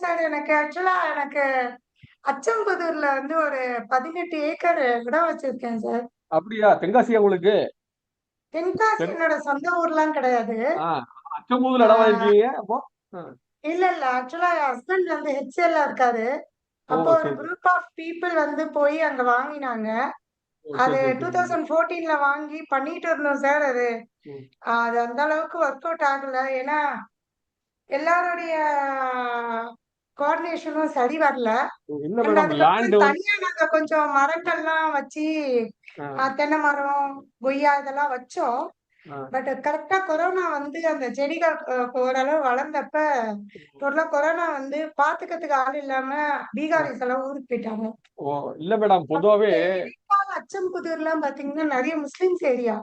Sir. எனக்கு அச்சம்புதூர்ல வந்து ஒரு 18 ஏக்கர் இடம் வச்சிருக்கேன் சார். அப்படியா? தென்காசியா உங்களுக்கு? தென்காசி என்னோட சொந்த ஊர்லாம் கிடையாது. அச்சம்புதூர்ல இடம் வாங்கிருக்கீங்க அப்போ? இல்ல ஆக்சுவலா என் ஹஸ்பண்ட் வந்து ஹெச்எல்ல இருக்காரு. அப்போ ஒரு குரூப் ஆஃப் பீப்புள் வந்து போய் அங்க வாங்கினாங்க. அது 2014ல வாங்கி பண்ணிட்டு இருந்தோம் சார். அது அது அந்த அளவுக்கு ஒர்க் அவுட் ஆகல. ஏன்னா எல்லாருடைய கோஆர்டினேஷனும் சரி வரல. அதுக்கப்புறம் தனியா நாங்க கொஞ்சம் மரங்கள்லாம் வச்சு தென்னை மரம், கொய்யா இதெல்லாம் வச்சோம். பட் கரெக்டா கொரோனா வந்து அந்த செடிகள் ஓரளவு வளர்ந்தப்ப டோட்டலா கொரோனா வந்து பாத்துக்கிறதுக்கு ஆள் இல்லாம பீகாரிஸ் எல்லாம் ஊருக்கு போயிட்டாங்க. இல்ல மேடம், பொதுவாவே அச்சம்புதூர்லாம் பாத்தீங்கன்னா நிறைய முஸ்லிம்ஸ் ஏரியா.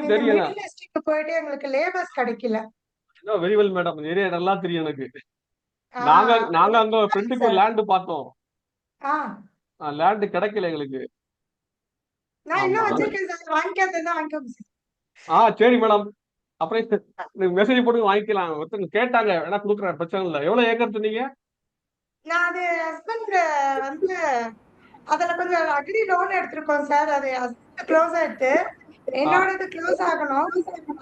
மிடில் ஈஸ்டுக்கு போயிட்டு எங்களுக்கு லேபர்ஸ் கிடைக்கல. வெரி வெல் மேடம், ஏரியா நல்லா தெரியும் எனக்கு. நாங்க அங்க ஃப்ரெண்டுக்கு ஒரு லேண்ட் பார்த்தோம். லேண்ட் கிடைக்கல எங்களுக்கு. நான் இன்னும் வச்சிருக்கேன் சார், வாங்கிக்காததா வாங்கிக்கோங்க. சரி மேடம், அப்புறம் மெசேஜ் போட்டு வாங்கிக்கலாம். ஒருத்தங்க கேட்டாங்க, வேணா குடுக்குறேன், பிரச்சனை இல்லை. எவ்வளவு ஏக்கர் சொன்னீங்க? நான் அது ஹஸ்பண்ட் வந்து அதுல கொஞ்சம் அக்ரி லோன் எடுத்திருக்கோம் சார். அது ஹஸ்பண்ட் க்ளோஸ் ஆயிடுச்சு. என்னோடது க்ளோஸ் ஆகணும்.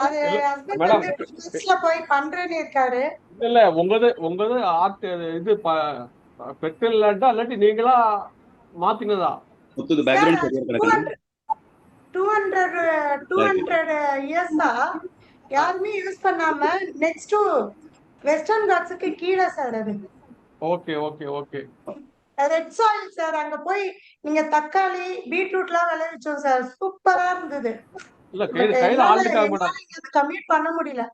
அது ஹஸ்பண்ட் வந்து ப்ராசஸ்ல போய் பண்றேன்னு இருக்காரு. இல்ல உங்கது இது பெட்ரோல் லேண்டா இல்லாட்டி நீங்களா மாத்தினதா? 200 இயர்ஸா யாருமே யூஸ் பண்ணாம நெக்ஸ்ட் டு வெஸ்டர்ன் காட்ஸ்க்கு கீழே சார் அது. Okay okay okay. Red soil sir. அங்க போய் நீங்க தக்காளி பீட்ரூட்லாம் விளைவிச்சோம் சார். சூப்பரா இருந்தது. இல்ல கையில ஆள் இருக்காங்க மேடம். கம்ப்ளீட் பண்ண முடியல.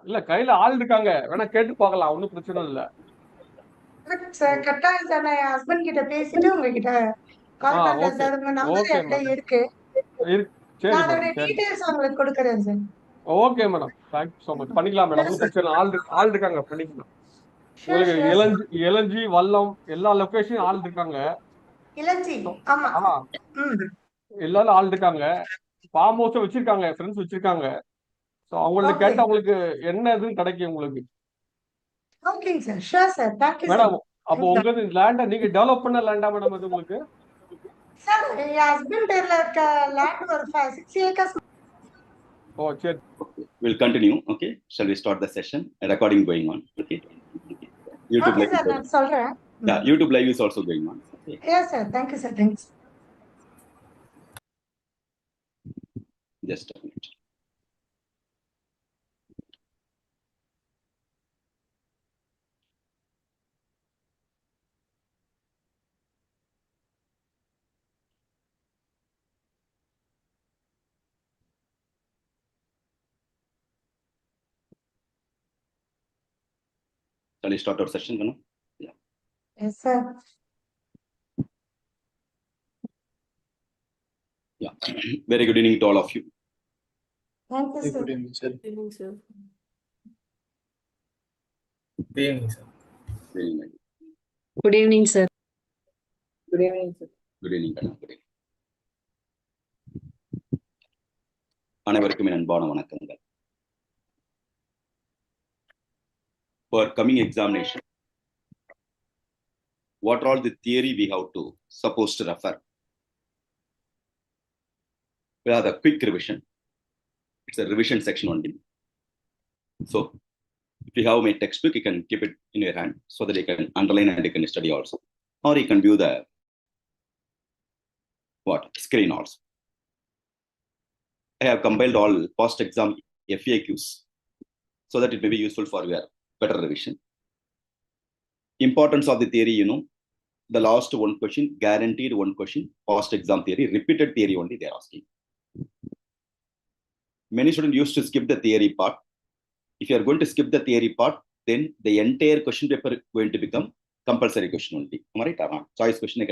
இல்ல கையில ஆள் இருக்காங்க, வேணா கேட்டு பார்க்கலாம், ஒன்னும் பிரச்சனை இல்ல சார். கட்டாயம் சார், நான் என் ஹஸ்பண்ட் கிட்ட பேசிட்டு உங்ககிட்ட கால் பண்றேன் சார். உங்க நம்பர் என்கிட்ட இருக்கு. நான் அதோட டீடைல்ஸ் உங்களுக்கு கொடுக்குறேன் sir. Okay madam, thank you so much. பண்ணிக்கலாம் மேடம், ஒன்னும் பிரச்சனை. ஆள் இருக்காங்க, பண்ணிக்கலாம். உங்களுக்கு இளஞ்சி வல்லம் எல்லா லொகேஷனும் ஆள் இருக்காங்க. இளஞ்சி ஆமா எல்லாரும் ஆள் இருக்காங்க. ஃபார்ம் ஹவுஸ் வச்சிருக்காங்க, ஃப்ரெண்ட்ஸ் வச்சிருக்காங்க. சோ அவங்கள்ட்ட கேட்டா உங்களுக்கு என்ன இதுன்னு கிடைக்கும் உங்களுக்கு. ஓகேங்க sir, sure sir. Thank you madam. அப்போ உங்க லேண்ட நீங்க டெவலப் பண்ண லேண்டா மேடம் அது உங்களுக்கு? சார் என் ஹஸ்பண்ட் பேர்ல இருக்க லேண்ட் ஒரு 6 acres. Oh, sure. We'll continue. Okay. Shall we start the session? A recording going on. Okay. YouTube live. Yeah, YouTube live is also going on. Okay. Yes, sir. Thank you, sir. Thanks. Just a minute. Shall we start our session, Ganu? Yeah. Yes, sir. Yeah. Very good evening to all of you. Thank you, sir. Good evening, sir. Good evening, sir. Good evening, sir. Good evening. Good evening, sir. Good evening, sir. Good evening, Ganu. Good evening. அனைவருக்கும் என் அன்பான வணக்கங்கள். For coming examination, what are all the theory we have to supposed to refer? We have a quick revision. It's a revision section only. So if you have my textbook, you can keep it in your hand so that you can underline and you can study also. Or you can view the screen also. I have compiled all past exam FAQs so that it may be useful for your better revision. Importance of the theory, the last one question, guaranteed one question, past exam theory, repeated theory only they are asking. Many students used to skip the theory part. If you are going to skip the theory part, then the entire question paper is going to become compulsory question only. Right? Choice question.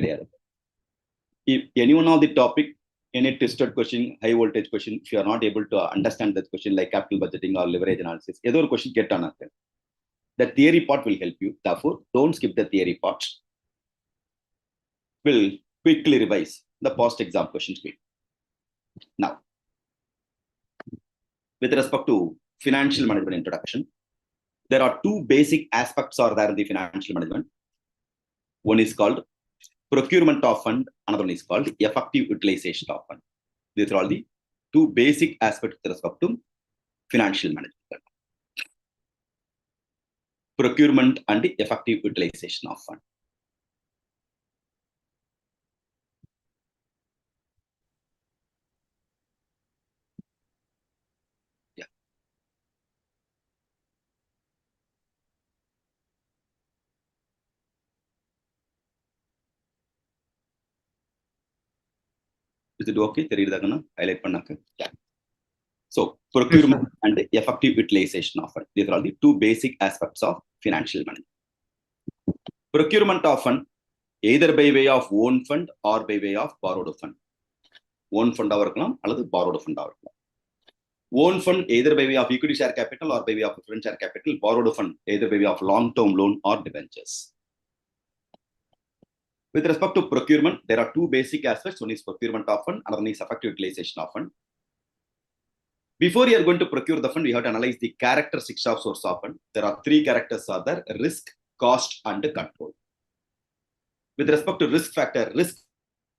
If any one of the topic, any tested question, high voltage question, if you are not able to understand that question like capital budgeting or leverage analysis, either question get on that. The theory part will help you. Therefore, don't skip the theory part. We'll quickly revise the past exam questions. Now, with respect to financial management introduction, There are two basic aspects are there in the financial management. One is called procurement of fund, another one is called effective utilization of fund. These are all the two basic aspects with respect to financial management. Procurement and effective utilization of fund. Yeah. Is it okay? Highlight pannaka. Yeah. So procurement and effective utilization of fund. These are all the two basic aspects of financial management. Procurement of fund, either by way of own fund or by way of borrowed fund. Own fund or borrowed fund. Own fund either by way of equity share capital or by way of preference share capital. Borrowed fund either by way of long-term loan or debentures. With respect to procurement, there are two basic aspects. One is procurement of fund, another one is effective utilization of fund. Before you are going to procure the fund, we have to analyze the characteristics of source of fund. There are three characters are there: risk, cost, and control. With respect to risk factor, risk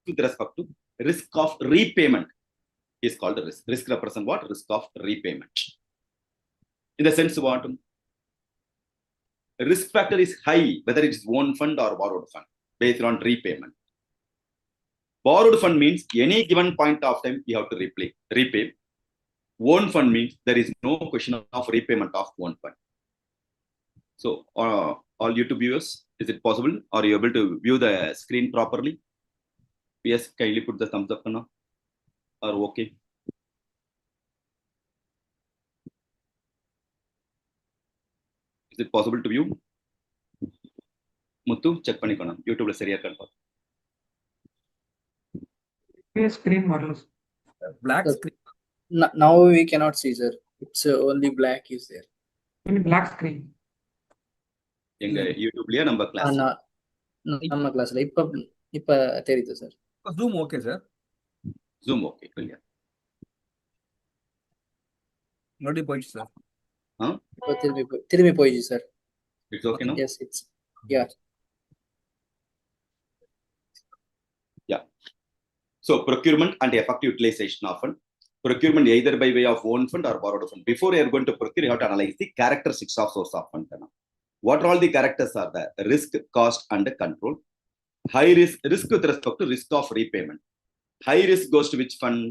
with respect to risk of repayment is called risk. Risk represents what? Risk of repayment. In the sense what? Risk factor is high, whether it is own fund or borrowed fund, based on repayment. Borrowed fund means any given point of time you have to repay. Own fund means there is no question of repayment of own fund. So, all YouTube viewers, is it possible? Are you able to view the screen properly? Yes, kindly put the thumbs up now. Or okay. Is it possible to view? Muthu, check panikona. YouTube la seriya kanpa. Screen models. Black screen. Now we cannot see, sir. It's only black is there. In black screen. எங்க யூடியூப்லயே நம்ம class நம்ம கிளாஸ்ல இப்ப தெரியுது sir. Zoom okay sir. Zoom okay clear. Nodi போயிடுச்சு sir. இப்ப திரும்பி போயிடுச்சு sir. It's okay now? Yes, it's yeah. Yeah. So procurement and effective utilization of fund. Procurement either by way of own fund or borrowed fund. Before you are going to procure, you have to analyze the characteristics of source of fund. What all the characters are there? Risk, cost, and control. High risk with respect to risk of repayment. High risk goes to which fund?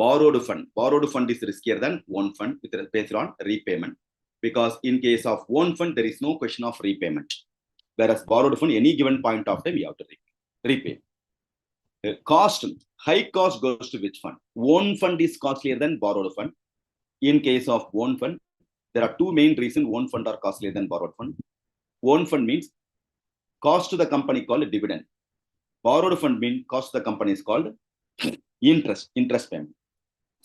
Borrowed fund. Borrowed fund is riskier than own fund with based on repayment. Because in case of own fund, there is no question of repayment. Whereas borrowed fund, any given point of time, you have to repay. Cost, high cost goes to which fund? Own fund is costlier than borrowed fund. In case of own fund, there are two main reasons own fund are costlier than borrowed fund. Own fund means cost to the company called dividend. Borrowed fund means cost to the company is called interest payment.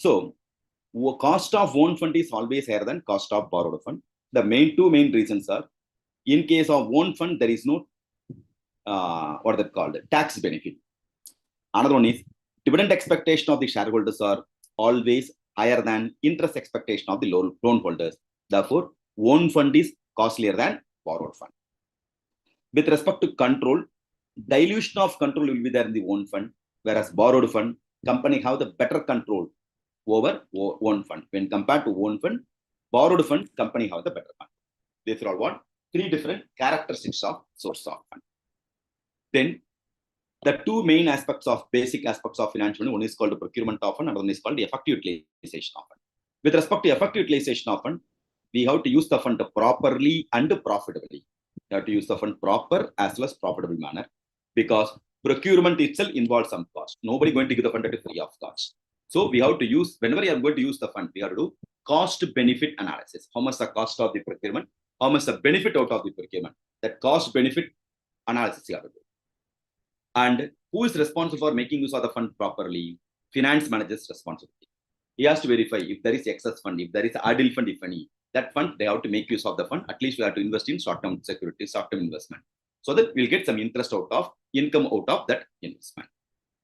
So, cost of own fund is always higher than cost of borrowed fund. The two main reasons are, in case of own fund, there is no what that called tax benefit. Another one is dividend expectation of the shareholders are always higher than interest expectation of the loan holders. Therefore, own fund is costlier than borrowed fund. With respect to control, dilution of control will be there in the own fund, whereas borrowed fund, company have the better control over own fund. When compared to own fund, borrowed fund, company have the better fund. These are all what? Three different characteristics of source of fund. Then, the two main aspects of basic aspects of financial, one is called procurement of fund, and one is called the effective utilization of fund. With respect to effective utilization of fund, we have to use the fund properly and profitably. We have to use the fund proper as well as profitable manner, because procurement itself involves some cost. Nobody going to give the fund at free of cost. So we have to use, whenever you are going to use the fund, we have to do cost benefit analysis. How much the cost of the procurement? How much the benefit out of the procurement? That cost benefit analysis you have to do. And who is responsible for making use of the fund properly? Finance manager's responsibility. He has to verify if there is excess fund, if there is idle fund, if any. That fund, they have to make use of the fund. At least we have to invest in short-term securities, short-term investment, so that we'll get some interest out of, income out of that investment.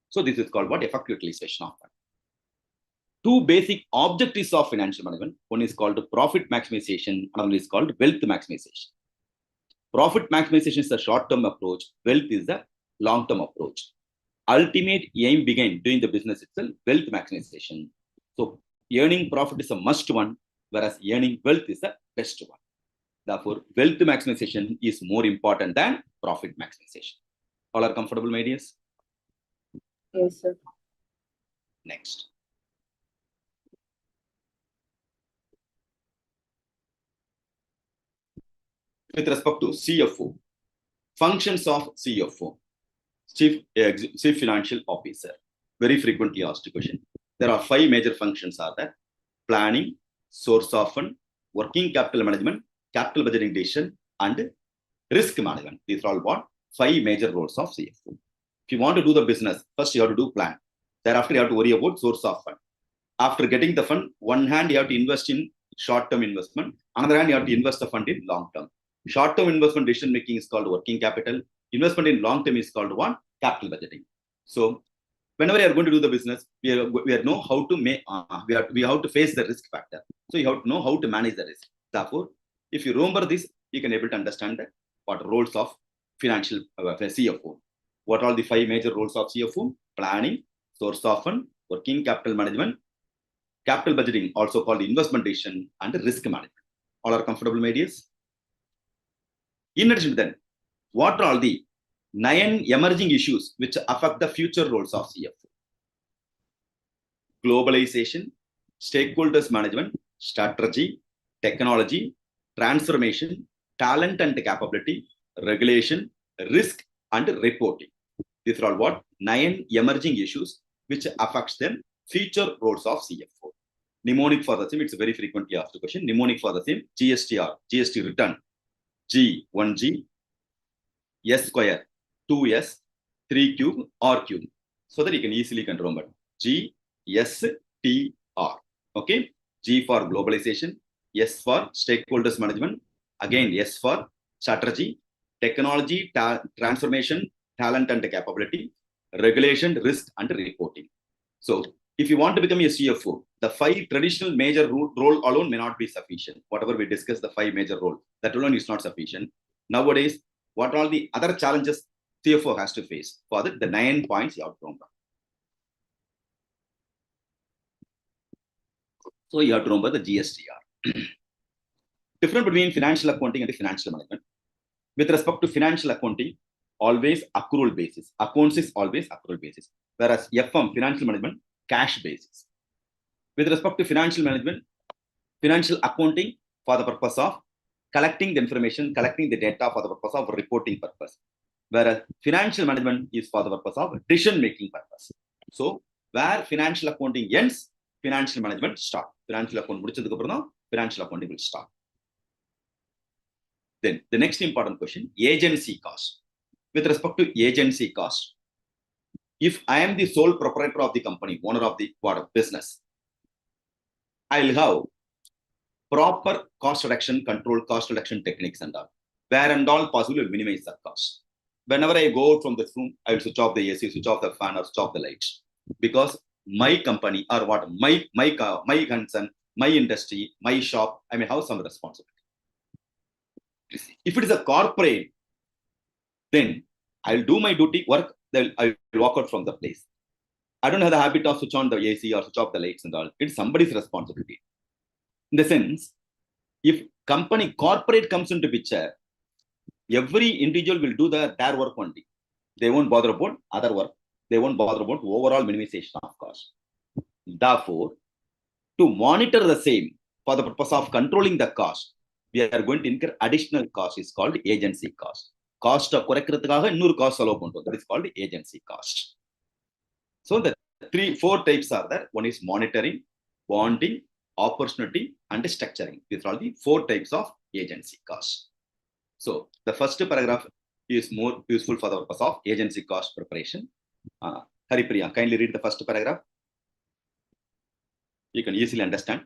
So this is called what? Effective utilization of fund. two basic objectives of financial management. One is called profit maximization, another is called wealth maximization. Profit maximization is a short-term approach, wealth is a long-term approach. Ultimate aim behind doing the business itself, wealth maximization. So earning profit is a must one, whereas earning wealth is the best one. Therefore, wealth maximization is more important than profit maximization. All are comfortable, my dears? Yes, sir. Next. With respect to CFO, functions of CFO, Chief Financial Officer, very frequently asked question. There are 5 major functions are there: planning, source of fund, working capital management, capital budgeting decision, and risk management. These are all what 5 major roles of CFO. If you want to do the business, first you have to do plan. Thereafter, you have to worry about source of fund. After getting the fund, one hand you have to invest in short-term investment, another hand you have to invest the fund in long-term. Short-term investment decision making is called working capital. Investment in long-term is called what? Capital budgeting. So whenever you are going to do the business, we know how to make. We have to face the risk factor. So you have to know how to manage the risk. Therefore, if you remember this, you can able to understand that what roles of financial CFO. What are the 5 major roles of CFO? Planning, source of fund, working capital management, capital budgeting, also called investment decision, and risk management. All are comfortable, my dears? In addition to that, what are all the 9 emerging issues which affect the future roles of CFO? Globalization, stakeholders management, strategy, technology, transformation, talent and capability, regulation, risk, and reporting. These are all what 9 emerging issues which affects them future roles of CFO. Mnemonic for the same, it's a very frequently asked question. Mnemonic for the same, GSTR, GST return, G, 1G, S square, 2S, 3 cube, R cube. So that you can easily remember. G, S, T, R. Okay. G for globalization, S for stakeholders management, again S for strategy, technology, transformation, talent and capability, regulation, risk, and reporting. So if you want to become a CFO, the 5 traditional major role alone may not be sufficient. Whatever we discussed, the 5 major role, that alone is not sufficient. Nowadays, what are the other challenges CFO has to face? For that, the 9 points you have to remember. So you have to remember the GSTR. Difference between financial accounting and financial management. With respect to financial accounting, always accrual basis. Accounts is always accrual basis. Whereas FM, financial management, cash basis. With respect to financial management, financial accounting for the purpose of collecting the information, collecting the data for the purpose of reporting purpose. Whereas financial management is for the purpose of decision-making purpose. So where financial accounting ends, financial management start. Financial accounting will start. Then the next important question, agency cost. With respect to agency cost, if I am the sole proprietor of the company, owner of the business, I'll have proper cost reduction, control cost reduction techniques and all. Where and all possible will minimize the cost. Whenever I go out from this room, I will switch off the AC, switch off the fan, or switch off the lights. Because my company or what my concern, my industry, my shop, I may have some responsibility. If it is a corporate, then I'll do my duty, work, then I'll walk out from the place. I don't have the habit of switch on the AC or switch off the lights and all. It's somebody's responsibility. In the sense, if company corporate comes into picture, every individual will do their work only. They won't bother about other work. They won't bother about overall minimization of cost. Therefore, to monitor the same for the purpose of controlling the cost, we are going to incur additional cost. Is called agency cost. Cost of correctradhukaga innor cost allow pondrom. That is called agency cost. So the 4 types are there. One is monitoring, bonding, opportunity, and structuring. These are all the 4 types of agency cost. So the first paragraph is more useful for the purpose of agency cost preparation. Haripriya, kindly read the first paragraph. You can easily understand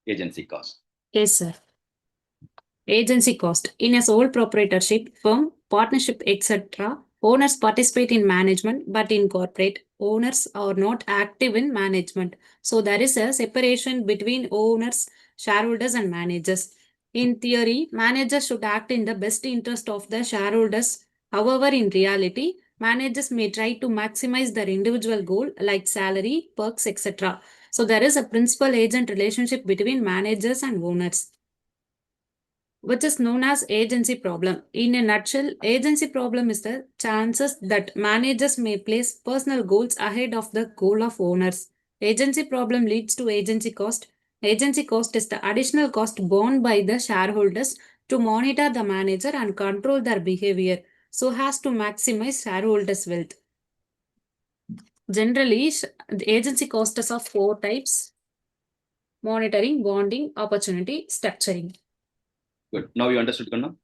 agency cost. Yes, sir. Agency cost. In a sole proprietorship, firm, partnership, etc., owners participate in management, but in corporate, owners are not active in management. So there is a separation between owners, shareholders, and managers. In theory, managers should act in the best interest of the shareholders. However, in reality, managers may try to maximize their individual goal like salary, perks, etc. So there is a principal-agent relationship between managers and owners, which is known as agency problem. In a nutshell, agency problem is the chances that managers may place personal goals ahead of the goal of owners. Agency problem leads to agency cost. Agency cost is the additional cost borne by the shareholders to monitor the manager and control their behavior so as to maximize shareholders' wealth. Generally, the agency costs are 4 types: monitoring, bonding, opportunity, structuring. Good. Now you understood, Kanna?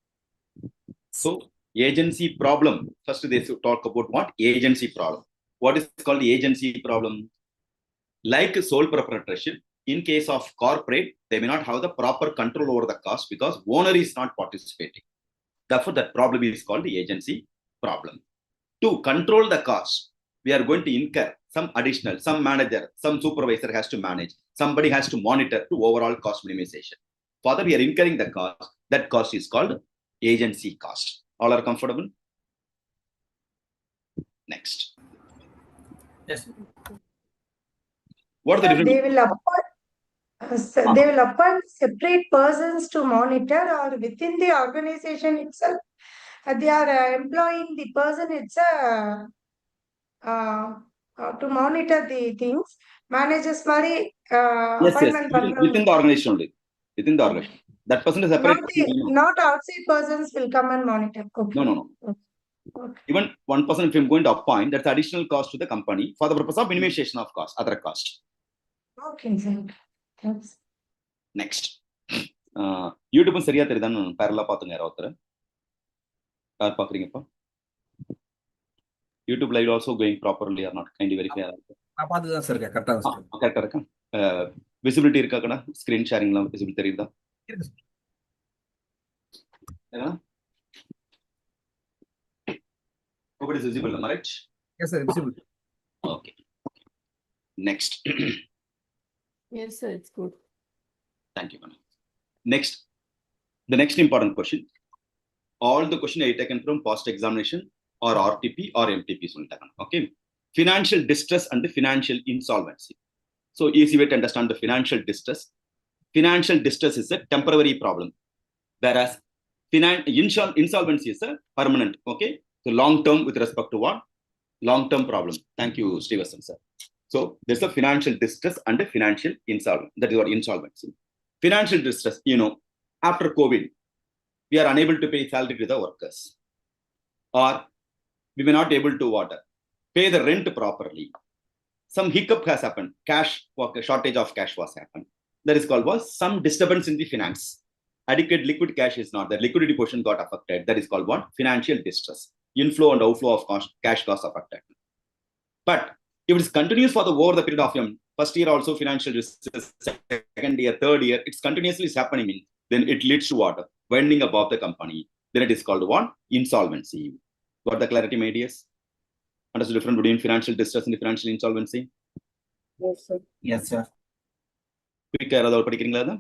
So, agency problem. First, they should talk about what? Agency problem. What is called the agency problem? Like sole proprietorship, in case of corporate, they may not have the proper control over the cost because owner is not participating. Therefore, that problem is called the agency problem. To control the cost, we are going to incur some additional, some manager, some supervisor has to manage, somebody has to monitor to overall cost minimization. Further, we are incurring the cost. That cost is called agency cost. All are comfortable? Next. Yes. What are the different? They will appoint, they will appoint separate persons to monitor, or within the organization itself, they are employing the person itself to monitor the things. Managers mari Yes, appointment within the organization only. Within the organization. That person is separate. Not outside persons will come and monitor. Okay. No. Okay. Even one person, if I'm going to appoint, that's additional cost to the company for the purpose of minimization of cost, other cost. Okay, sir. Thanks. Next. YouTube சரியா தெரியுதான்னு பேரலா பாத்துங்க யாராவது யார் பாக்குறீங்கப்பா? YouTube live also going properly or not? Kindly verify. நான் பார்த்து தான் sir இருக்கேன். கரெக்டா தான் சார். கரெக்டா இருக்கா? விசிபிலிட்டி இருக்கா கண்ணா? ஸ்கிரீன் ஷேரிங்லாம் விசிபிள் தெரியுதா? இருக்கு sir. Nobody is visible, am I right? Yes, sir. Visible. Okay. Next. Yes, sir. It's good. Thank you, Kanna. Next. The next important question. All the question I taken from past examination or RTP or MTP. Okay. Financial distress and the financial insolvency. So easy way to understand the financial distress. Financial distress is a temporary problem, whereas insolvency is a permanent. Okay. So long term with respect to what? Long term problem. Thank you, Stevenson, sir. So there's a financial distress and a financial insolvency. That is what insolvency. Financial distress, after COVID, we are unable to pay salary to the workers, or we were not able to pay the rent properly. Some hiccup has happened. Shortage of cash was happened. That is called some disturbance in the finance. Adequate liquid cash is not there. Liquidity portion got affected. That is called what? Financial distress. Inflow and outflow of cash costs affected. But if it is continuous for over the period of first year also financial distress, second year, third year, it's continuously happening. Then it leads to what? Winding above the company. Then it is called what? Insolvency. Got the clarity, my dears? Understood the difference between financial distress and the financial insolvency? Yes, sir. Yes, sir. Quick யாராவது படிக்கிறீங்களா அத?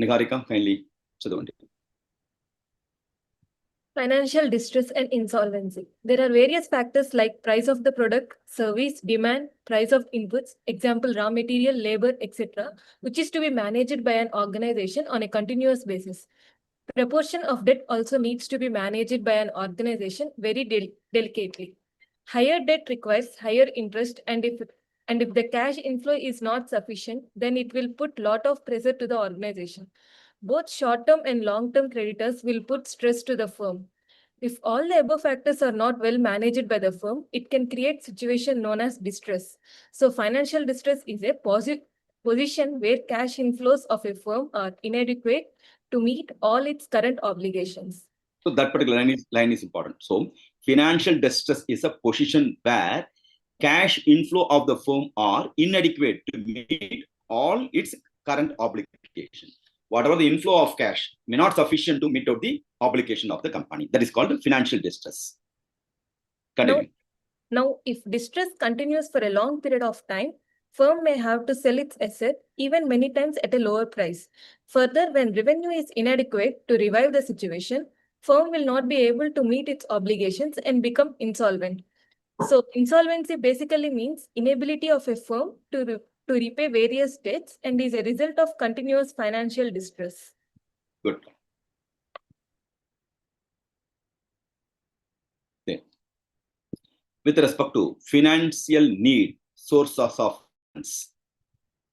Niharika, kindly சொல்லுங்க. Financial distress and insolvency. There are various factors like price of the product, service, demand, price of inputs, example raw material, labor, etc., which is to be managed by an organization on a continuous basis. Proportion of debt also needs to be managed by an organization very delicately. Higher debt requires higher interest, and if the cash inflow is not sufficient, then it will put lot of pressure to the organization. Both short-term and long-term creditors will put stress to the firm. If all the above factors are not well managed by the firm, it can create situation known as distress. So financial distress is a position where cash inflows of a firm are inadequate to meet all its current obligations. So that particular line is important. So financial distress is a position where cash inflow of the firm are inadequate to meet all its current obligations. Whatever the inflow of cash may not sufficient to meet out the obligation of the company. That is called financial distress. Continue. Now, if distress continues for a long period of time, firm may have to sell its asset even many times at a lower price. Further, when revenue is inadequate to revive the situation, firm will not be able to meet its obligations and become insolvent. So insolvency basically means inability of a firm to repay various debts and is a result of continuous financial distress. Good. Then, with respect to financial need, source of funds.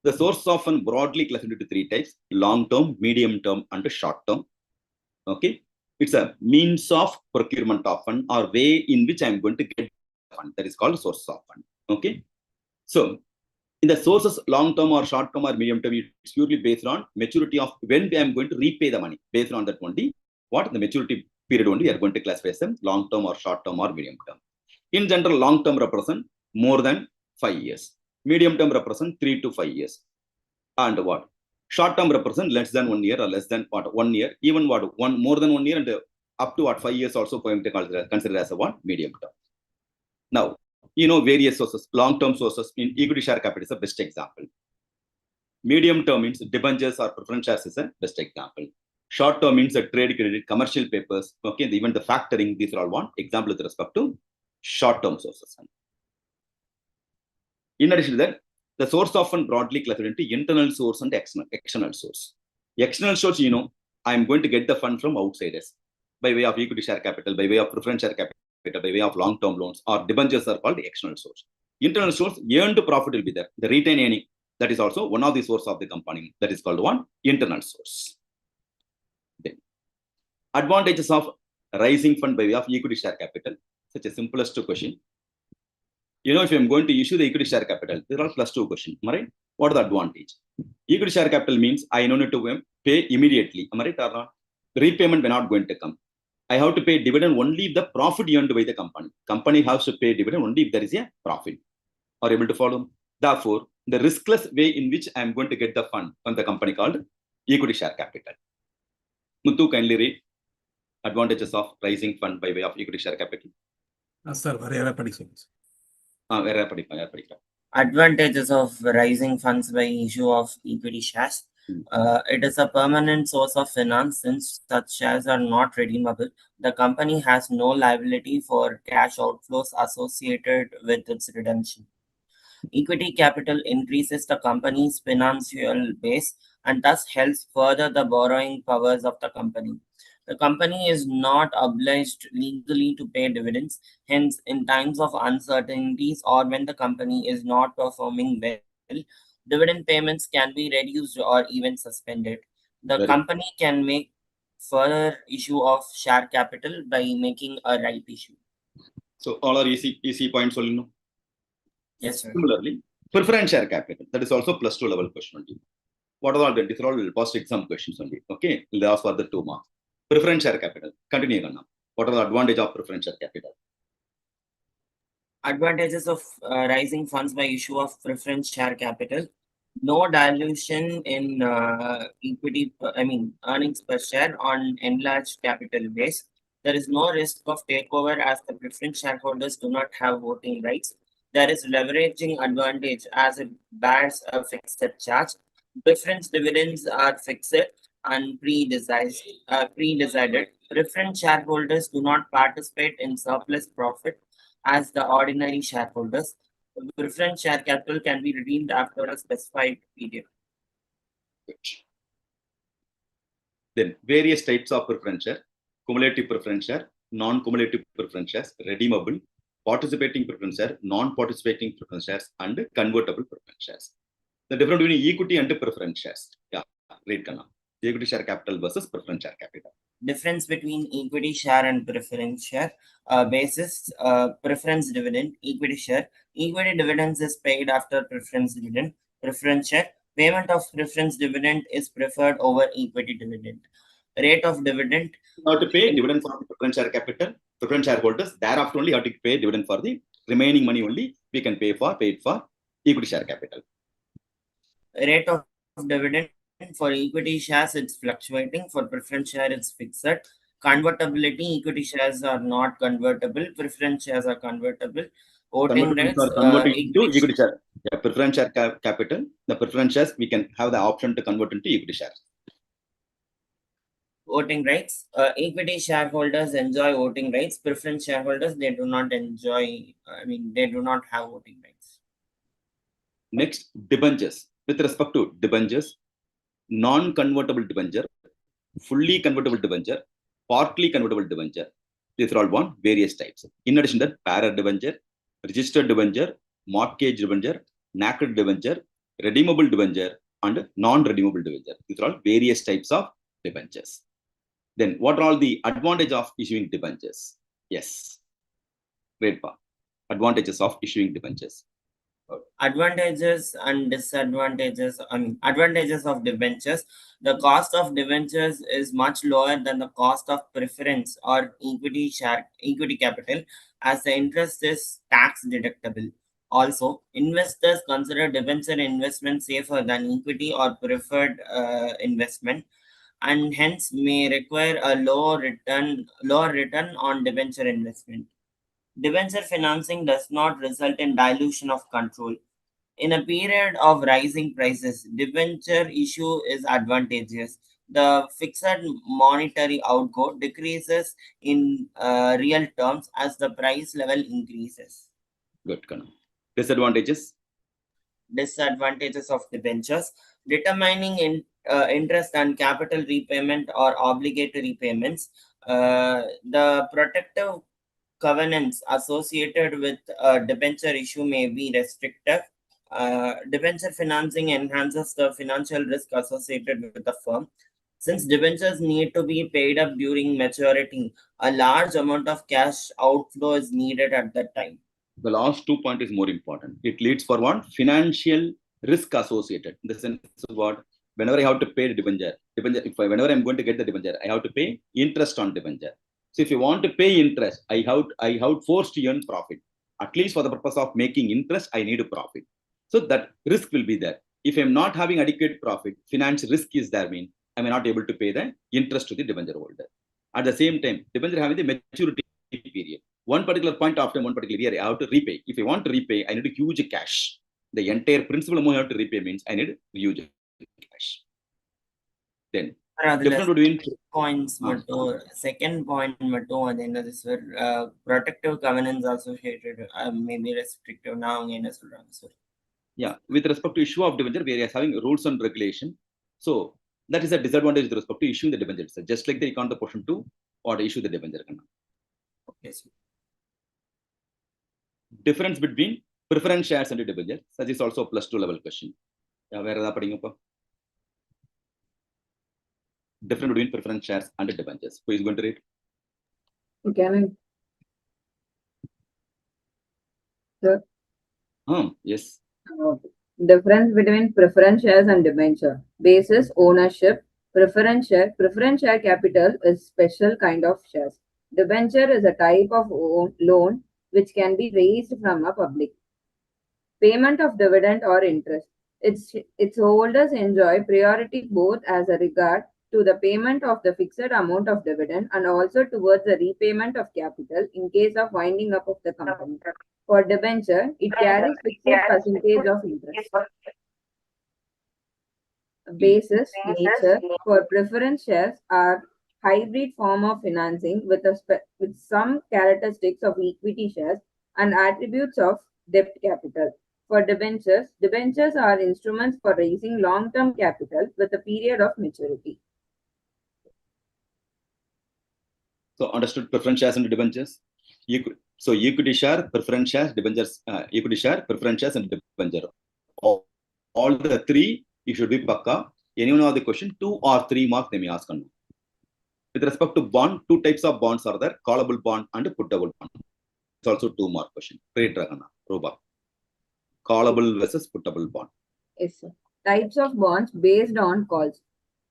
The source of fund broadly classified into three types: long-term, medium-term, and short-term. Okay, it's a means of procurement of fund or way in which I'm going to get fund. That is called source of fund. Okay, so in the sources, long-term or short-term or medium-term, it's purely based on maturity of when I'm going to repay the money. Based on that only, what the maturity period only we are going to classify as long-term or short-term or medium-term. In general, long-term represent more than 5 years. Medium-term represent 3 to 5 years. And what? Short-term represent less than 1 year or less than what? 1 year. Even what? More than 1 year and up to what? 5 years also considered as a what? Medium-term. Now, you know various sources. Long-term sources in equity share capital is the best example. Medium-term means debentures or preference shares is the best example. Short-term means a trade credit, commercial papers. Okay, even the factoring. These are all one example with respect to short-term sources. In addition to that, the source of fund broadly classified into internal source and external source. External source, you know, I'm going to get the fund from outsiders by way of equity share capital, by way of preference share capital, by way of long-term loans, or debentures are called the external source. Internal source, earned profit will be there. The retained earning, that is also one of the source of the company. That is called one internal source. Then, advantages of raising fund by way of equity share capital. Such a simplest question. You know, if I'm going to issue the equity share capital, there are +2 questions. Am I right? What are the advantage? Equity share capital means I don't need to pay immediately. Am I right or not? The repayment may not going to come. I have to pay dividend only if the profit earned by the company. Company has to pay dividend only if there is a profit. Are you able to follow? Therefore, the riskless way in which I am going to get the fund from the company called equity share capital. Muthu, kindly read advantages of raising fund by way of equity share capital. Sir, Advantages of raising funds by issue of equity shares. It is a permanent source of finance since such shares are not redeemable. The company has no liability for cash outflows associated with its redemption. Equity capital increases the company's financial base and thus helps further the borrowing powers of the company. The company is not obliged legally to pay dividends. Hence, in times of uncertainties or when the company is not performing well, dividend payments can be reduced or even suspended. The company can make further issue of share capital by making a right issue. So all are easy points only, no? Yes, sir. Similarly, preference share capital, that is also +2 level question only. What are all that? These are all post exam questions only. Okay, they ask for the 2 marks. Preference share capital. Continue, Ganna. What are the advantage of preference share capital? Advantages of raising funds by issue of preference share capital. No dilution in equity, earnings per share on enlarged capital base. There is no risk of takeover as the preference shareholders do not have voting rights. There is leveraging advantage as it bears a fixed charge. Preference dividends are fixed and pre-decided. Preference shareholders do not participate in surplus profit as the ordinary shareholders. Preference share capital can be redeemed after a specified period. Then various types of preference share: cumulative preference share, non-cumulative preference shares, redeemable, participating preference share, non-participating preference shares, and convertible preference shares. The difference between equity and preference shares. Yeah, read Kanna. Equity share capital versus preference share capital. Difference between equity share and preference share. Basis, preference dividend, equity share. Equity dividends is paid after preference dividend. Preference share. Payment of preference dividend is preferred over equity dividend. Rate of dividend. You have to pay dividend for the preference share capital, preference shareholders. Thereafter only you have to pay dividend for the remaining money only we can pay for equity share capital. Rate of dividend for equity shares it's fluctuating. For preference share it's fixed. Convertibility, equity shares are not convertible. Preference shares are convertible. Voting Convertible rights, are converted into equity equity share. Yeah, preference share capital. The preference shares we can have the option to convert into equity shares. voting rights. Equity shareholders enjoy voting rights. Preference shareholders, they do not enjoy, they do not have voting rights. Next, debentures. With respect to debentures, non-convertible debenture, fully convertible debenture, partly convertible debenture. These are all one various types. In addition to that, bearer debenture, registered debenture, mortgage debenture, naked debenture, redeemable debenture, and non-redeemable debenture. These are all various types of debentures. Then, what are all the advantages of issuing debentures? Yes, great part. Advantages of issuing debentures. Advantages and disadvantages. Advantages of debentures. The cost of debentures is much lower than the cost of preference or equity capital, as the interest is tax deductible. Also, investors consider debenture investment safer than equity or preferred investment, and hence may require a lower return on debenture investment. Debenture financing does not result in dilution of control. In a period of rising prices, debenture issue is advantageous. The fixed monetary outgo decreases in real terms as the price level increases. Good, Kana. Disadvantages? Disadvantages of debentures. Determining interest and capital repayment or obligatory payments. The protective covenants associated with a debenture issue may be restrictive. Debenture financing enhances the financial risk associated with the firm. Since debentures need to be paid up during maturity, a large amount of cash outflow is needed at that time. The last 2 point is more important. It leads for one financial risk associated. In the sense of what? Whenever I have to pay the debenture, whenever I'm going to get the debenture, I have to pay interest on debenture. So if you want to pay interest, I have forced to earn profit. At least for the purpose of making interest, I need a profit. So that risk will be there. If I'm not having adequate profit, financial risk is there, mean I may not able to pay the interest to the debenture holder. At the same time, debenture having the maturity period. One particular point after one particular year, I have to repay. If I want to repay, I need a huge cash. The entire principal amount I have to repay means I need huge cash. Then different between points, second point, this protective covenants associated, maybe restrictive now. Yeah, with respect to issue of debenture, we are having rules and regulation. So that is a disadvantage with respect to issuing the debenture. So just like the account portion 2 or issue the debenture. Okay, so difference between preference shares and debenture. That is also a +2 level question. Yeah, where are you? Difference between preference shares and debentures. Who is going to read? Can I? Sir? Yes. Difference between preference shares and debenture. Basis ownership. Preference share capital is special kind of shares. Debenture is a type of loan which can be raised from a public. Payment of dividend or interest. Its holders enjoy priority both as a regard to the payment of the fixed amount of dividend and also towards the repayment of capital in case of winding up of the company. For debenture, it carries fixed percentage of interest. Basis nature for preference shares are hybrid form of financing with some characteristics of equity shares and attributes of debt capital. For debentures are instruments for raising long-term capital with a period of maturity. So understood preference shares and debentures. So equity share, preference shares, debentures, equity share, preference shares, and debenture. All the 3, you should be pakka. Anyone have the question, 2 or 3 marks they may ask on. With respect to bond, 2 types of bonds are there: callable bond and puttable bond. It's also 2 mark question. Great, Ragana. Roba. Callable versus puttable bond. Yes, sir. Types of bonds based on calls.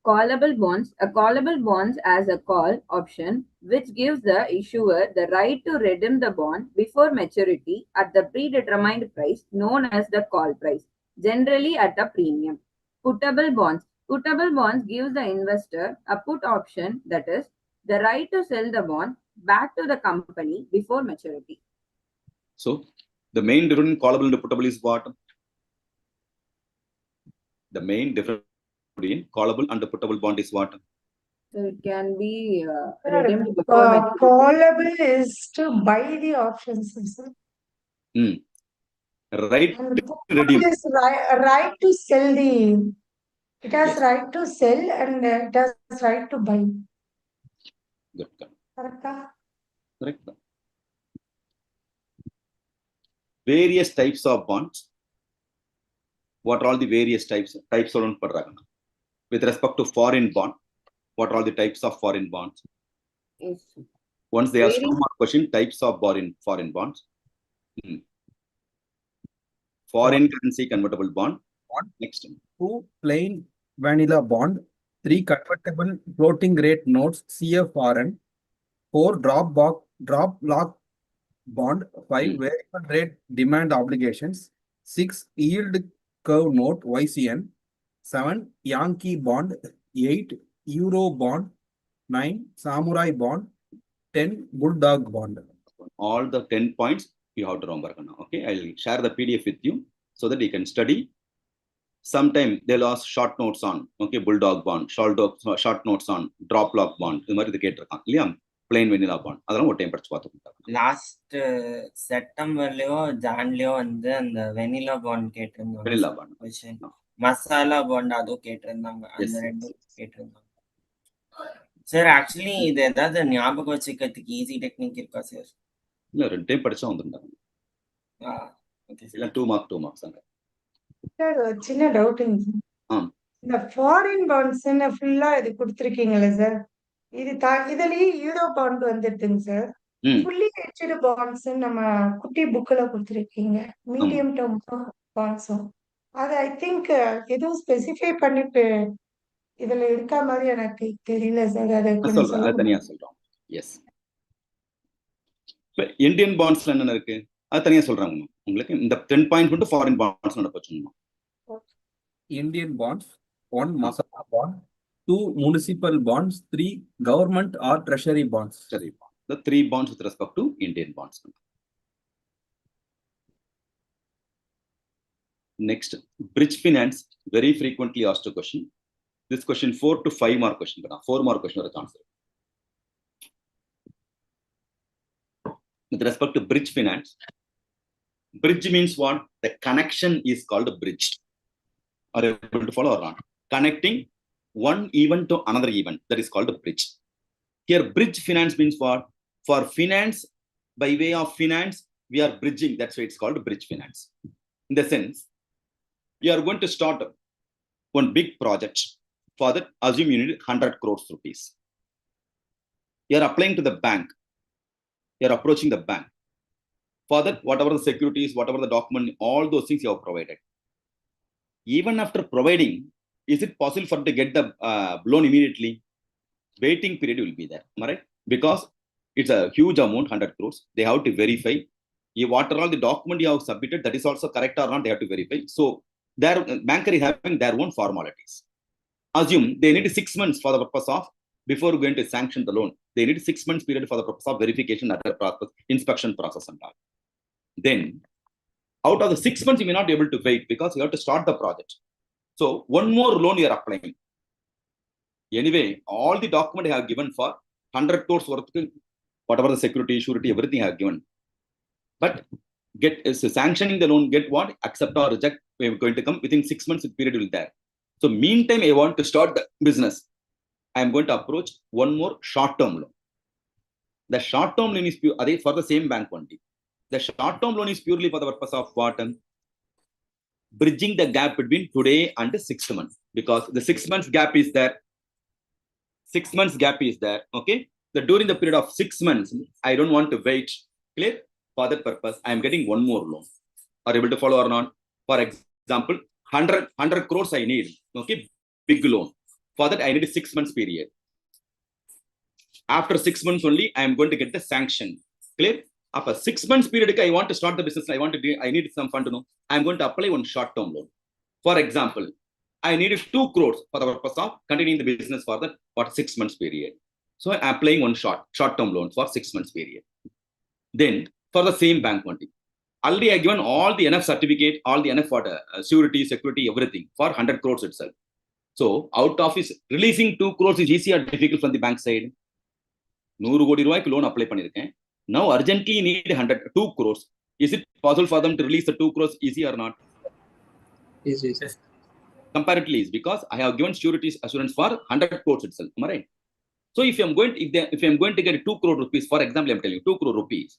Callable bonds. A callable bonds as a call option which gives the issuer the right to redeem the bond before maturity at the predetermined price known as the call price, generally at a premium. Puttable bonds. Puttable bonds gives the investor a put option, that is, the right to sell the bond back to the company before maturity. So The main difference in callable and puttable is what? The main difference between callable and puttable bond is what? So it can be redeemed before maturity. Callable is to buy the options, sir. Right And to redeem. puttable is right to sell the. It has Yes. right to sell and it has right to buy. Good. Correct? Correct. Various types of bonds. What are all the various types? Types of with respect to foreign bond, what are all the types of foreign bonds? Yes. Once they ask 2 more question, types of foreign bonds. Foreign currency convertible bond. Next. 2 plain vanilla bond, 3 convertible floating rate notes CFRN, 4 drop lock bond, 5 variable rate demand obligations, 6 yield curve note YCN, 7 Yankee bond, 8 Euro bond, 9 Samurai bond, 10 Bulldog bond. All the 10 points you have to remember. Okay, I'll share the PDF with you so that you can study. Sometime they'll ask short notes on, okay, Bulldog bond, short notes on drop lock bond. Plain vanilla bond. அதெல்லாம் ஒரு time படிச்சு பார்த்துக்கோங்க. Last செப்டம்பர்லயோ ஜான்லயோ வந்து அந்த vanilla bond கேட்டிருந்தாங்க. Vanilla bond. Question masala bond அதுவும் கேட்டிருந்தாங்க. அந்த ரெண்டும் கேட்டிருந்தாங்க. சார் ஆக்சுவலி இது ஏதாவது ஞாபகம் வச்சுக்கிறதுக்கு ஈஸி டெக்னிக் இருக்கா சார்? இல்ல 2 டைம் படிச்சா வந்துருந்தாங்க. ஓகே இல்ல 2 மார்க்ஸ் அங்க. சார் சின்ன டவுட்டுங்க சார். இந்த ஃபாரின் பாண்ட்ஸ்ன்னு ஃபுல்லா இது கொடுத்துருக்கீங்களே சார், இது இதுலயே யூரோ பாண்ட் வந்துடுதுங்க சார். ஃபுல்லி ஹெட்ஜ்டு பாண்ட்ஸ் நம்ம குட்டி புக்ல கொடுத்துருக்கீங்க, மீடியம் டேர்ம் பாண்ட்ஸும். அது ஐ திங்க் எதுவும் ஸ்பெசிஃபை பண்ணிட்டு இதுல இருக்க மாதிரி எனக்கு தெரியல சார். அதை கொஞ்சம் சொல்றேன், தனியா சொல்றோம். எஸ், இந்தியன் பாண்ட்ஸ்ல என்ன இருக்கு அது தனியா சொல்றாங்க உங்களுக்கு. இந்த 10 பாயிண்ட் மட்டும் ஃபாரின் பாண்ட்ஸ் நடப்போம். Indian bonds, 1 masala bond, 2 municipal bonds, 3 government or treasury bonds. The 3 bonds with respect to Indian bonds. Next, bridge finance, very frequently asked a question. This question 4 to 5 mark question. 4 mark question or answer. With respect to bridge finance, bridge means what? The connection is called a bridge. Are you able to follow or not? Connecting one event to another event, that is called a bridge. Here, bridge finance means what? For finance, by way of finance, we are bridging. That's why it's called bridge finance. In the sense, you are going to start one big project. For that, assume you need 100 crores rupees. You are applying to the bank. You are approaching the bank. For that, whatever the securities, whatever the document, all those things you have provided. Even after providing, is it possible for them to get the loan immediately? Waiting period will be there, right? Because it's a huge amount, 100 crores. They have to verify what are all the document you have submitted, that is also correct or not, they have to verify. So their banker is having their own formalities. Assume they need 6 months for the purpose of, before going to sanction the loan, they need 6 months period for the purpose of verification, other process, inspection process and all. Then out of the 6 months, you may not be able to wait because you have to start the project. So one more loan you are applying. Anyway, all the document I have given for 100 crores worth, whatever the security, surety, everything I have given. But sanctioning the loan, get what? Accept or reject, we are going to come within 6 months period will there. So meantime, I want to start the business. I am going to approach one more short-term loan. The short-term loan is for the same bank only. The short-term loan is purely for the purpose of what? Bridging the gap between today and the 6th month. Because the 6 months gap is there. 6 months gap is there. Okay. During the period of 6 months, I don't want to wait. Clear? For that purpose, I am getting one more loan. Are you able to follow or not? For example, 100 crores I need. Okay. Big loan. For that, I need a 6 months period. After 6 months only, I am going to get the sanction. Clear? After 6 months period, I want to start the business. I need some fund to know. I'm going to apply one short-term loan. For example, I needed 2 crores for the purpose of continuing the business for the 6 months period. So I'm applying one short-term loan for 6 months period. Then for the same bank only, already I given all the enough certificate, all the enough for the surety, security, everything for 100 crores itself. So out of his releasing 2 crores is easy or difficult from the bank side? 100 கோடி ரூபாய்க்கு loan apply பண்ணிருக்கேன். Now urgently need 2 crores. Is it possible for them to release the 2 crores easy or not? Easy. Yes. Comparatively easy, because I have given surety assurance for 100 crores itself. Am I right? So if I'm going to get 2 crore rupees, for example, I'm telling you 2 crore rupees,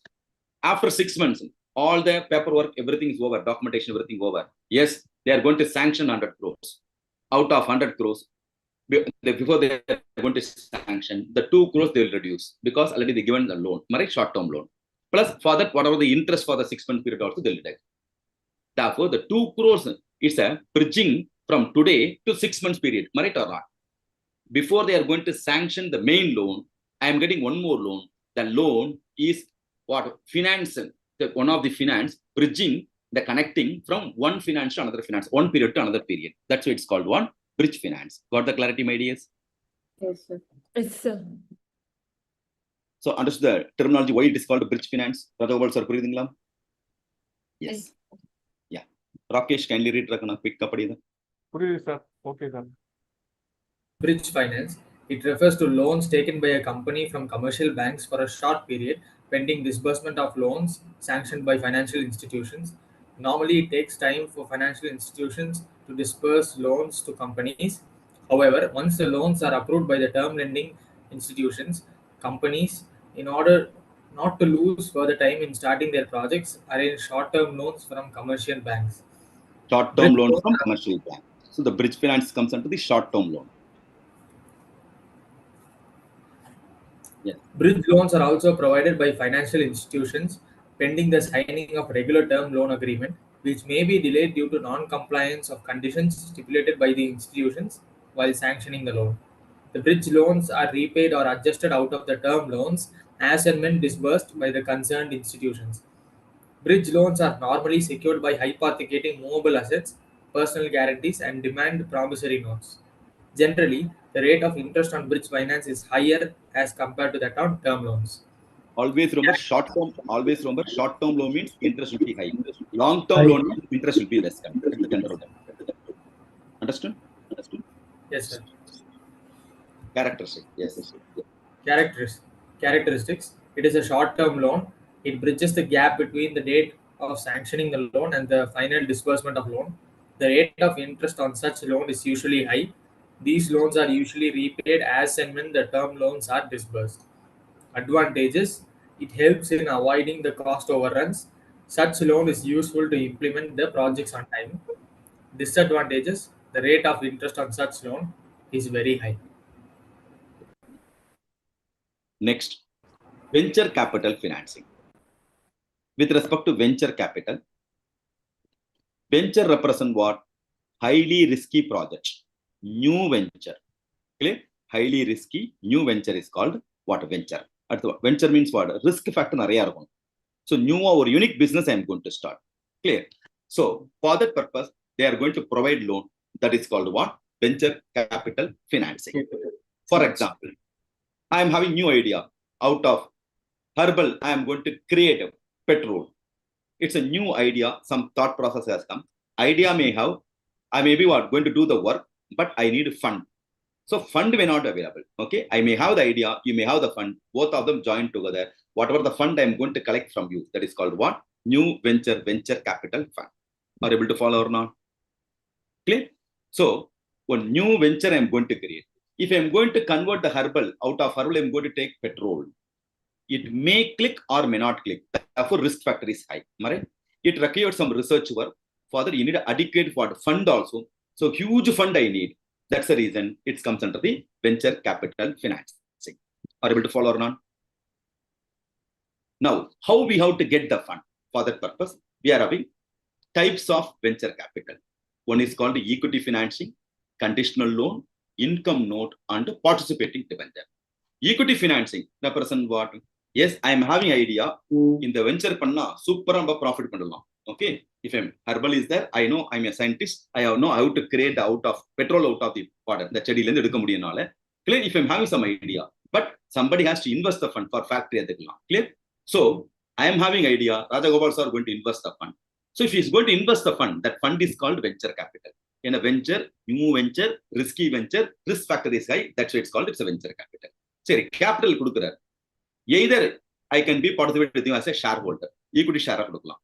after 6 months, all the paperwork, everything is over, documentation, everything over. Yes, they are going to sanction 100 crores. Out of 100 crores, before they are going to sanction, the 2 crores they will reduce, because already they given the loan, short-term loan. Plus, for that, whatever the interest for the 6-month period also they will deduct. Therefore, the 2 crores is a bridging from today to 6 months period, right or not? Before they are going to sanction the main loan, I am getting one more loan. The loan is what? Finance, one of the finance, bridging the connecting from one finance to another finance, one period to another period. That's why it's called one bridge finance. Got the clarity, my dears? Yes, sir. Yes, sir. So understood the terminology why it is called bridge finance? Yes. Yeah. Rakesh, kindly read quick kapadi. sir. Okay, sir. Bridge finance. It refers to loans taken by a company from commercial banks for a short period pending disbursement of loans sanctioned by financial institutions. Normally, it takes time for financial institutions to disperse loans to companies. However, once the loans are approved by the term lending institutions, companies, in order not to lose further time in starting their projects, arrange short-term loans from commercial banks. Short-term loans from commercial banks. So the bridge finance comes under the short-term loan. Yes. Bridge loans are also provided by financial institutions pending the signing of regular term loan agreement, which may be delayed due to non-compliance of conditions stipulated by the institutions while sanctioning the loan. The bridge loans are repaid or adjusted out of the term loans as and when disbursed by the concerned institutions. Bridge loans are normally secured by hypothecating movable assets, personal guarantees, and demand promissory notes. Generally, the rate of interest on bridge finance is higher as compared to that on term loans. Always remember short-term. Always remember short-term loan means interest will be high. Long-term loan means interest will be less. Understood? Yes, sir. Characteristic. Yes. Characteristics. It is a short-term loan. It bridges the gap between the date of sanctioning the loan and the final disbursement of loan. The rate of interest on such loan is usually high. These loans are usually repaid as and when the term loans are disbursed. Advantages. It helps in avoiding the cost overruns. Such loan is useful to implement the projects on time. Disadvantages. The rate of interest on such loan is very high. Next, venture capital financing. With respect to venture capital, venture represent what? Highly risky project. New venture. Clear? Highly risky new venture is called what? Venture. Venture means what? Risk factor nariya irukum. So new or unique business I am going to start. Clear? So for that purpose, they are going to provide loan. That is called what? Venture capital financing. For example, I am having new idea. Out of herbal, I am going to create a petrol. It's a new idea. Some thought process has come. Idea may have, I may be what? Going to do the work, but I need a fund. So fund may not be available. Okay, I may have the idea, you may have the fund. Both of them join together. Whatever the fund I am going to collect from you, that is called what? New venture capital fund. Are you able to follow or not? Clear? So one new venture I am going to create. If I am going to convert the herbal, out of herbal I am going to take petrol. It may click or may not click. Therefore, risk factor is high. Right? It requires some research work. Further, you need an adequate fund also. So huge fund I need. That's the reason it comes under the venture capital financing. Are you able to follow or not? Now, how we have to get the fund? For that purpose, we are having types of venture capital. One is called equity financing, conditional loan, income note, and participating debenture. Equity financing represent what? Yes, I am having idea in the venture panna super profit pandalam. Okay, if I'm herbal is there, I know I'm a scientist. I know how to create out of petrol out of the product. The chedi lend edukka mudiyanaala. Clear? If I'm having some idea, but somebody has to invest the fund for factory edukkalam. Clear? So I am having idea, Rajagopal sir going to invest the fund. So if he is going to invest the fund, that fund is called venture capital. In a venture, new venture, risky venture, risk factor is high. That's why it's called, it's a venture capital. So capital kudukrar. Either I can be participating with you as a shareholder. Equity share kudukla.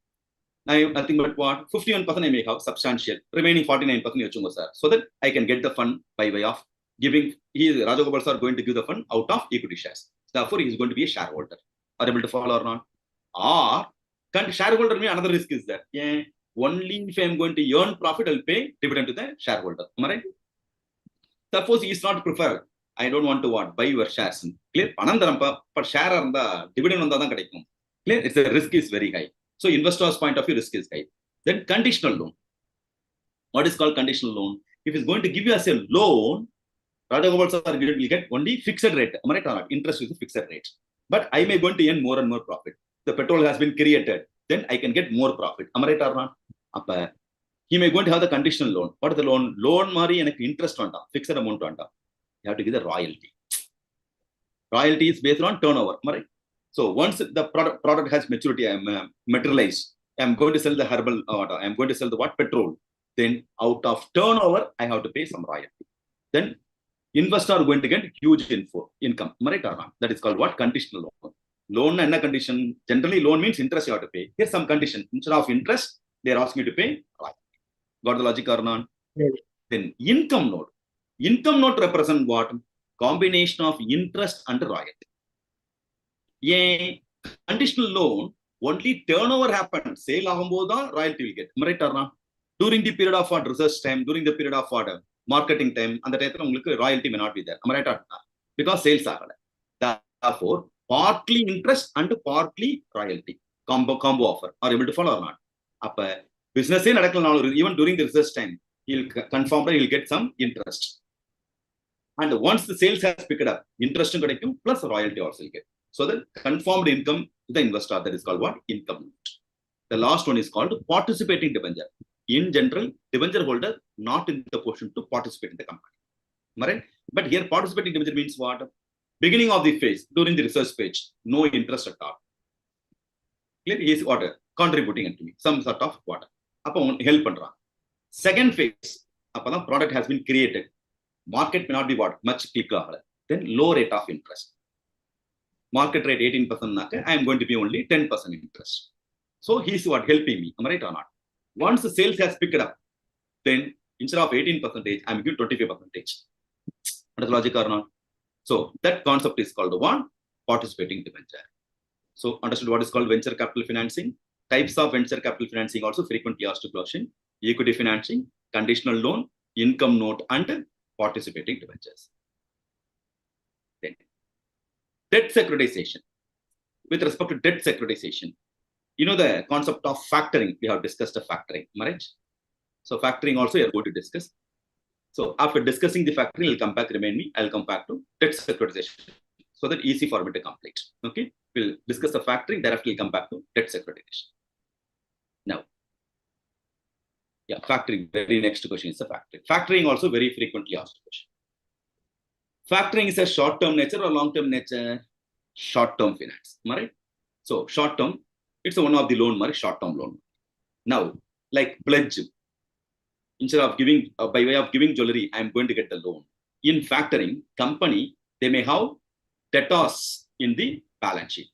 Nothing but what? 51% I may have substantial. Remaining 49% sir. So that I can get the fund by way of giving. Rajagopal sir going to give the fund out of equity shares. Therefore, he is going to be a shareholder. Are you able to follow or not? Or shareholder means another risk is there. Yeah. Only if I am going to earn profit, I'll pay dividend to the shareholder. Am I right? Suppose he is not preferred. I don't want to what? Buy your shares. Clear? But share and the dividend on the clear? It's the risk is very high. So investor's point of view, risk is high. Then conditional loan. What is called conditional loan? If he's going to give you as a loan, Rajagopal sir will get only fixed rate. Am I right or not? Interest is a fixed rate. But I may going to earn more and more profit. The petrol has been created. Then I can get more profit. Am I right or not? He may going to have the conditional loan. What is the loan? Loan mari and interest on fixed amount on. You have to give the royalty. Royalty is based on turnover. Am I right? So once the product has maturity, I am materialized. I am going to sell the herbal water. I am going to sell the what? Petrol. Then out of turnover, I have to pay some royalty. Then investor are going to get huge income. Am I right or not? That is called what? Conditional loan. Loan and a condition. Generally, loan means interest you have to pay. Here's some condition. Instead of interest, they are asking you to pay royalty. Got the logic or not? Yes. Then income note. Income note represent what? Combination of interest and royalty. A conditional loan, only turnover happens. Sale agamboda, royalty will get. Am I right or not? During the period of what? Research time, during the period of what? Marketing time, and the royalty may not be there. Am I right or not? Because sales are there. Therefore, partly interest and partly royalty. Combo offer. Are you able to follow or not? Business even during the research time, he'll confirm that he'll get some interest. And once the sales has picked up, interest plus royalty also will get. So the confirmed income to the investor, that is called what? Income. The last one is called participating debenture. In general, debenture holder not in the position to participate in the company. Right? But here participating debenture means what? Beginning of the phase, during the research page, no interest at all. Clear? He is what? Contributing into me, some sort of what? Help pandra. Second phase, product has been created. Market may not be what? Much clicker. Then low rate of interest. Market rate 18%, I am going to be only 10% interest. So he's what? Helping me. Am I right or not? Once the sales has picked up, then instead of 18%, I'm giving 25%. What is logic or not? So that concept is called the one participating debenture. So understood what is called venture capital financing? Types of venture capital financing also frequently asked question: equity financing, conditional loan, income note, and participating debentures. Then debt securitization. With respect to debt securitization, you know the concept of factoring. We have discussed the factoring, right? So factoring also we are going to discuss. So after discussing the factoring, I'll come back. Remind me. I'll come back to debt securitization, so that easy for me to complete. Okay, we'll discuss the factoring. Thereafter, we'll come back to debt securitization. Now, yeah, factoring. Very next question is the factoring. Factoring also very frequently asked question. Factoring is a short-term nature or long-term nature? Short-term finance, right? So short-term, it's one of the loan, short-term loan. Now, like pledge, instead of giving by way of giving jewelry, I'm going to get the loan. In factoring, company they may have debtors in the balance sheet,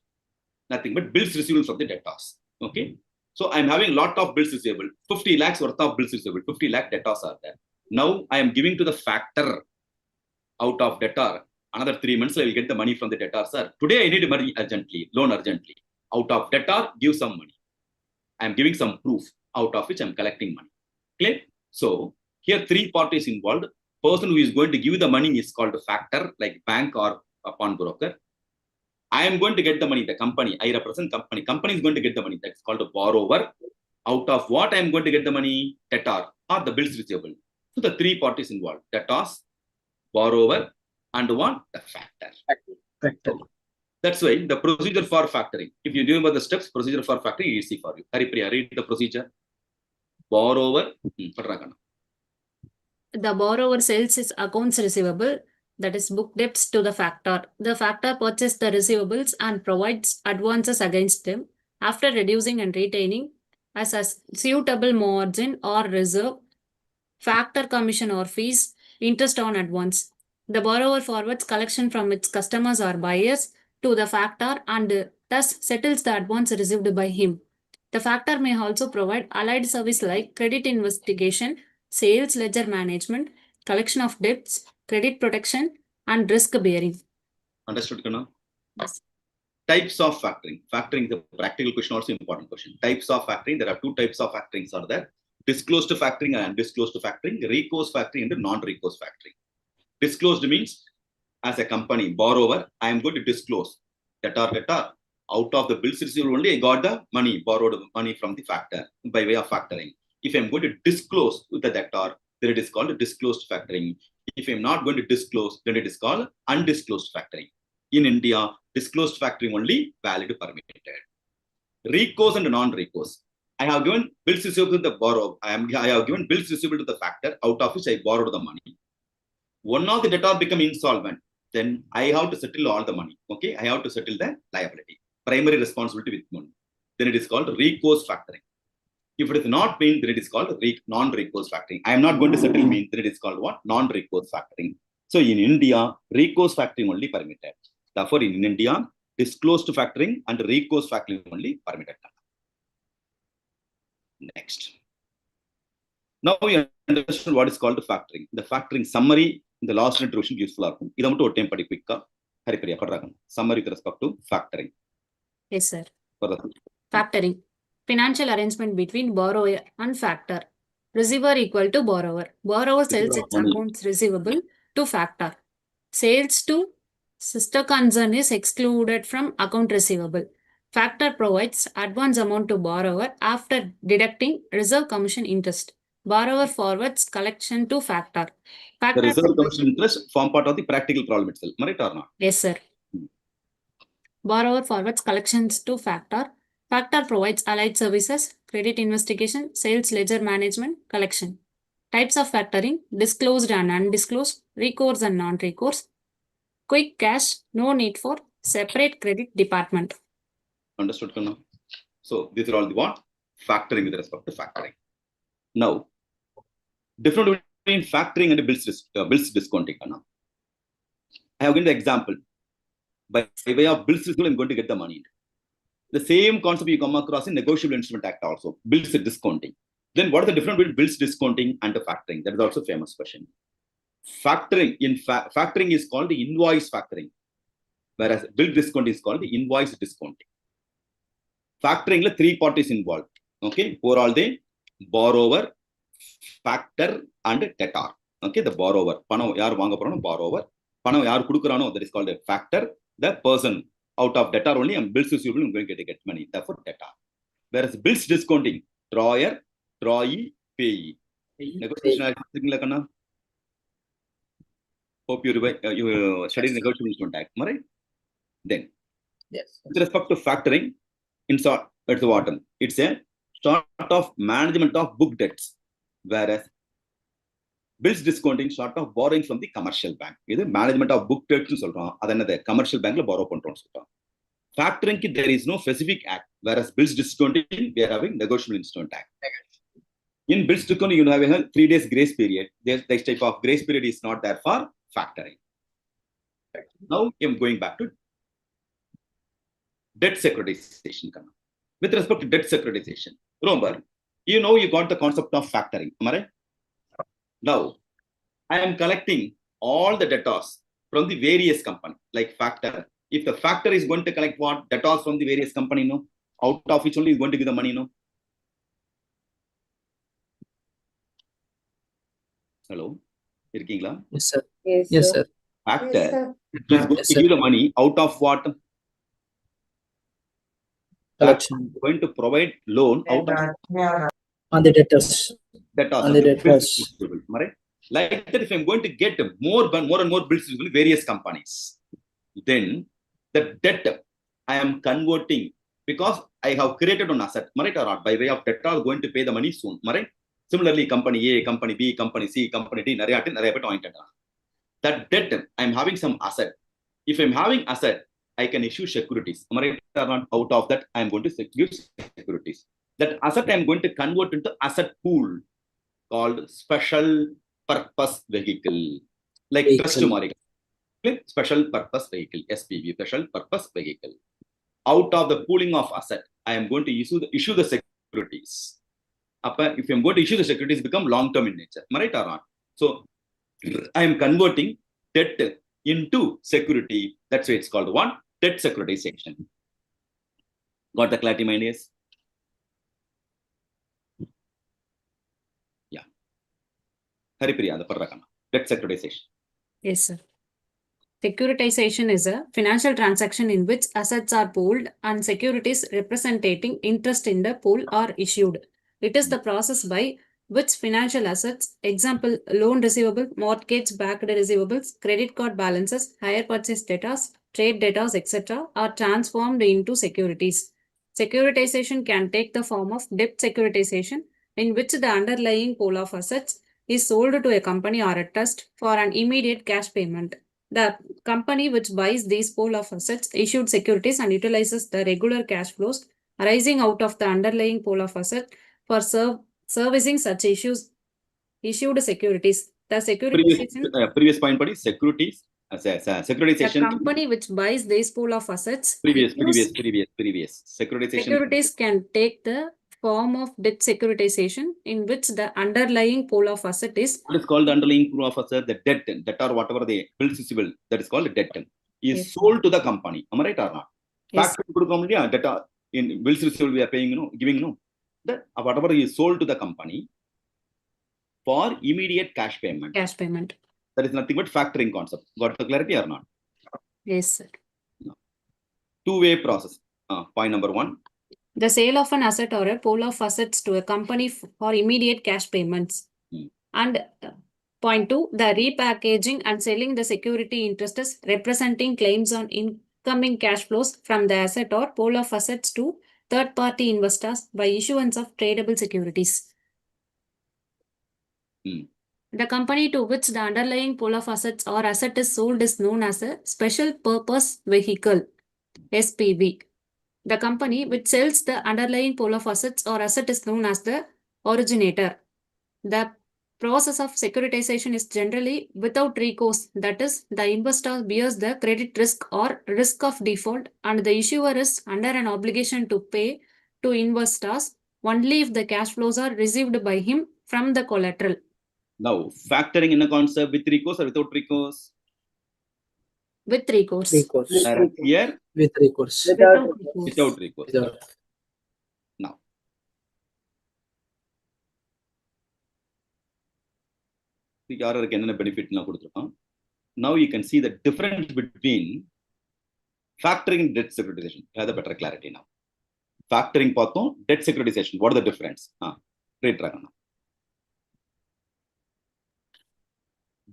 nothing but bills receivable from the debtors. Okay, so I'm having a lot of bills receivable, 50 lakhs worth of bills receivable, 50 lakh debtors are there. Now I am giving to the factor out of debtor. Another 3 months, I will get the money from the debtor. Sir, today I need money urgently, loan urgently. Out of debtor, give some money. I am giving some proof out of which I am collecting money. Clear? So here 3 parties involved. Person who is going to give the money is called a factor, like bank or a pawnbroker. I am going to get the money, the company. I represent company. Company is going to get the money. That's called a borrower. Out of what I am going to get the money? Debtor or the bills receivable. So the 3 parties involved. Debtors, borrower, and one? The factor. So that's why the procedure for factoring. If you remember the steps, procedure for factoring is easy for you. Haripriya, read the procedure. Borrower. The borrower sells his accounts receivable, that is book debts, to the factor. The factor purchases the receivables and provides advances against them. after reducing and retaining as a suitable margin or reserve, factor commission or fees, interest on advance. The borrower forwards collection from its customers or buyers to the factor and thus settles the advance received by him. The factor may also provide allied service like credit investigation, sales ledger management, collection of debts, credit protection, and risk bearing. Understood, Kana? Yes. Types of factoring. Factoring is a practical question, also important question. Types of factoring. There are two types of factorings are there. Disclosed factoring and undisclosed factoring, recourse factoring and non-recourse factoring. Disclosed means as a company borrower, I am going to disclose debtor. Out of the bills received only, I got the money, borrowed money from the factor by way of factoring. If I'm going to disclose with the debtor, then it is called a disclosed factoring. If I'm not going to disclose, then it is called undisclosed factoring. In India, disclosed factoring only valid permitted. Recourse and non-recourse. I have given bills receivable to the borrower. I have given bills receivable to the factor, out of which I borrowed the money. One of the debtor become insolvent, then I have to settle all the money. Okay, I have to settle the liability. Primary responsibility with money. Then it is called recourse factoring. If it is not mean, then it is called non-recourse factoring. I am not going to settle mean, then it is called what? Non-recourse factoring. So in India, recourse factoring only permitted. Therefore, in India, disclosed factoring and recourse factoring only permitted. Next. Now we understand what is called factoring. The factoring summary in the last introduction useful. This is time quick. Summary with respect to factoring. Yes, sir. Factoring. Financial arrangement between borrower and factor. Receiver equal to borrower. Borrower sells its accounts receivable to factor. Sales to sister concern is excluded from account receivable. Factor provides advance amount to borrower after deducting reserve commission interest. Borrower forwards collection to factor. The reserve commission interest form part of the practical problem itself. Right or not? Yes, sir. Borrower forwards collections to factor. Factor provides allied services, credit investigation, sales ledger management, collection. Types of factoring, disclosed and undisclosed, recourse and non-recourse. Quick cash, no need for separate credit department. Understood, Kana? So these are all the what? Factoring with respect to factoring. Now, different between factoring and bills discounting, Kana. I have given the example. By way of bills receivable, I'm going to get the money. The same concept you come across in Negotiable Instrument Act also, bills discounting. Then what is the difference between bills discounting and the factoring? That is also a famous question. Factoring, factoring is called the invoice factoring, whereas bill discount is called the invoice discounting. Factoring, three parties involved. Okay, for all the borrower, factor, and debtor. Okay, the borrower, borrower, that is called a factor. The person out of debtor only and bills receivable, I'm going to get money. Therefore, debtor. Whereas bills discounting, drawer, drawee, payee. Negotiation. Hope you studied Negotiable Instrument Act, right? Then, yes. With respect to factoring, it's what? It's a sort of management of book debts, whereas bills discounting sort of borrowing from the commercial bank. This is management of book debts. The commercial bank borrow. Factoring, there is no specific act, whereas bills discounting, we are having Negotiable Instrument Act. In bills discounting, you have a 3 days grace period. This type of grace period is not there for factoring. Now, I'm going back to debt securitization. With respect to debt securitization, remember, you got the concept of factoring. Am I right? Now, I am collecting all the debtors from the various companies, like factor. If the factor is going to collect what? Debtors from the various companies, out of which only is going to give the money, Hello? Yes, sir. Yes, Yes, sir. sir. Factor is going Yes, to sir. give the money out of what? Collection Going to provide loan out of on the debtors. debtors. On the debtors. Right? Like that, if I'm going to get more and more bills with various companies, then the debt I am converting because I have created an asset, right, or not, by way of debtor going to pay the money soon, right? Similarly, company A, company B, company C, company D, that debt I'm having some asset. If I'm having asset, I can issue securities. Am I right or not? Out of that, I am going to give securities. That asset I am going to convert into asset pool called special purpose vehicle, like trust market. Special purpose vehicle, SPV, special purpose vehicle. Out of the pooling of asset, I am going to issue the securities. If I am going to issue the securities, become long-term in nature. Am I right or not? So I am converting debt into security. That's why it's called one debt securitization. Got the clarity, my dears? Yeah. Haripriya, the Parrakana. Debt securitization. Yes, sir. Securitization is a financial transaction in which assets are pooled and securities representing interest in the pool are issued. It is the process by which financial assets, example, loan receivable, mortgage-backed receivables, credit card balances, hire purchase debtors, trade debtors, etc., are transformed into securities. Securitization can take the form of debt securitization, in which the underlying pool of assets is sold to a company or a trust for an immediate cash payment. The company which buys these pool of assets issued securities and utilizes the regular cash flows arising out of the underlying pool of assets for servicing such issued securities. The securitization. Previous point, buddy, securities. Securitization. The company which buys this pool of assets. Previous. Securitization. Securities can take the form of debt securitization in which the underlying pool of asset is. What is called the underlying pool of asset? The debt or whatever the bills receivable, that is called debt, is sold to the company. Am I right or not? Yes. Debt in bills receivable we are paying, giving, that whatever is sold to the company for immediate cash payment. Cash payment. That is nothing but factoring concept. Got the clarity or not? Yes, sir. No. Two-way process. Point number one. The sale of an asset or a pool of assets to a company for immediate cash payments. And point two, the repackaging and selling the security interests representing claims on incoming cash flows from the asset or pool of assets to third-party investors by issuance of tradable securities. The company to which the underlying pool of assets or asset is sold is known as a special purpose vehicle, SPV. The company which sells the underlying pool of assets or asset is known as the originator. The process of securitization is generally without recourse. That is, the investor bears the credit risk or risk of default, and the issuer is under an obligation to pay to investors only if the cash flows are received by him from the collateral. Now, factoring in a concept with recourse or without recourse? With recourse. Here? With recourse. Without recourse. Now. Benefit. Now you can see the difference between factoring and debt securitization. You have the better clarity now. Factoring, debt securitization. What is the difference?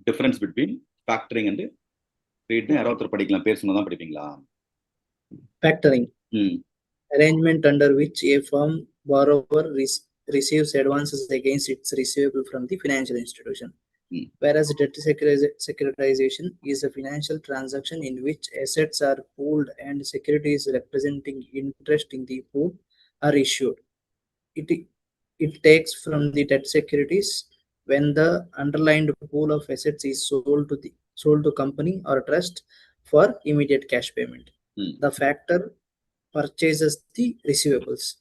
Difference between factoring and Factoring. Arrangement under which a firm borrower receives advances against its receivable from the financial institution. Whereas debt securitization is a financial transaction in which assets are pooled and securities representing interest in the pool are issued. It takes from the debt securities when the underlying pool of assets is sold to company or trust for immediate cash payment. The factor purchases the receivables,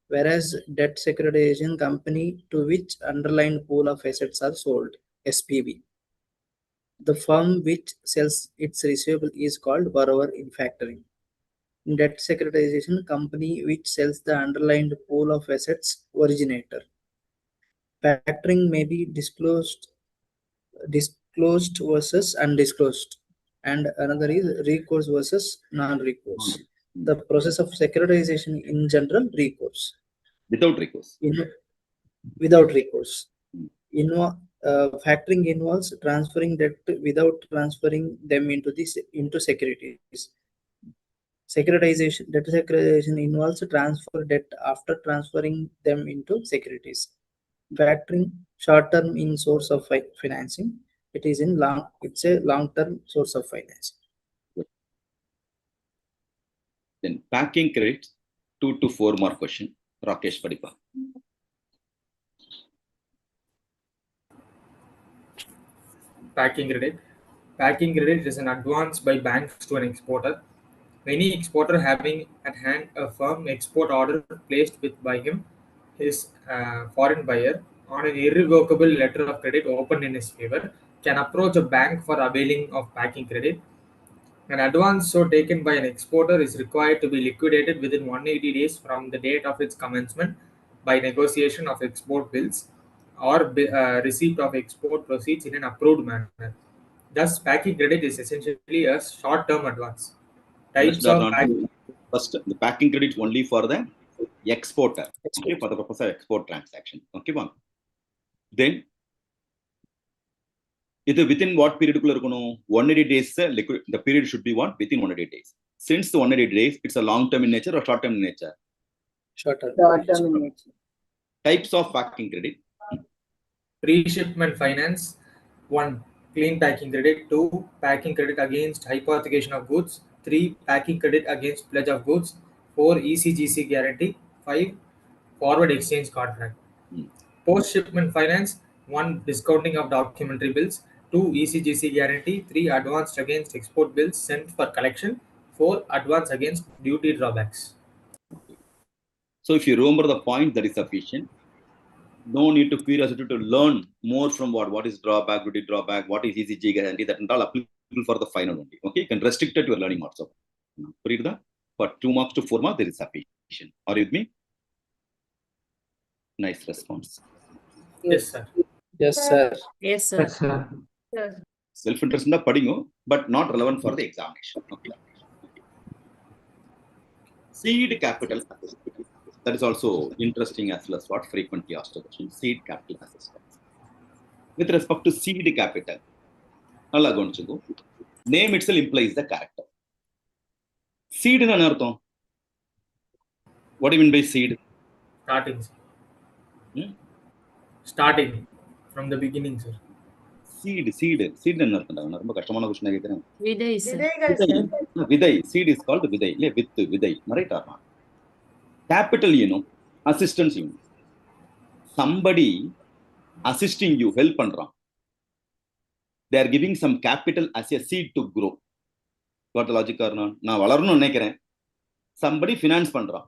whereas debt securitization company to which underlying pool of assets are sold, SPV. The firm which sells its receivable is called borrower in factoring. In debt securitization, company which sells the underlying pool of assets, originator. Factoring may be disclosed versus undisclosed, and another is recourse versus non-recourse. The process of securitization in general, recourse. Without recourse. Without recourse. Factoring involves transferring debt without transferring them into securities. Debt securitization involves transfer debt after transferring them into securities. Factoring short-term in source of financing. It's a long-term source of financing. Then packing credit, 2 to 4 more question. Rakesh Padipa. Packing credit. Packing credit is an advance by banks to an exporter. Any exporter having at hand a firm export order placed with by him, his foreign buyer, on an irrevocable letter of credit opened in his favor, can approach a bank for availing of packing credit. An advance so taken by an exporter is required to be liquidated within 180 days from the date of its commencement by negotiation of export bills or receipt of export proceeds in an approved manner. Thus, packing credit is essentially a short-term advance. Types of First, the packing credit is only for the exporter, okay, for the purpose of export transaction. Okay, one. Then, within what period? 180 days, the period should be what? Within 180 days. Since the 180 days, it's a long-term in nature or short-term in nature? Short-term. Short-term in nature. Types of packing credit. Pre-shipment finance. 1. Clean packing credit. 2. Packing credit against hypothecation of goods. 3. Packing credit against pledge of goods. 4. ECGC guarantee. 5. Forward exchange contract. Post-shipment finance. 1. Discounting of documentary bills. 2. ECGC guarantee. 3. Advanced against export bills sent for collection. 4. Advance against duty drawbacks. So if you remember the point, that is sufficient. No need to curiosity to learn more from what is drawback, duty drawback, what is ECG guarantee, that and all applicable for the final only. Okay, you can restrict it to your learning also. For 2 marks to 4 marks, there is sufficient. Are you with me? Nice response. Yes, sir. Yes, sir. Yes, sir. Yes, sir. Yes. Self-interest na padingo, but not relevant for the examination. Okay. Seed capital assessment. That is also interesting as well as what frequently asked question. Seed capital assessment. With respect to seed capital, name itself implies the character. Seed in anartham. What do you mean by seed? Starting. Starting from the beginning, sir. Seed in anartham. Viday, sir. Viday. Seed is called Viday. Viday. Right or not? Capital, assistance. Somebody assisting you, help pandran. They are giving some capital as a seed to grow. Got the logic or not? Now, somebody finance pandran.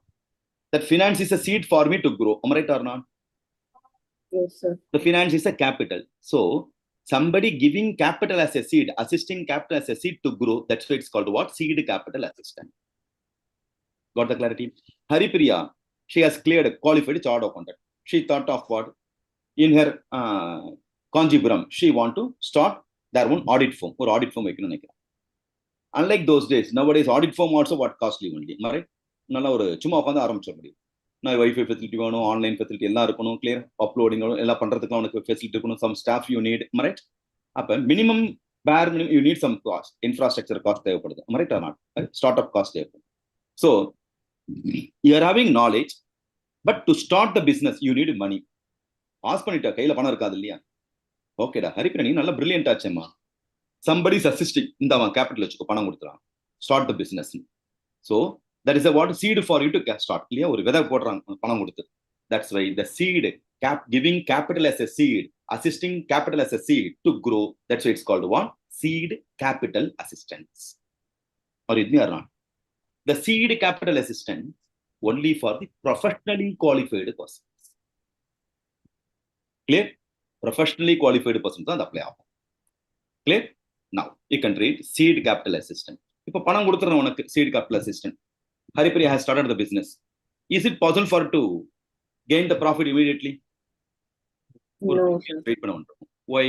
That finance is a seed for me to grow. Am I right or not? Yes, sir. The finance is a capital. So, somebody giving capital as a seed, assisting capital as a seed to grow, that's why it's called what? Seed capital assistant. Got the clarity? Haripriya, she has cleared, qualified chartered accountant. She thought of what? In her Kanjipuram, she want to start their own audit firm. Or audit firm. Unlike those days, nowadays audit firm also what costly only. Right? Nalla oru chumma ukanda aarambicha mudiyum. Na Wi-Fi facility venum, online facility ella irukanum, clear uploading ella pandradhukku unakku facility irukanum, some staff you need. Right? Appa minimum bare minimum you need some cost, infrastructure cost thevapadudhu. Right or not? Startup cost thevapadudhu. So you are having knowledge, but to start the business you need money. Ask பண்ணிட்ட கையில பணம் இருக்காது இல்லையா? ஓகேடா ஹரிப்பிர நீ நல்ல brilliant ஆச்சேம்மா. Somebody is assisting. இந்தவன் கேபிட்டல் வச்சுக்கோ பணம் கொடுத்துறான். Start the business. So that is a what seed for you to start. இல்லையா? ஒரு விதை போடுறாங்க பணம் கொடுத்து. That's why the seed giving capital as a seed, assisting capital as a seed to grow. That's why it's called what? Seed capital assistance. Or is it not? The seed capital assistance only for the professionally qualified persons. Clear? Professionally qualified persons are apply. Clear? Now you can read seed capital assistant. If a panam kuduthran unakku seed capital assistant, Haripriya has started the business. Is it possible for her to gain the profit immediately? No. Wait panna undrum. Why?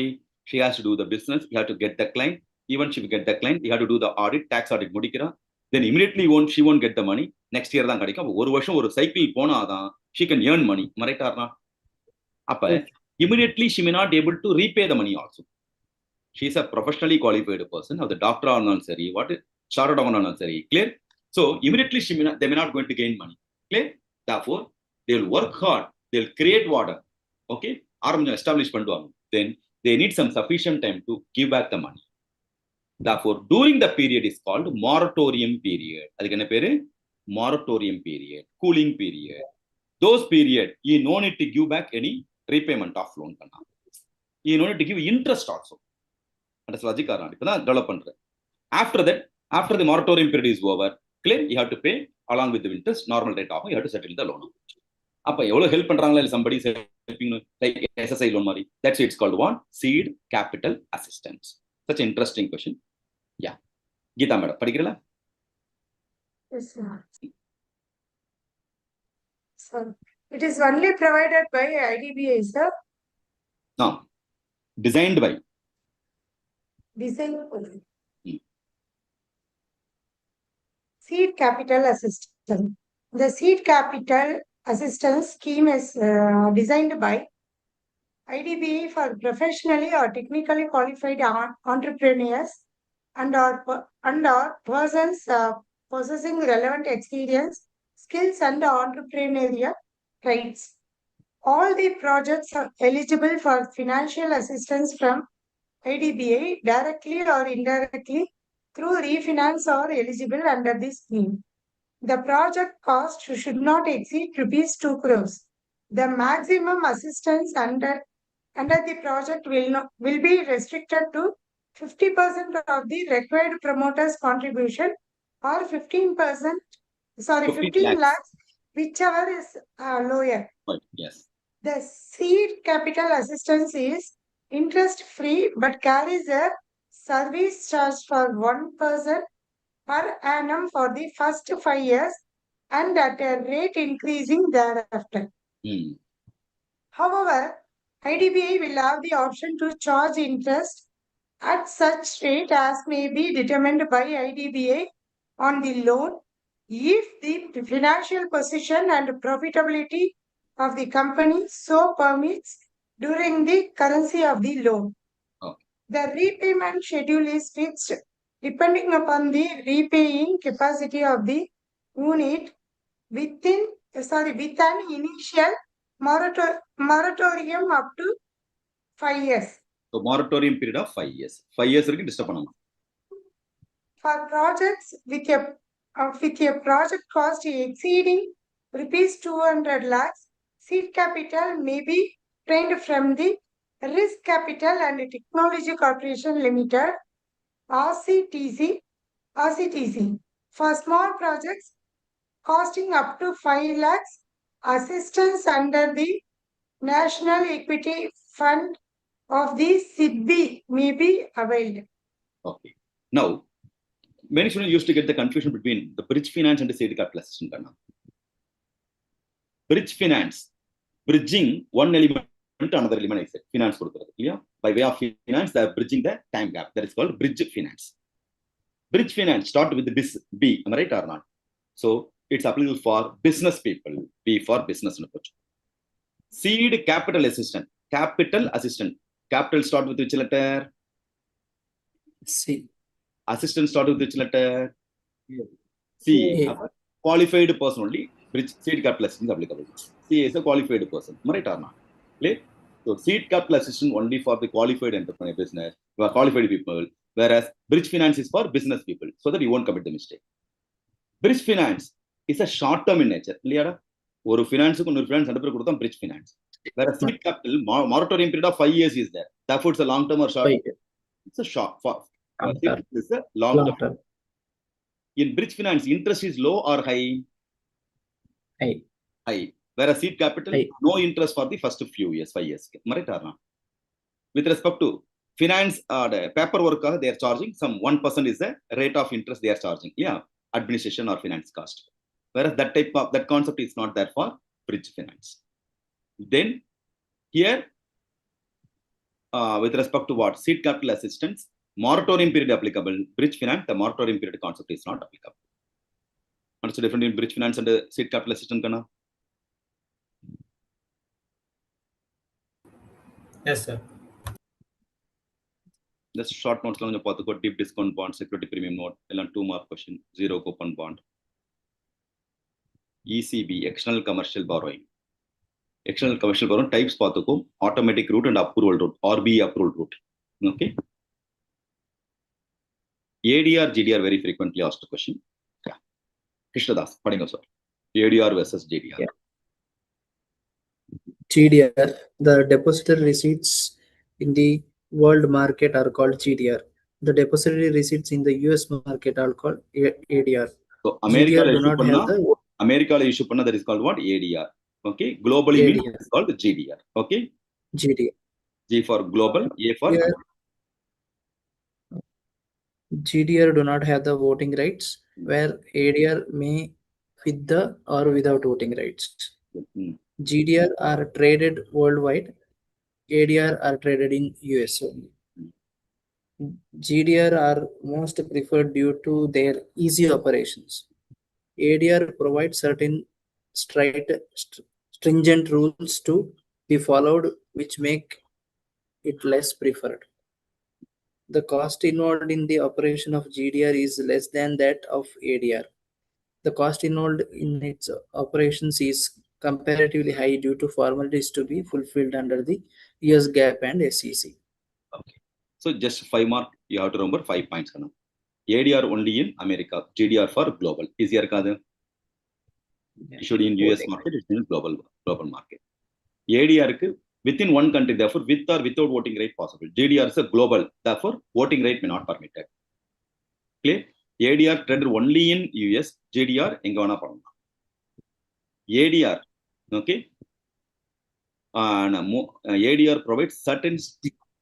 She has to do the business. You have to get the client. Even she will get the client, you have to do the audit, tax audit mudikira. Then immediately she won't get the money. Next year தான் கிடைக்கும். ஒரு வருஷம் ஒரு cycle போனாதான் she can earn money. மறைட்டார்னா அப்ப immediately she may not able to repay the money also. She is a professionally qualified person. Of the doctor ஆனாலும் சரி, what chartered ஆனாலும் சரி. Clear? So immediately they may not going to gain money. Clear? Therefore they will work hard. They will create water. Okay? ஆரம்பிச்சு establish பண்ணுவாங்க. Then they need some sufficient time to give back the money. Therefore, during the period is called moratorium period. அதுக்கு என்ன பேரு? moratorium period, cooling period, those period, you no need to give back any repayment of loan. You no need to give interest also. That's logic. Develop. After that, after the moratorium period is over, clear, you have to pay along with the interest, normal rate of, you have to settle the loan. Appa evlo help pandrangala, somebody is helping like SSI loan mari. That's why it's called what? Seed capital assistance. Such an interesting question. Yeah. Geeta madam, padikirala? Yes, sir. Sir, it is only provided by IDBI, sir. No. Designed by. Seed capital assistance. The seed capital assistance scheme is designed by IDBI for professionally or technically qualified entrepreneurs and or persons possessing relevant experience, skills, and entrepreneurial traits. All the projects are eligible for financial assistance from IDBI directly or indirectly through refinance or eligible under this scheme. The project cost should not exceed rupees 2 crores. The maximum assistance under the project will be restricted to 50% of the required promoter's contribution or 15%, 15 lakhs, whichever is lower. Yes. The seed capital assistance is interest-free but carries a service charge for 1% per annum for the first 5 years and at a rate increasing thereafter. However, IDBI will have the option to charge interest at such rate as may be determined by IDBI on the loan if the financial position and profitability of the company so permits during the currency of the loan. The repayment schedule is fixed depending upon the repaying capacity of the unit with an initial moratorium up to 5 years. So moratorium period of 5 years. 5 years disturb. For projects with a project cost exceeding rupees 200 lakhs, seed capital may be obtained from the Risk Capital and Technology Corporation Limited, RCTC. For small projects costing up to 5 lakhs, assistance under the National Equity Fund of the SIDBI may be availed. Okay. Now, many students used to get the confusion between the bridge finance and the seed capital assistance. Bridge finance, bridging one element to another element, I said, finance. By way of finance, they are bridging the time gap. That is called bridge finance. Bridge finance start with the B, am I right or not? So it's applicable for business people, B for business. Seed capital assistant. Capital start with which letter? C. Assistant start with which letter? C. Qualified person only. Bridge seed capital assistant is applicable. C is a qualified person. Am I right or not? Clear? So seed capital assistant only for the qualified entrepreneur business, qualified people, whereas bridge finance is for business people, so that you won't commit the mistake. Bridge finance is a short term in nature. Clear? One finance and bridge finance. Whereas seed capital moratorium period of 5 years is there. Therefore, it's a long term or short term? It's a short. It's a long term. In bridge finance, interest is low or high? High. Whereas seed capital, no interest for the first few years, 5 years. With respect to finance, the paperwork, they are charging some 1% is the rate of interest they are charging. Yeah, administration or finance cost. Whereas that concept is not there for bridge finance. Then here, with respect to what? Seed capital assistance, moratorium period applicable. Bridge finance, the moratorium period concept is not applicable. What's the difference in bridge finance and seed capital assistance? Kana? Yes, sir. Just short notes. Deep discount bond, security premium note, 2 mark question, 0 coupon bond. ECB, external commercial borrowing. External commercial borrowing types automatic route and approval route, RBI approval route. Okay. ADR, GDR very frequently asked question. Yeah. Krishnadas, padinga sir. ADR versus GDR. Yeah. GDR, the depository receipts in the world market are called GDR. The depository receipts in the US market are called ADR. So America GDR do not have the issue panna, that is called what? ADR. Okay. Globally ADR. means it's called GDR. Okay. GDR. G for global, A for GDR do not have the voting rights, where ADR may with the or without voting rights. GDR are traded worldwide. ADR are traded in US only. GDR are most preferred due to their easy operations. ADR provides certain stringent rules to be followed, which make it less preferred. The cost involved in the operation of GDR is less than that of ADR. The cost involved in its operations is comparatively high due to formalities to be fulfilled under the US GAAP and SEC. Okay. So just 5 mark, you have to remember 5 points. ADR only in America, GDR for global. Easier kada? Issued in US market, it's in global market. ADR within one country, therefore with or without voting rate possible. GDR is a global, therefore voting rate may not permitted. Clear? ADR traded only in US, GDR enga vena pannalam. ADR, okay? And ADR provides certain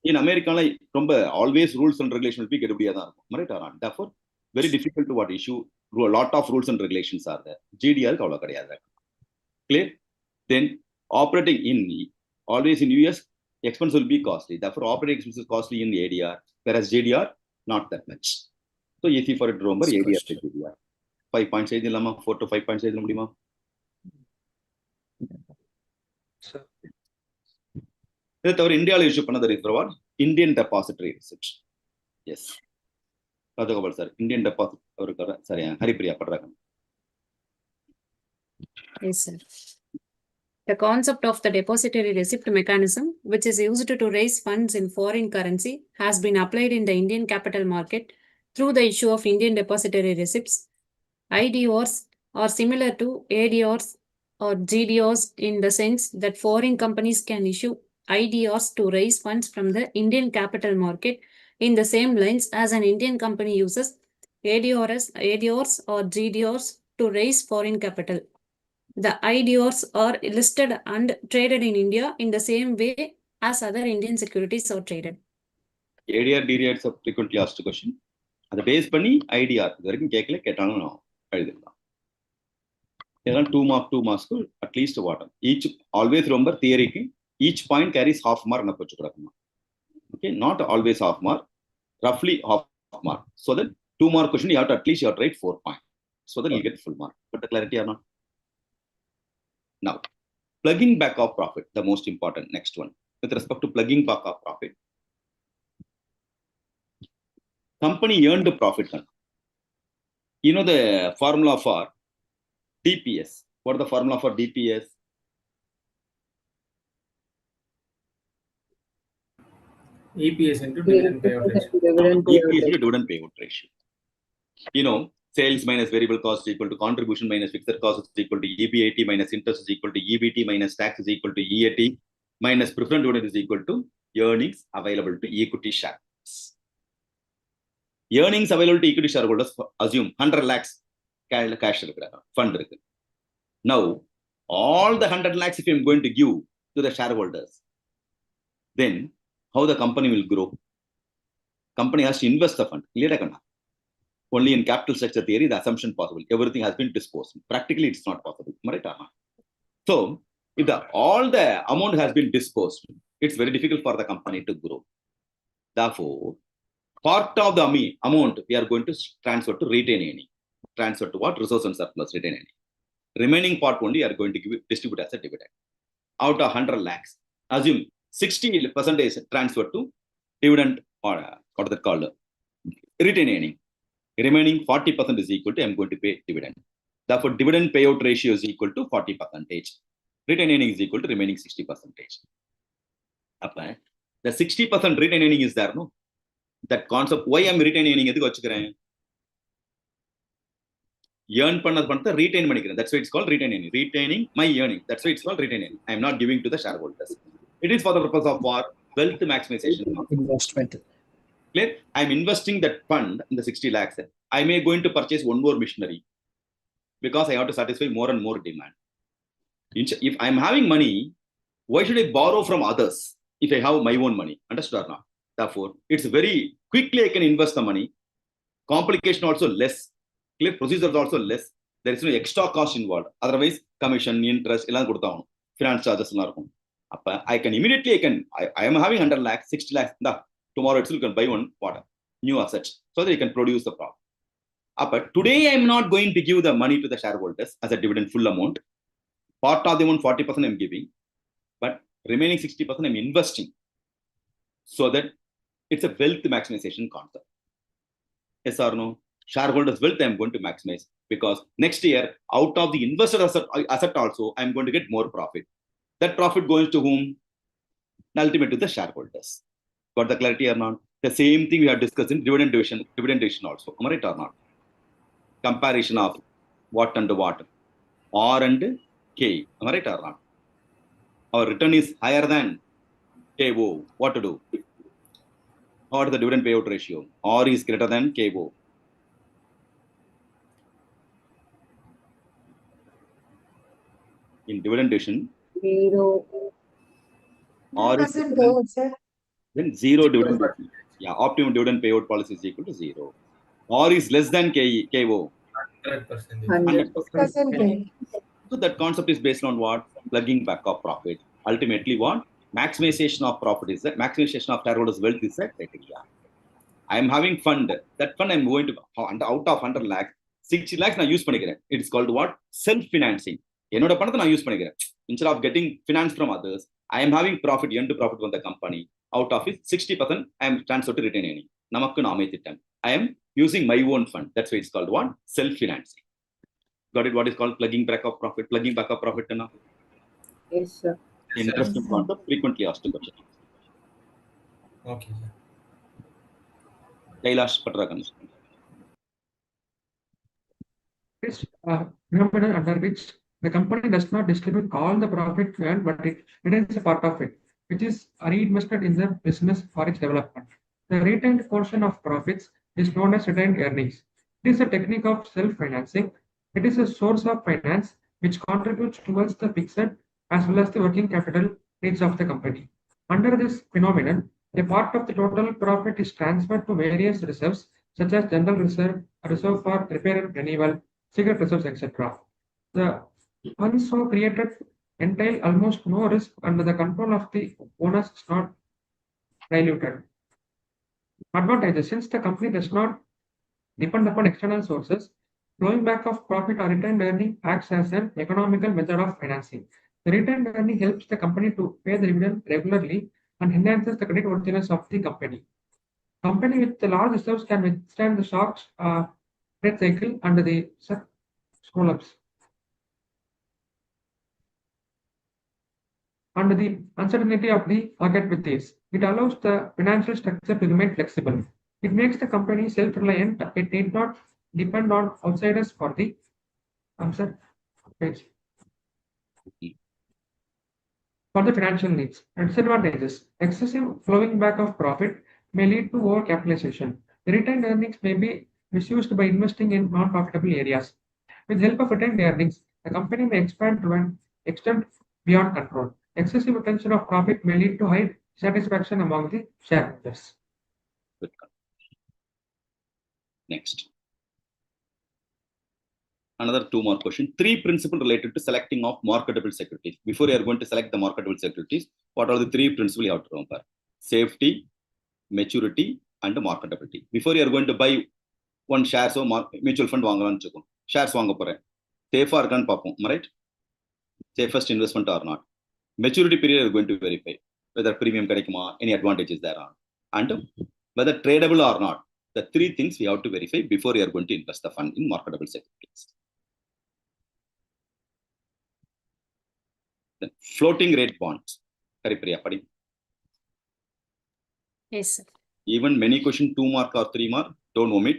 in America always rules and regulations will be right? Therefore, very difficult to what issue. A lot of rules and regulations are there. GDR clear? Then operating in always in US, expense will be costly. Therefore, operating expenses costly in ADR, whereas GDR not that much. So easy for it to remember ADR to GDR. 5 points 4 to 5 points முடியுமா? இதை தவிர இந்தியாவில் issue பண்ணது இருக்கிறவார் Indian depository receipt. S Rajagopal sir, Indian deposit இருக்காரு. சரி, ஹரிப்பிரியா பண்றாங்க. Yes, sir. The concept of the depository receipt mechanism, which is used to raise funds in foreign currency, has been applied in the Indian capital market through the issue of Indian depository receipts. IDRs are similar to ADRs or GDRs in the sense that foreign companies can issue IDRs to raise funds from the Indian capital market in the same lines as an Indian company uses ADRs or GDRs to raise foreign capital. The IDRs are listed and traded in India in the same way as other Indian securities are traded. ADR, DDR is a frequently asked question. அதை base பண்ணி IDR இது வரைக்கும் கேட்கல, கேட்டாலும் நான் எழுதிடலாம். இதெல்லாம் 2 marks at least வாட்டம் ஈச். ஆல்வேஸ் ரொம்ப தியரிக்கு each point carries half mark na pochukodakuma. Okay, not always half mark, roughly half mark. So that 2 mark question you have to at least you have to write 4 points so that you get full mark. But the clarity or not? Now, plugging back of profit, the most important next one. With respect to plugging back of profit, company earned profit. You know the formula for DPS. What is the formula for DPS? EPS into dividend payout ratio. EPS into dividend payout ratio. You know, sales minus variable cost is equal to contribution minus fixed cost is equal to EBIT minus interest is equal to EBT minus tax is equal to EAT minus preferred dividend is equal to earnings available to equity shareholders. Earnings available to equity shareholders, assume 100 lakhs cash fund. Now, all the 100 lakhs if I am going to give to the shareholders, then how the company will grow? Company has to invest the fund. Only in capital structure theory, the assumption possible. Everything has been disposed. Practically, it's not possible. So, if all the amount has been disposed, it's very difficult for the company to grow. Therefore, part of the amount we are going to transfer to retain earning. Transfer to what? Resource and surplus retain earning. Remaining part only are going to distribute as a dividend. Out of 100 lakhs, assume 60% is transferred to dividend or what is that called? Retain earning. Remaining 40% is equal to I'm going to pay dividend. Therefore, dividend payout ratio is equal to 40%. Retain earning is equal to remaining 60%. The 60% retain earning is there, no? That concept, why I'm retain earning? earn பண்ணது retain பண்ணிக்கிறேன். That's why it's called retaining. Retaining my earning. That's why it's called retaining. I am not giving to the shareholders. It is for the purpose of what? Wealth maximization. Investment. Clear? I am investing that fund in the 60 lakhs. I may going to purchase one more machinery because I have to satisfy more and more demand. If I am having money, why should I borrow from others if I have my own money? Understood or not? Therefore, it's very quickly I can invest the money. Complication also less. Clear? Procedures also less. There is no extra cost involved. Otherwise, commission, interest, finance charges. I can immediately, I am having 100 lakhs, 60 lakhs. Tomorrow itself you can buy one new assets so that you can produce the profit. But today I am not going to give the money to the shareholders as a dividend full amount. Part of the amount 40% I am giving, but remaining 60% I am investing so that it's a wealth maximization concept. Yes or no? Shareholders' wealth I am going to maximize because next year, out of the investor asset also, I am going to get more profit. That profit goes to whom? Ultimately to the shareholders. Got the clarity or not? The same thing we have discussed in dividend division also. Am I right or not? Comparison of what and what. R and K. Am I right or not? Our return is higher than KO. What to do? What is the dividend payout ratio? R is greater than KO. In dividend division, 0. R is payout, sir. Then 0 dividend. Yeah, optimum dividend payout policy is equal to 0. R is less than KO. 100%. 100%. So that concept is based on what? Plugging back of profit. Ultimately, what? Maximization of profit is that maximization of shareholders' wealth is that criteria. I am having fund. That fund I am going to out of 100 lakhs, 60 lakhs I use பண்ணிக்கிறேன். It is called what? Self-financing. என்னோட பணத்தை நான் use பண்ணிக்கிறேன். Instead of getting finance from others, I am having profit, earn to profit from the company. Out of it, 60% I am transferred to retaining. நமக்கு நாமே திட்டம். I am using my own fund. That's why it's called what? Self-financing. Got it? What is called plugging back of profit? Plugging back of profit enough? Yes, sir. Interesting concept. Frequently asked question. Okay, sir. Kailash Patrakan. This phenomenon under which the company does not distribute all the profit earned, but it retains a part of it, which is reinvested in the business for its development. The retained portion of profits is known as retained earnings. It is a technique of self-financing. It is a source of finance which contributes towards the fixed as well as the working capital needs of the company. Under this phenomenon, a part of the total profit is transferred to various reserves such as general reserve, reserve for repair and renewal, secret reserves, etc. The funds so created entail almost no risk under the control of the owners is not diluted. Advantages: since the company does not depend upon external sources, flowing back of profit or retained earning acts as an economical method of financing. The retained earning helps the company to pay the dividend regularly and enhances the credit worthiness of the company. Company with the large reserves can withstand the shocks, debt cycle and the scroll-ups. And the uncertainty of the market with this. It allows the financial structure to remain flexible. It makes the company self-reliant. It need not depend on outsiders for the for the financial needs. And disadvantages: excessive flowing back of profit may lead to overcapitalization. The retained earnings may be misused by investing in non-profitable areas. With help of retained earnings, the company may expand to an extent beyond control. Excessive retention of profit may lead to high satisfaction among the shareholders. Next. Another 2 more questions. 3 principles related to selecting of marketable securities. Before you are going to select the marketable securities, what are the 3 principles you have to remember? Safety, maturity, and marketability. Before you are going to buy one share, so mutual fund shares safe or right? Safest investment or not. Maturity period you are going to verify whether premium any advantages there are, and whether tradable or not. The 3 things we have to verify before you are going to invest the fund in marketable securities. Then floating rate bonds. Yes, sir. Even many question 2 mark or 3 mark, don't omit.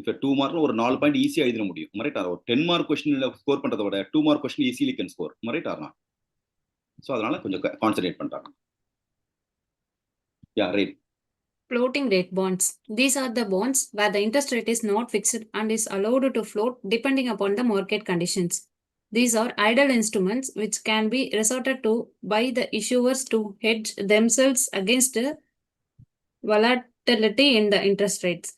if a 2 mark ஒரு 4 point ஈஸியா எழுத முடியும் right ஒரு 10 mark கொஸ்டின்ல score பண்றதை விட 2 mark question easily can score right or not so அதனால கொஞ்சம் கான்சென்ட்ரேட் பண்றாங்க yeah right Floating rate bonds. These are the bonds where the interest rate is not fixed and is allowed to float depending upon the market conditions. These are idle instruments which can be resorted to by the issuers to hedge themselves against volatility in the interest rates.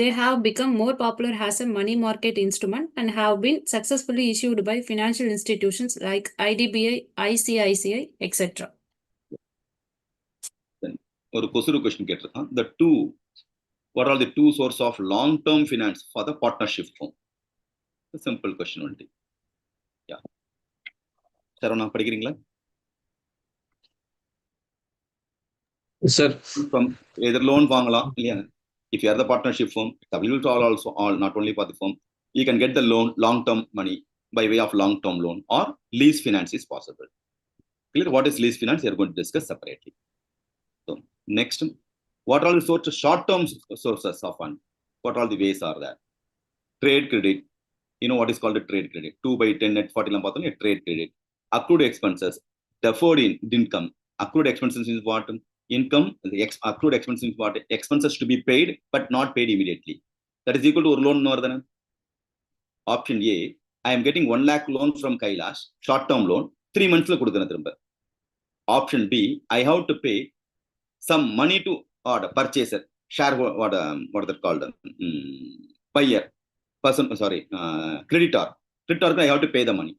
They have become more popular as a money market instrument and have been successfully issued by financial institutions like IDBI, ICICI, etc. ஒரு கொசுறு question கேட்டிருக்கான் what are the two sources of long term finance for the partnership firm? A simple question only. Yeah. Sarana, படிக்கிறீங்களா? Sir. From either loan வாங்கலாம் இல்லையா? If you are the partnership firm, it's available to all, not only for the firm. You can get the loan, long term money by way of long term loan or lease finance is possible. Clear? What is lease finance? We are going to discuss separately. So next, what are the short-term sources of fund? What all the ways are there? Trade credit. You know what is called a trade credit. 2/10 net 40 trade credit. Accrued expenses. Deferred income. Accrued expenses is what? Income. Accrued expenses is what? Expenses to be paid but not paid immediately. That is equal to a loan. Option A. I am getting 1 lakh loan from Kailash. Short-term loan. 3 months. Option B. I have to pay some money to or purchaser, share what is called? Buyer, person, sorry, creditor. Creditor, I have to pay the money.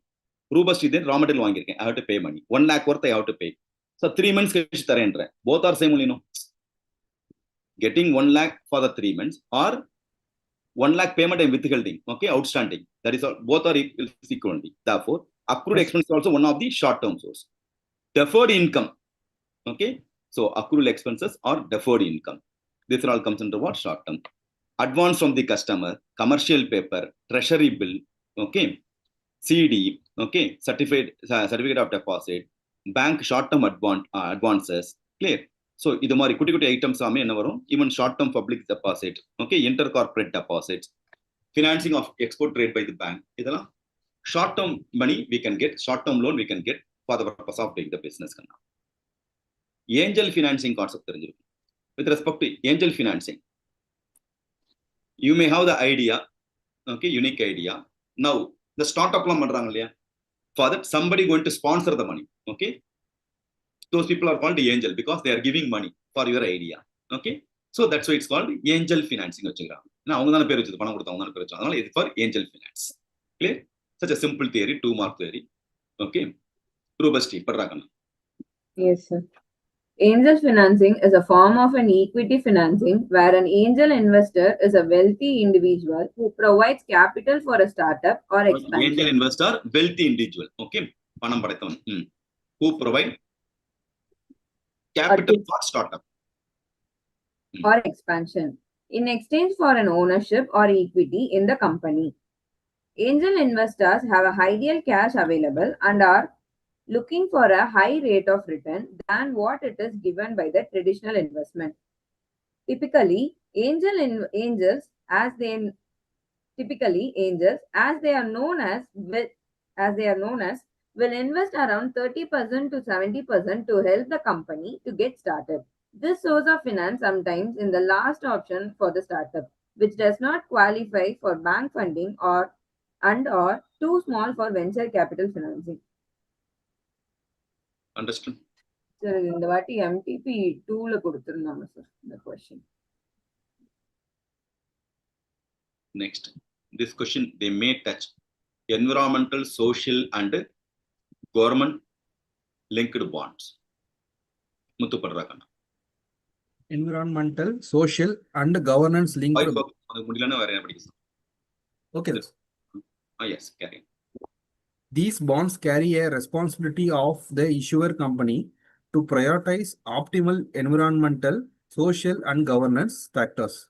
Robust then raw material வாங்கிருக்கேன். I have to pay money. 1 lakh worth I have to pay. So 3 months கழிச்சு தரேன்றேன். Both are same only, no? Getting 1 lakh for the 3 months or 1 lakh payment I am withholding. Okay, outstanding. That is all. Both are equal only. Therefore, accrued expense is also one of the short-term source. Deferred income. Okay. So accrual expenses or deferred income. This all comes under what? Short term. Advance from the customer, commercial paper, treasury bill, okay, CD, okay, certificate of deposit, bank short term advances. Clear? So idu mari kutti items aame enna varum? Even short term public deposit, okay, intercorporate deposits, financing of export trade by the bank. Idala short term money we can get, short term loan we can get for the purpose of doing the business. Angel financing concept. With respect to angel financing, you may have the idea, okay, unique idea. Now, the startup for that, somebody going to sponsor the money, okay? Those people are called the angel because they are giving money for your idea, okay? So that's why it's called angel financing. Now, it's for angel finance. Clear? Such a simple theory, 2 mark theory, okay? Robustly, Yes, sir. Angel financing is a form of an equity financing where an angel investor is a wealthy individual who provides capital for a startup or expansion. Angel investor, wealthy individual, okay? Who provide capital for startup or expansion in exchange for an ownership or equity in the company. Angel investors have a ideal cash available and are looking for a high rate of return than what it is given by the traditional investment. Typically, angels as they are known as will invest around 30% to 70% to help the company to get started. This source of finance sometimes in the last option for the startup, which does not qualify for bank funding or too small for venture capital financing. Understood? Sir, in the vaati MTP 2 la kuduthirundanga sir the question. Next, this question they may touch environmental, social and government linked bonds. Muthu padrakana. Environmental, social and governance linked. Okay. Yes, carry. These bonds carry a responsibility of the issuer company to prioritize optimal environmental, social, and governance factors.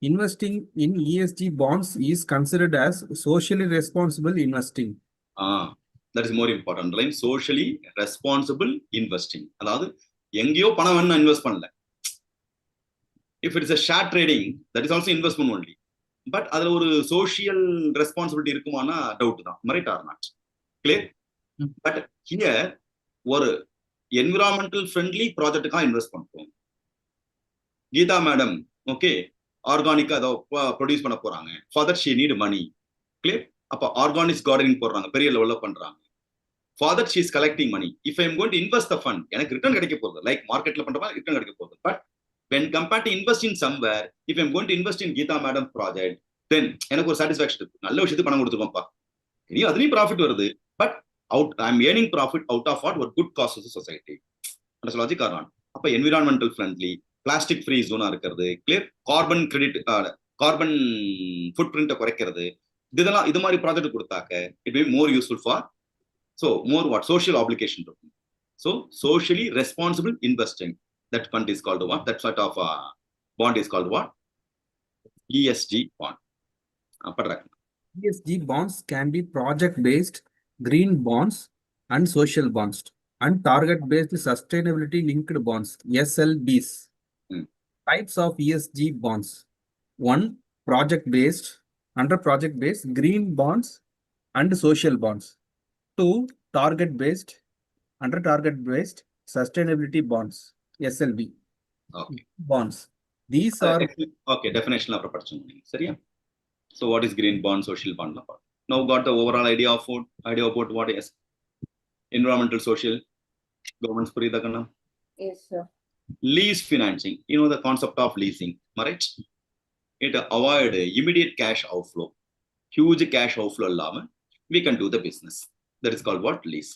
Investing in ESG bonds is considered as socially responsible investing. That is more important. Like socially responsible investing. If it is a share trading, that is also investment only. But அதுல ஒரு social responsibility இருக்குமானா doubt தான். Right or not? Clear? But here ஒரு environmental friendly ப்ராஜெக்ட்டுக்காக invest பண்றோம். Geetha madam okay ஆர்கானிக்கா ஏதோ produce பண்ண போறாங்க. For that she need money. Clear? அப்ப ஆர்கானிக் கார்டனிங் போடுறாங்க, பெரிய லெவல்ல பண்றாங்க. For that she is collecting money. If I am going to invest the fund, எனக்கு ரிட்டர்ன் கிடைக்க போகுது. லைக் மார்க்கெட்ல பண்ற மாதிரி ரிட்டர்ன் கிடைக்க போகுது. But when compared to invest in somewhere, if I'm going to invest in Geeta Madam project, then எனக்கு ஒரு சாட்டிஸ்ஃபேக்ஷன் இருக்கு. நல்ல விஷயத்துக்கு பணம் கொடுத்துருக்கோம்ப்பா, இனி அதுலயும் ப்ராஃபிட் வருது. But I'm earning profit out of what ஒரு good cause to society. Logic or not? அப்ப என்விரான்மெண்டல் ஃப்ரெண்ட்லி, பிளாஸ்டிக் ஃப்ரீ ஜோனா இருக்கிறது, கிளியர், கார்பன் கிரெடிட், கார்பன் ஃபுட் பிரிண்ட்டை குறைக்கிறது, இதெல்லாம் இது மாதிரி ப்ராஜெக்ட் கொடுத்தாக்க it be more useful for more what social application இருக்கும். So socially responsible investing, that fund is called what? That sort of bond is called what? ESG bond. ESG bonds can be project-based, green bonds, and social bonds, and target-based sustainability-linked bonds, SLBs. Types of ESG bonds: 1. Project-based, under project-based, green bonds and social bonds. 2. Target-based, under target-based, sustainability bonds, SLB. Okay. Bonds. These are okay. Definition of proportion. Seriya? So what is green bond, social bond? Now got the overall idea about what is environmental, social, governance. Yes, sir. Lease financing. You know the concept of leasing, right? It avoid immediate cash outflow, huge cash outflow. We can do the business. That is called what? Lease.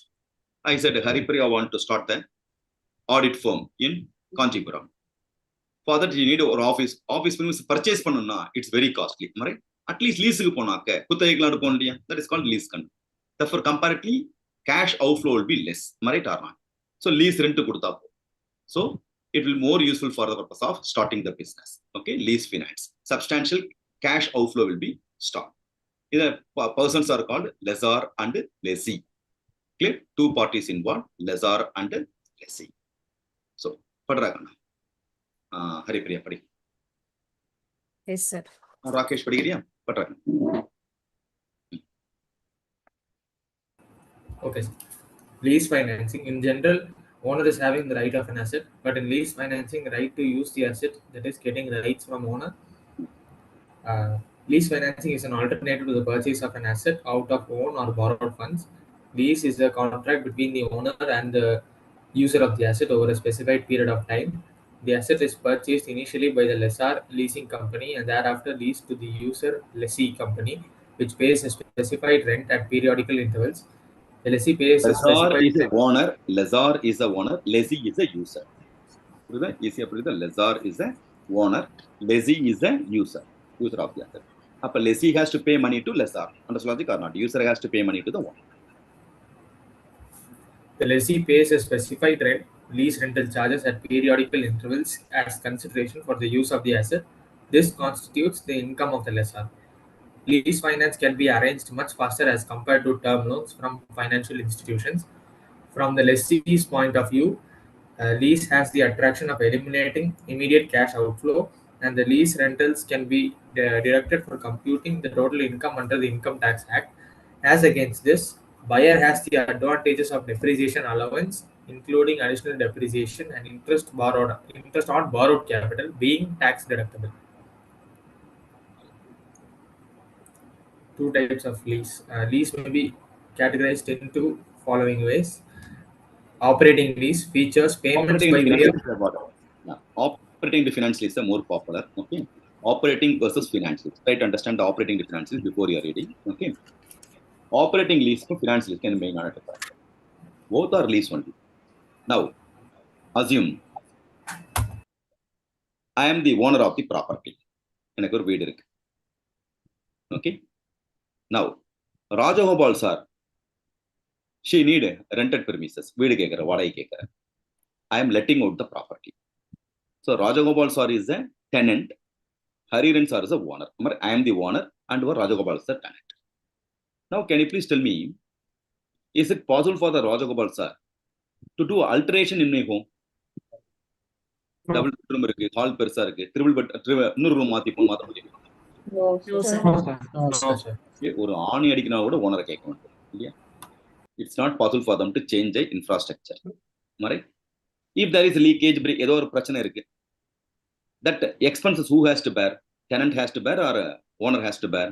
I said, Haripriya, I want to start the audit firm in Kanchipuram. For that, you need an office. Office purchase panuna, it's very costly, right? At least lease ponaka, that is called lease. Therefore, comparatively, cash outflow will be less, right or not? So lease rent to kudta. So it will be more useful for the purpose of starting the business. Okay, lease finance. Substantial cash outflow will be stopped. Either persons are called lessor and lessee. Clear? Two parties involved, lessor and lessee. So, Padragana. Haripriya, padi. Yes, sir. Rakesh, padiya. Padragana. Okay. Lease financing. In general, owner is having the right of an asset, but in lease financing, right to use the asset, that is getting rights from owner. Lease financing is an alternative to the purchase of an asset out of own or borrowed funds. Lease is a contract between the owner and the user of the asset over a specified period of time. The asset is purchased initially by the lessor leasing company and thereafter leased to the user lessee company, which pays a specified rent at periodical intervals. The lessee pays a specified is a owner, lessor is a owner, lessee is a user. Lessor is a owner, lessee is a user of the asset. Up lessee has to pay money to lessor. Understand logic or not? User has to pay money to the owner. The lessee pays a specified rent, lease rental charges at periodical intervals as consideration for the use of the asset. This constitutes the income of the lessor. Lease finance can be arranged much faster as compared to term loans from financial institutions. From the lessee's point of view, lease has the attraction of eliminating immediate cash outflow, and the lease rentals can be deducted for computing the total income under the Income Tax Act. As against this, buyer has the advantages of depreciation allowance, including additional depreciation and interest on borrowed capital being tax deductible. Two types of lease. Lease may be categorized into following ways. Operating lease features payments by way of... Operating the finance lease is more popular. Okay. Operating versus finance lease. Try to understand the operating the finance lease before you are reading. Okay. Operating lease to finance lease can be not different. Both are lease only. Now, assume I am the owner of the property. எனக்கு ஒரு வீடு இருக்கு. Okay. Now, Rajagopal sir, she need rented premises. வீடு கேட்கிற, வாடகை கேட்கிற. I am letting out the property. So Rajagopal sir is a tenant. Hariran sir is a owner. I am the owner and Rajagopal is the tenant. Now, can you please tell me, is it possible for the Rajagopal sir to do alteration in my home? Double bedroom இருக்கு, hall பெருசா இருக்கு, triple bed, இன்னொரு room மாத்த முடியும். No, No, sir. sir. No, sir. No, No, sir. sir. ஒரு ஆணி அடிக்கினா கூட ஓனரை கேட்க வேண்டும் இல்லையா? It's not possible for them to change I infrastructure. Right? If there is leakage, ஏதோ ஒரு பிரச்சனை இருக்கு, that expenses who has to bear? Tenant has to bear or owner has to bear?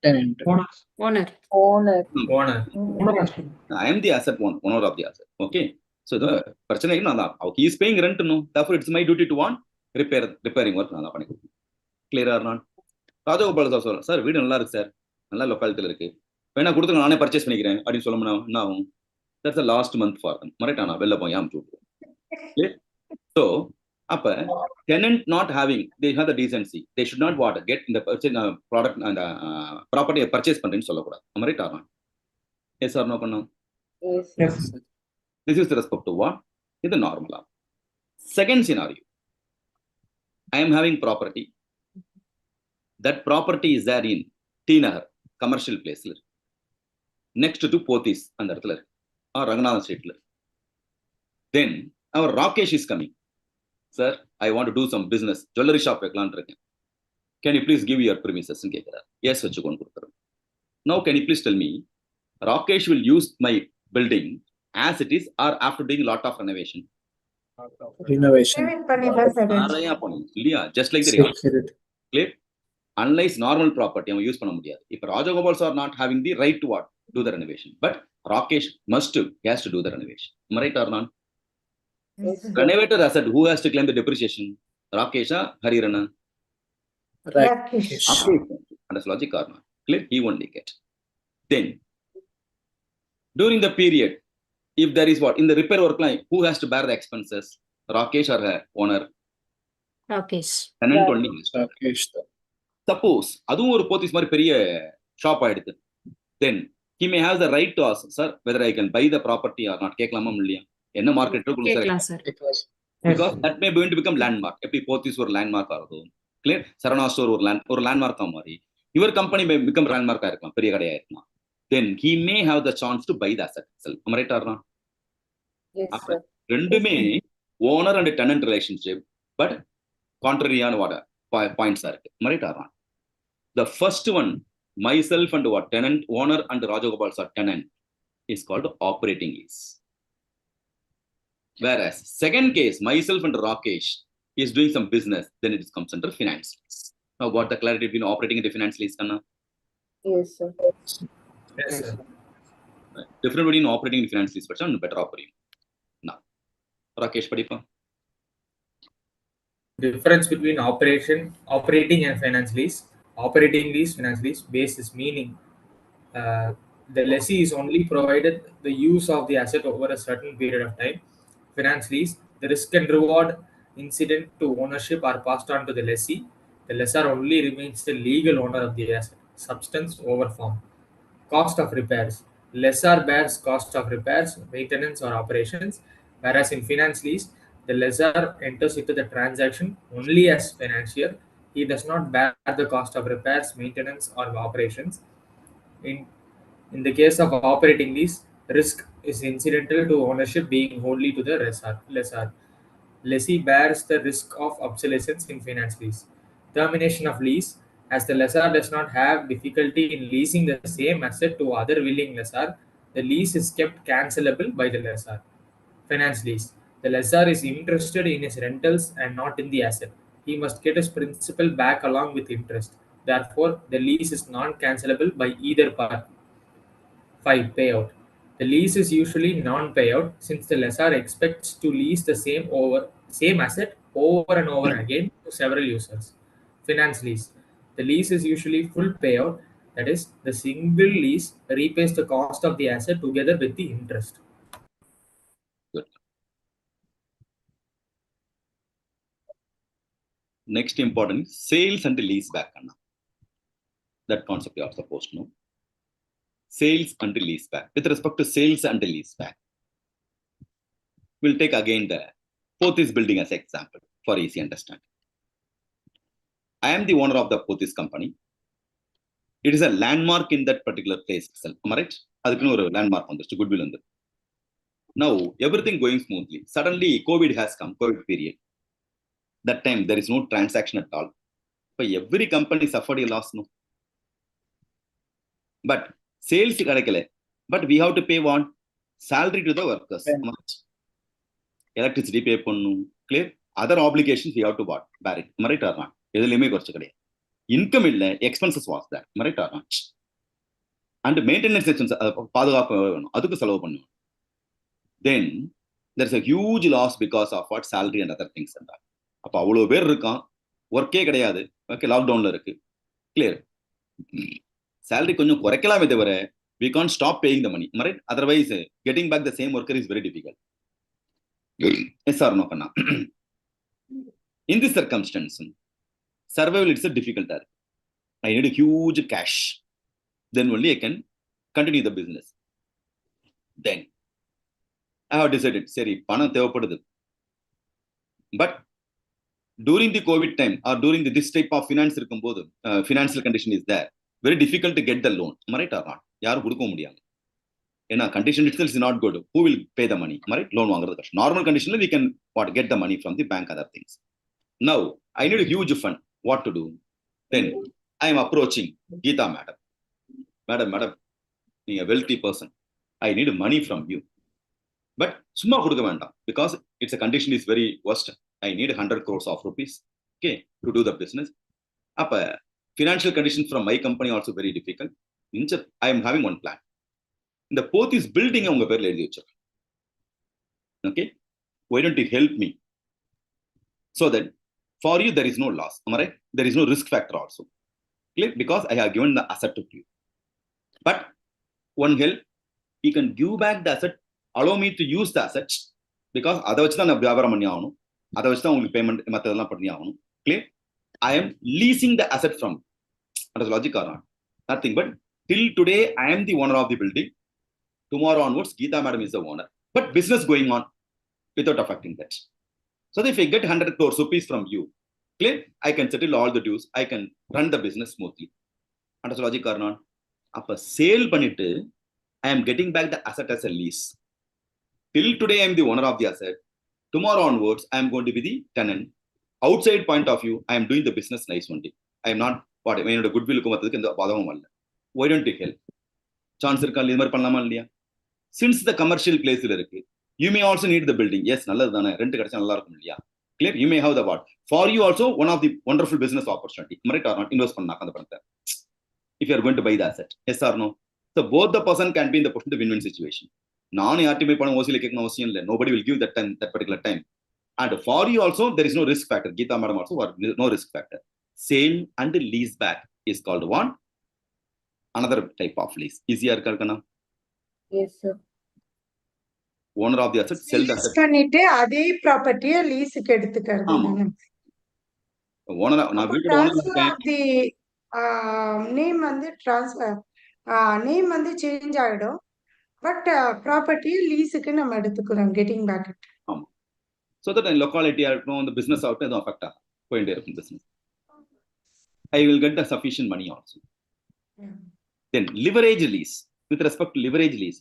Tenant. Owner. Owner. Owner. Owner. Owner has to. I am the asset owner of the asset. Okay. So the பிரச்சனை நான் தான். He is paying rent, no. Therefore it's my duty to want repairing work நான் தான் பண்ணி கொடுக்கணும். Clear or not? Rajagopal sir சொல்றேன், sir வீடு நல்லா இருக்கு சார், நல்ல லொக்காலிட்டியில் இருக்கு, வேணா கொடுத்து நானே பர்ச்சேஸ் பண்ணிக்கிறேன் அப்படின்னு சொல்லணும்னா என்ன ஆகும்? That's the last month for them. மறைட்டானா வெளில போய் அமுச்சு விட்டுருவோம். So அப்ப tenant not having, they have the decency, they should not what get in the purchase product and property purchase பண்றேன்னு சொல்லக்கூடாது. மறைட்டானா? Yes or no பண்ணா? Yes. Yes. This is the respect to what? This is the normal. Second scenario, I am having property. That property is there in T Nagar, commercial place. Next to Pothis, and or Ranganathan Street. Then our Rakesh is coming. Sir, I want to do some business. Jewelry shop. Can you please give your premises? Yes, now can you please tell me, Rakesh will use my building as it is or after doing a lot of renovation? Renovation. Just like the Security. Clear? Unless normal property, use பண்ண முடியாது. If Rajagopals are not having the right to what? Do the renovation. But Rakesh must, he has to do the renovation. Am I right or not? Yes. Renovator asset, who has to claim the depreciation? Rakesha, Harirana? Rakesh. Rakesh. That's logic or not? Clear? He won't get. Then, during the period, if there is what? In the repair work line, who has to bear the expenses? Rakesh or her owner? Rakesh. Tenant only. Rakesh. Suppose, அதுவும் ஒரு போத்திஸ் மாதிரி பெரிய shop ஆயிடுது. Then, he may have the right to ask, sir, whether I can buy the property or not. கேட்கலாமா இல்லையா? என்ன market கேட்கலாம் sir. Because that may going to become landmark. எப்படி போத்திஸ் ஒரு landmark ஆகுது. Clear? சரவணா ஸ்டோர் ஒரு landmark மாதிரி. Your company may become landmark இருக்கலாம், பெரிய கடையா இருக்கலாம். Then he may have the chance to buy the asset itself. Am I right or not? Yes, sir. ரெண்டுமே owner and tenant relationship, but contrary on what points are. Am I right or not? The first one, myself and what tenant, owner and Rajagopals are tenant, is called operating lease. Whereas second case, myself and Rakesh is doing some business, then it comes under finance lease. Now, what the clarity between operating and the finance lease, Kanna? Yes, sir. Yes, sir. Different between operating and finance lease, but better operating. Now, Rakesh, Padipa. Difference between operating and finance lease. Operating lease, finance lease, basis meaning the lessee is only provided the use of the asset over a certain period of time. Finance lease, the risk and reward incident to ownership are passed on to the lessee. The lessor only remains the legal owner of the asset. Substance over form. Cost of repairs. Lessor bears cost of repairs, maintenance or operations, whereas in finance lease, the lessor enters into the transaction only as financier. He does not bear the cost of repairs, maintenance or operations. In the case of operating lease, risk is incidental to ownership being wholly to the lessor. Lessee bears the risk of obsolescence in finance lease. Termination of lease. As the lessor does not have difficulty in leasing the same asset to other willing lessor, the lease is kept cancelable by the lessor. Finance lease. The lessor is interested in his rentals and not in the asset. He must get his principal back along with interest. Therefore, the lease is non-cancelable by either party. 5. Payout. The lease is usually non-payout since the lessor expects to lease the same asset over and over again to several users. Finance lease. The lease is usually full payout, that is, the single lease repays the cost of the asset together with the interest. Good. Next important, sales and lease back. That concept you are supposed to know. Sales and lease back. With respect to sales and lease back, we'll take again the Pothis building as an example for easy understanding. I am the owner of the Pothis company. It is a landmark in that particular place itself. Am I right? Adukku oru landmark vandiruchu, goodwill undu. Now everything going smoothly. Suddenly COVID has come, COVID period. That time there is no transaction at all. But every company suffered a loss, no? But sales கிடைக்கல. But we have to pay what? Salary to the workers. Electricity pay பண்ணணும். Clear? Other obligations we have to what? Bear it. Right or not? எதுலையுமே குறைச்சு கிடையாது. Income இல்லை, expenses was that. Right or not? And maintenance expenses, பாதுகாப்பு வேணும், அதுக்கு செலவு பண்ணுவோம். Then there's a huge loss because of what? Salary and other things. அப்போ அவ்வளோ பேர் இருக்கான், ஒர்க்கே கிடையாது, ஓகே, லாக்டவுன்ல இருக்கு. கிளியர்? salary கொஞ்சம் குறைக்கலாமே தவிர we can't stop paying the money, right? Otherwise getting back the same worker is very difficult. Yes or no, Kanna? In this circumstance, survival is a difficult. I need a huge cash, then only I can continue the business. Then I have decided, seri பணம் தேவைப்படுது, but during the COVID time or during this type of finance இருக்கும்போது, financial condition is there, very difficult to get the loan, right or not? யாரும் கொடுக்க முடியாது. ஏன்னா condition itself is not good. Who will pay the money, right? Loan வாங்குறது கஷ்டம். Normal condition we can what get the money from the bank, other things. Now I need a huge fund. What to do? Then I am approaching Geeta madam. Madam, நீங்க wealthy person, I need money from you. But சும்மா கொடுக்க வேண்டாம், because it's a condition is very worst. I need 100 crores of rupees, okay, to do the business. அப்ப financial conditions from my company also very difficult. I am having one plan. இந்த Pothys building உங்க பேர்ல எழுதி வச்சிருக்கேன். Okay, why don't you help me so that for you there is no loss, am I right? There is no risk factor also. Clear? Because I have given the asset to you. But one help, you can give back the asset, allow me to use the assets, because அதை வச்சு தான் நான் வியாபாரம் பண்ணி ஆகணும், அதை வச்சு தான் உங்களுக்கு பேமெண்ட் மற்றதெல்லாம் பண்ணி ஆகணும். Clear? I am leasing the asset from. That is logic or not? Nothing but till today I am the owner of the building. Tomorrow onwards Geeta madam is the owner, but business going on without affecting that. So if I get 100 crores rupees from you, clear, I can settle all the dues, I can run the business smoothly. That is logic or not? அப்ப sale பண்ணிட்டு I am getting back the asset as a lease. Till today I am the owner of the asset. Tomorrow onwards I am going to be the tenant. Outside point of view I am doing the business nice only. I am not what என்னோட goodwill குமத்துக்கு எந்த பாதகமும் அல்ல. Why don't you help? Chance இருக்கா, இது மாதிரி பண்ணலாமா இல்லையா? Since the commercial place இருக்கு, you may also need the building. Yes, நல்லது தானே, ரெண்ட் கிடைச்சா நல்லா இருக்கும் இல்லையா? Clear? You may have the what? For you also one of the wonderful business opportunity. Right or not? Invest பண்ணாக்க அந்த பணத்தை. If you are going to buy the asset. Yes or no? So both the person can be in the position to win-win situation. நானும் யார்ட்டையுமே பணம் ஓசியில கேட்கணும் அவசியம் இல்லை. Nobody will give that time, that particular time. And for you also there is no risk factor. Geeta madam also no risk factor. Sale and lease back is called one. Another type of lease. Easier kalkana? Yes, sir. Owner of the asset sell the asset. பண்ணிட்டு அதே ப்ராப்பர்ட்டியை லீஸுக்கு எடுத்துக்கிறது. Owner நான் வீட்டோட owner இருக்கேன். The name வந்து transfer name வந்து change ஆயிடும், பட் ப்ராப்பர்ட்டியை லீஸுக்கு நம்ம எடுத்துக்கிறோம், கெட்டிங் பேக். ஆமா. So that in locality இருக்கணும், இந்த பிசினஸ் ஆகட்டும் எதுவும் அஃபெக்ட் ஆகும், போயிட்டே இருக்கும் business. I will get the sufficient money also. Then leverage lease. With respect to leverage lease,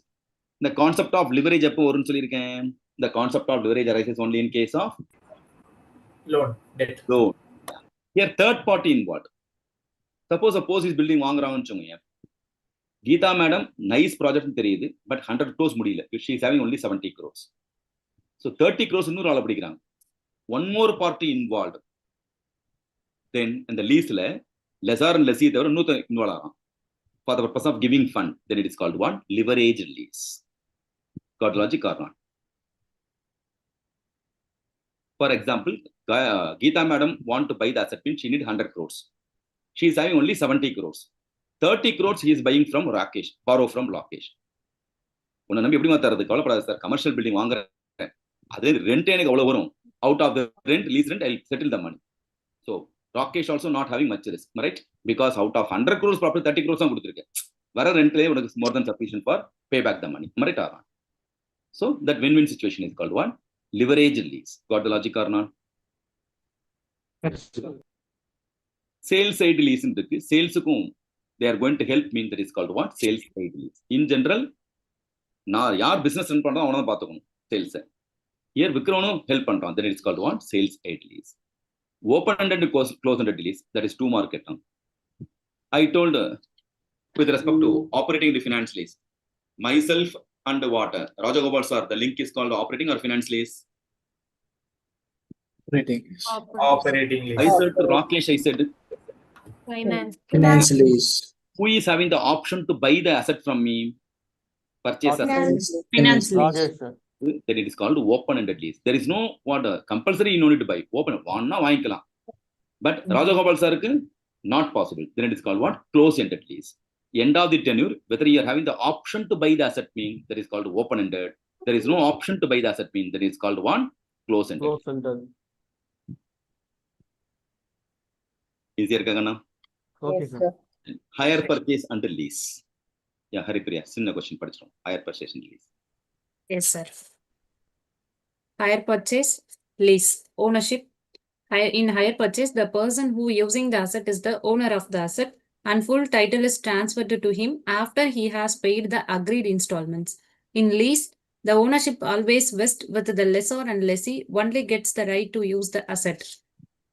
the concept of leverage எப்போ வரும்னு சொல்லியிருக்கேன். The concept of leverage arises only in case of loan, debt. Loan. Here third party involved. Suppose a Pothys building வாங்குறாங்கன்னு சொல்லுங்க. Geeta madam nice project தெரியுது, but 100 crores முடியல. She is having only 70 crores. So 30 crores இன்னொரு ஆள பிடிக்கிறாங்க. One more party involved. Then in the lease ல lessor and lessee தவிர இன்னொரு involve ஆகும். For the purpose of giving fund, then it is called what? Leverage lease. Got logic or not? For example, Geeta madam want to buy the asset, means she need 100 crores. She is having only 70 crores. 30 crores he is buying from Rakesh, borrow from Rakesh. உன்னை நம்பி எப்படி மாத்தாறது? கவலைப்படாத sir, commercial building வாங்குறேன், அது rent எனக்கு அவ்வளவு வரும். Out of the rent, lease rent, I will settle the money. So Rakesh also not having much risk, right? Because out of 100 crores property 30 crores தான் கொடுத்துருக்கேன். வர ரெண்ட்லேயே உனக்கு more than sufficient for pay back the money, right or not? So that win-win situation is called what? Leverage lease. Got the logic or not? Sales side lease இருக்கு. சேல்ஸுக்கும் they are going to help me, that is called what? Sales side lease. In general, நான் யார் business run பண்றோம் அவனை தான் பார்த்துக்கணும், சேல்ஸை. Here விற்கிறவனும் help பண்றான், that is called what? Sales side lease. Open-ended close-ended lease, that is 2 market term. I told with respect to operating the finance lease, myself and what? Rajagopal sir, the link is called operating or finance lease? Operating I lease. said to Rakesh, I said, Finance lease. who is having the option to buy the asset from me? Purchase asset. Finance lease. Okay, sir. Then it is called open-ended lease. There is no what compulsory you don't need to buy. Open one vaangikalam. But Rajagopal sir, not possible. Then it is called what? Close-ended lease. End of the tenure, whether you are having the option to buy the asset mean, that is called open-ended. There is no option to buy the asset mean, that is called one close-ended. Close-ended. Easier Gagana? Okay, sir. Hire purchase under lease. Yeah, Haripriya, sinna question padichom. Hire purchase and lease. Yes, sir. Hire purchase, lease, ownership. In hire purchase, the person who using the asset is the owner of the asset and full title is transferred to him after he has paid the agreed installments. In lease, the ownership always vests with the lessor and lessee only gets the right to use the asset.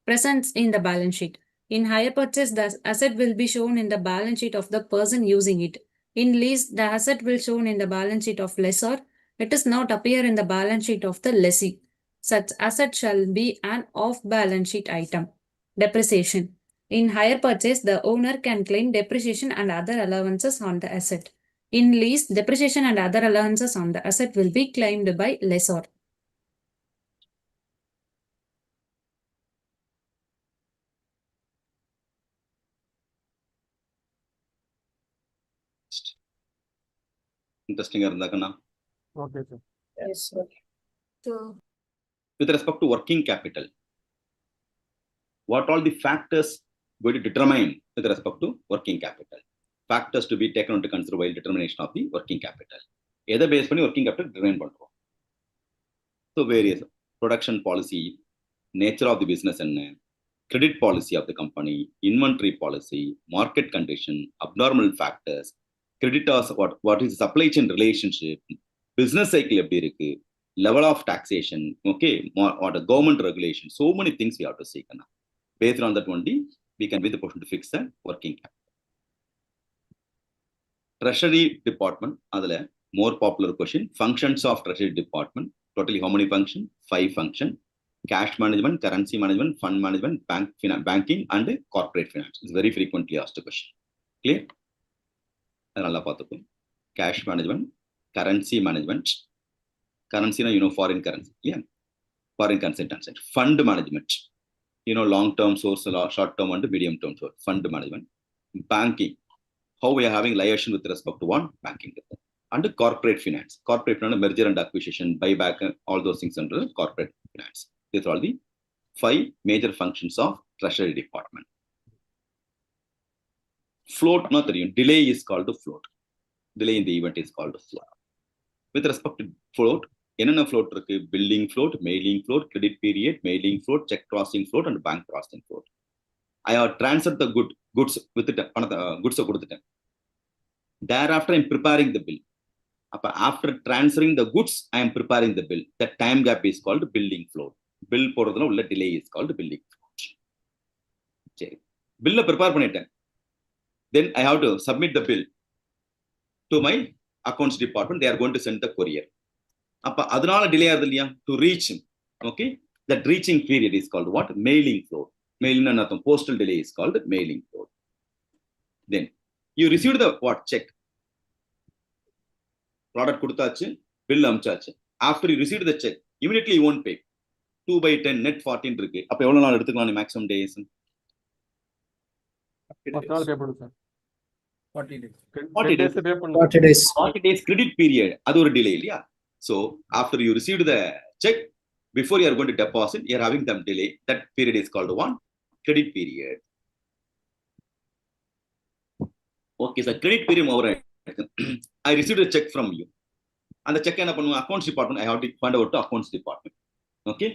Presence in the balance sheet. In hire purchase, the asset will be shown in the balance sheet of the person using it. In lease, the asset will shown in the balance sheet of lessor. It does not appear in the balance sheet of the lessee. Such asset shall be an off-balance sheet item. Depreciation. In hire purchase, the owner can claim depreciation and other allowances on the asset. In lease, depreciation and other allowances on the asset will be claimed by lessor. Interesting irundakana. Okay, sir. Yes, sir. So, With respect to working capital, what all the factors going to determine with respect to working capital? Factors to be taken into consideration while determination of the working capital. Either based on working capital determine பண்றோம். So various production policy, nature of the business and credit policy of the company, inventory policy, market condition, abnormal factors, creditors, what is supply chain relationship, business cycle எப்படி இருக்கு, level of taxation, okay, or the government regulation, so many things we have to see. Based on that only, we can be the person to fix the working capital. Treasury department, adala more popular question, functions of Treasury department, totally how many function? 5 function. Cash management, currency management, fund management, banking and corporate finance. It's very frequently asked question. Clear? Cash management, currency management, currency, foreign currency. Yeah. Foreign currency transaction. Fund management, long-term source, short-term and medium-term source. Fund management. Banking. How we are having liaison with respect to one banking. And corporate finance. Corporate finance, merger and acquisition, buyback, all those things under corporate finance. These are all the 5 major functions of Treasury department. Float, not the delay is called the float. Delay in the event is called the float. With respect to float, என்னென்ன float இருக்கு? Billing float, mailing float, credit period, mailing float, check crossing float and bank crossing float. I have transferred the goods with the goods கொடுத்துட்டேன். Thereafter I'm preparing the bill. After transferring the goods, I am preparing the bill. That time gap is called billing float. Bill போடுறதுல உள்ள delay is called billing float. சரி, bill prepare பண்ணிட்டேன். Then I have to submit the bill to my accounts department. They are going to send the courier. அதனால delay ஆகுது இல்லையா? To reach him. Okay, that reaching period is called what? Mailing float. Mailing and postal delay is called mailing float. Then you received the what? Check. Product கொடுத்தாச்சு, bill அனுப்பிச்சாச்சு. After you received the check, immediately you won't pay. 2/10 net 14 இருக்கு. அப்ப எவ்வளவு நாள் எடுத்துக்கலாம் maximum days? 10 நாள் பே பண்ணு sir. 40 days. 40 days பே பண்ணு. 40 days. 40 days credit period. அது ஒரு delay இல்லையா? So after you received the check, before you are going to deposit, you are having some delay. That period is called one credit period. Okay, so credit period over. I received a check from you. And the check என்ன பண்ணுவோம்? Accounts department. I have to find out to accounts department. Okay.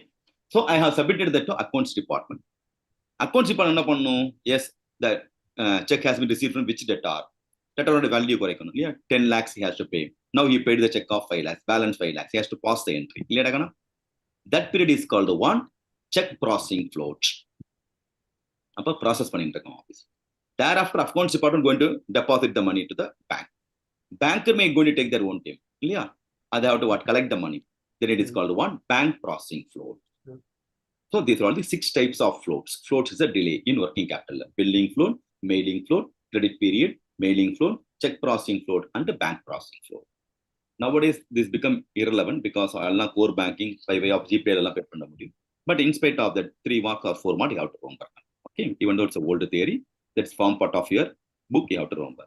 So I have submitted that to accounts department. Accounts department என்ன பண்ணும்? Yes, that check has been received from which debtor. Debtor value குறைக்கணும் இல்லையா? 10 lakhs he has to pay. Now he paid the check of 5 lakhs, balance 5 lakhs. He has to pass the entry. இல்லையா? That period is called the one check processing float. அப்போ process பண்ணிட்டு இருக்கோம் office. Thereafter, accounts department going to deposit the money to the bank. Banker may going to take their own time. Yeah, they have to what? Collect the money. Then it is called one bank processing float. So these are all the 6 types of floats. Floats is a delay in working capital. Billing float, mailing float, credit period, mailing float, check processing float, and the bank processing float. Nowadays, this become irrelevant because all core banking by way of GPay all pay panna mudiyum. But in spite of that 3 mark or 4 mark, you have to remember. Okay, even though it's an old theory, that's form part of your book, you have to remember.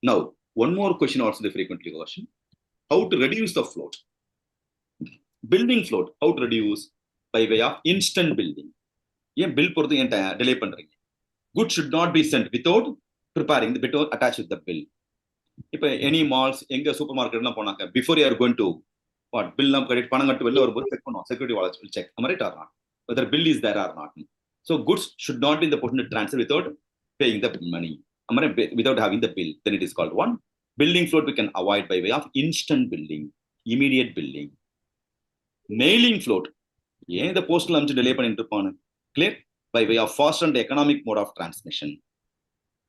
Now, one more question also the frequently question. How to reduce the float? Building float, how to reduce? By way of instant building. Yeah, bill for the entire delay pandring. Goods should not be sent without preparing, without attached with the bill. If any malls, any supermarket, before you are going to what bill credit panangattu vella or check security wallets will check. Am I right or not? Whether bill is there or not. So goods should not be in the position to transfer without paying the money. Am I right? Without having the bill, then it is called one. Building float we can avoid by way of instant billing, immediate billing. Mailing float. Yeah, the postal delay clear by way of fast and economic mode of transmission.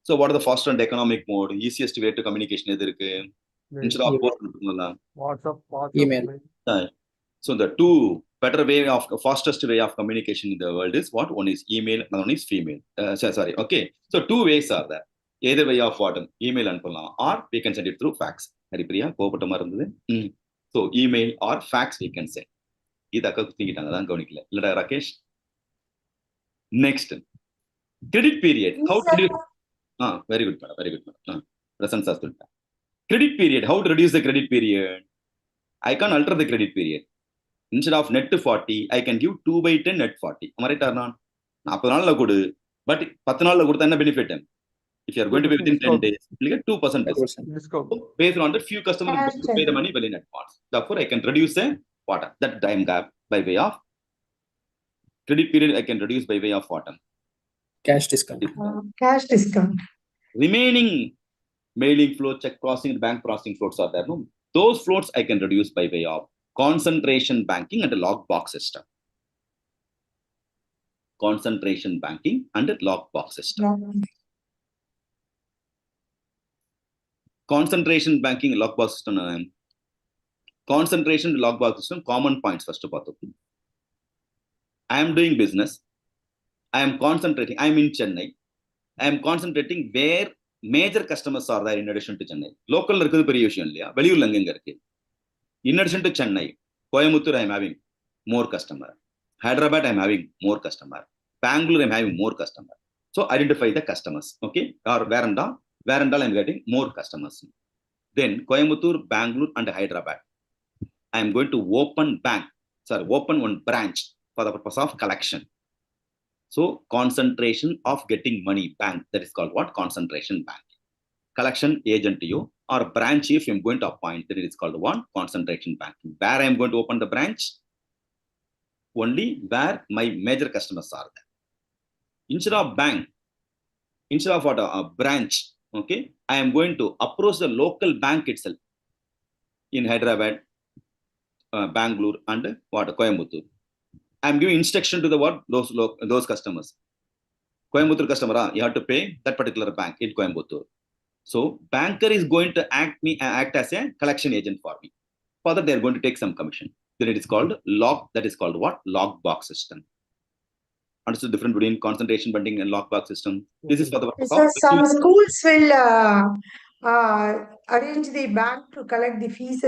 So what are the fast and economic mode? Easiest way to communication is instead of WhatsApp, email. So the two better way of fastest way of communication in the world is what? One is email, another one is female. Sorry. Okay. So 2 ways are there. Either way of what? Email and or we can send it through fax. Haripriya, so email or fax we can send. Rakesh. Next, credit period. How to reduce? Very good, madam. Very good, madam. Credit period. How to reduce the credit period? I can alter the credit period. Instead of net to 40, I can give 2/10 net 40. Am I right or not? 40 நாள்ல கொடு, but 10 நாள்ல கொடுத்தா என்ன benefit? If you are going to be within 10 days, you get 2% discount. So based on that, few customers pay the money well in advance. Therefore, I can reduce that time gap by way of credit period. I can reduce by way of what? Cash discount. Cash discount. Remaining mailing float, check processing, bank processing floats are there. No? Those floats I can reduce by way of concentration banking and a lockbox system. Concentration banking and a lockbox system. Concentration banking lockbox system. Concentration lockbox system, common points first of all. I am doing business. I am concentrating. I am in Chennai. I am concentrating where major customers are there in addition to Chennai. Local irukku periya vishayam illaya, veliyur la enga irukku. In addition to Chennai, Coimbatore I am having more customer. Hyderabad I am having more customer. Bangalore I am having more customer. So identify the customers. Okay, or where and all I am getting more customers. Then Coimbatore, Bangalore and Hyderabad, I am going to open one branch for the purpose of collection. So concentration of getting money bank, that is called what? Concentration bank. Collection agent you or branch chief I am going to appoint, then it is called one concentration bank. Where I am going to open the branch? Only where my major customers are there. Instead of bank, instead of what a branch, okay, I am going to approach the local bank itself in Hyderabad, Bangalore and what Coimbatore. I am giving instruction to the what? Those customers. Coimbatore customer, you have to pay that particular bank in Coimbatore. So banker is going to act as a collection agent for me. For that, they are going to take some commission. Then it is called that is called what? Lockbox system. Understood the difference between concentration banking and lockbox system? This is for the purpose of some schools will arrange the bank to collect the fees.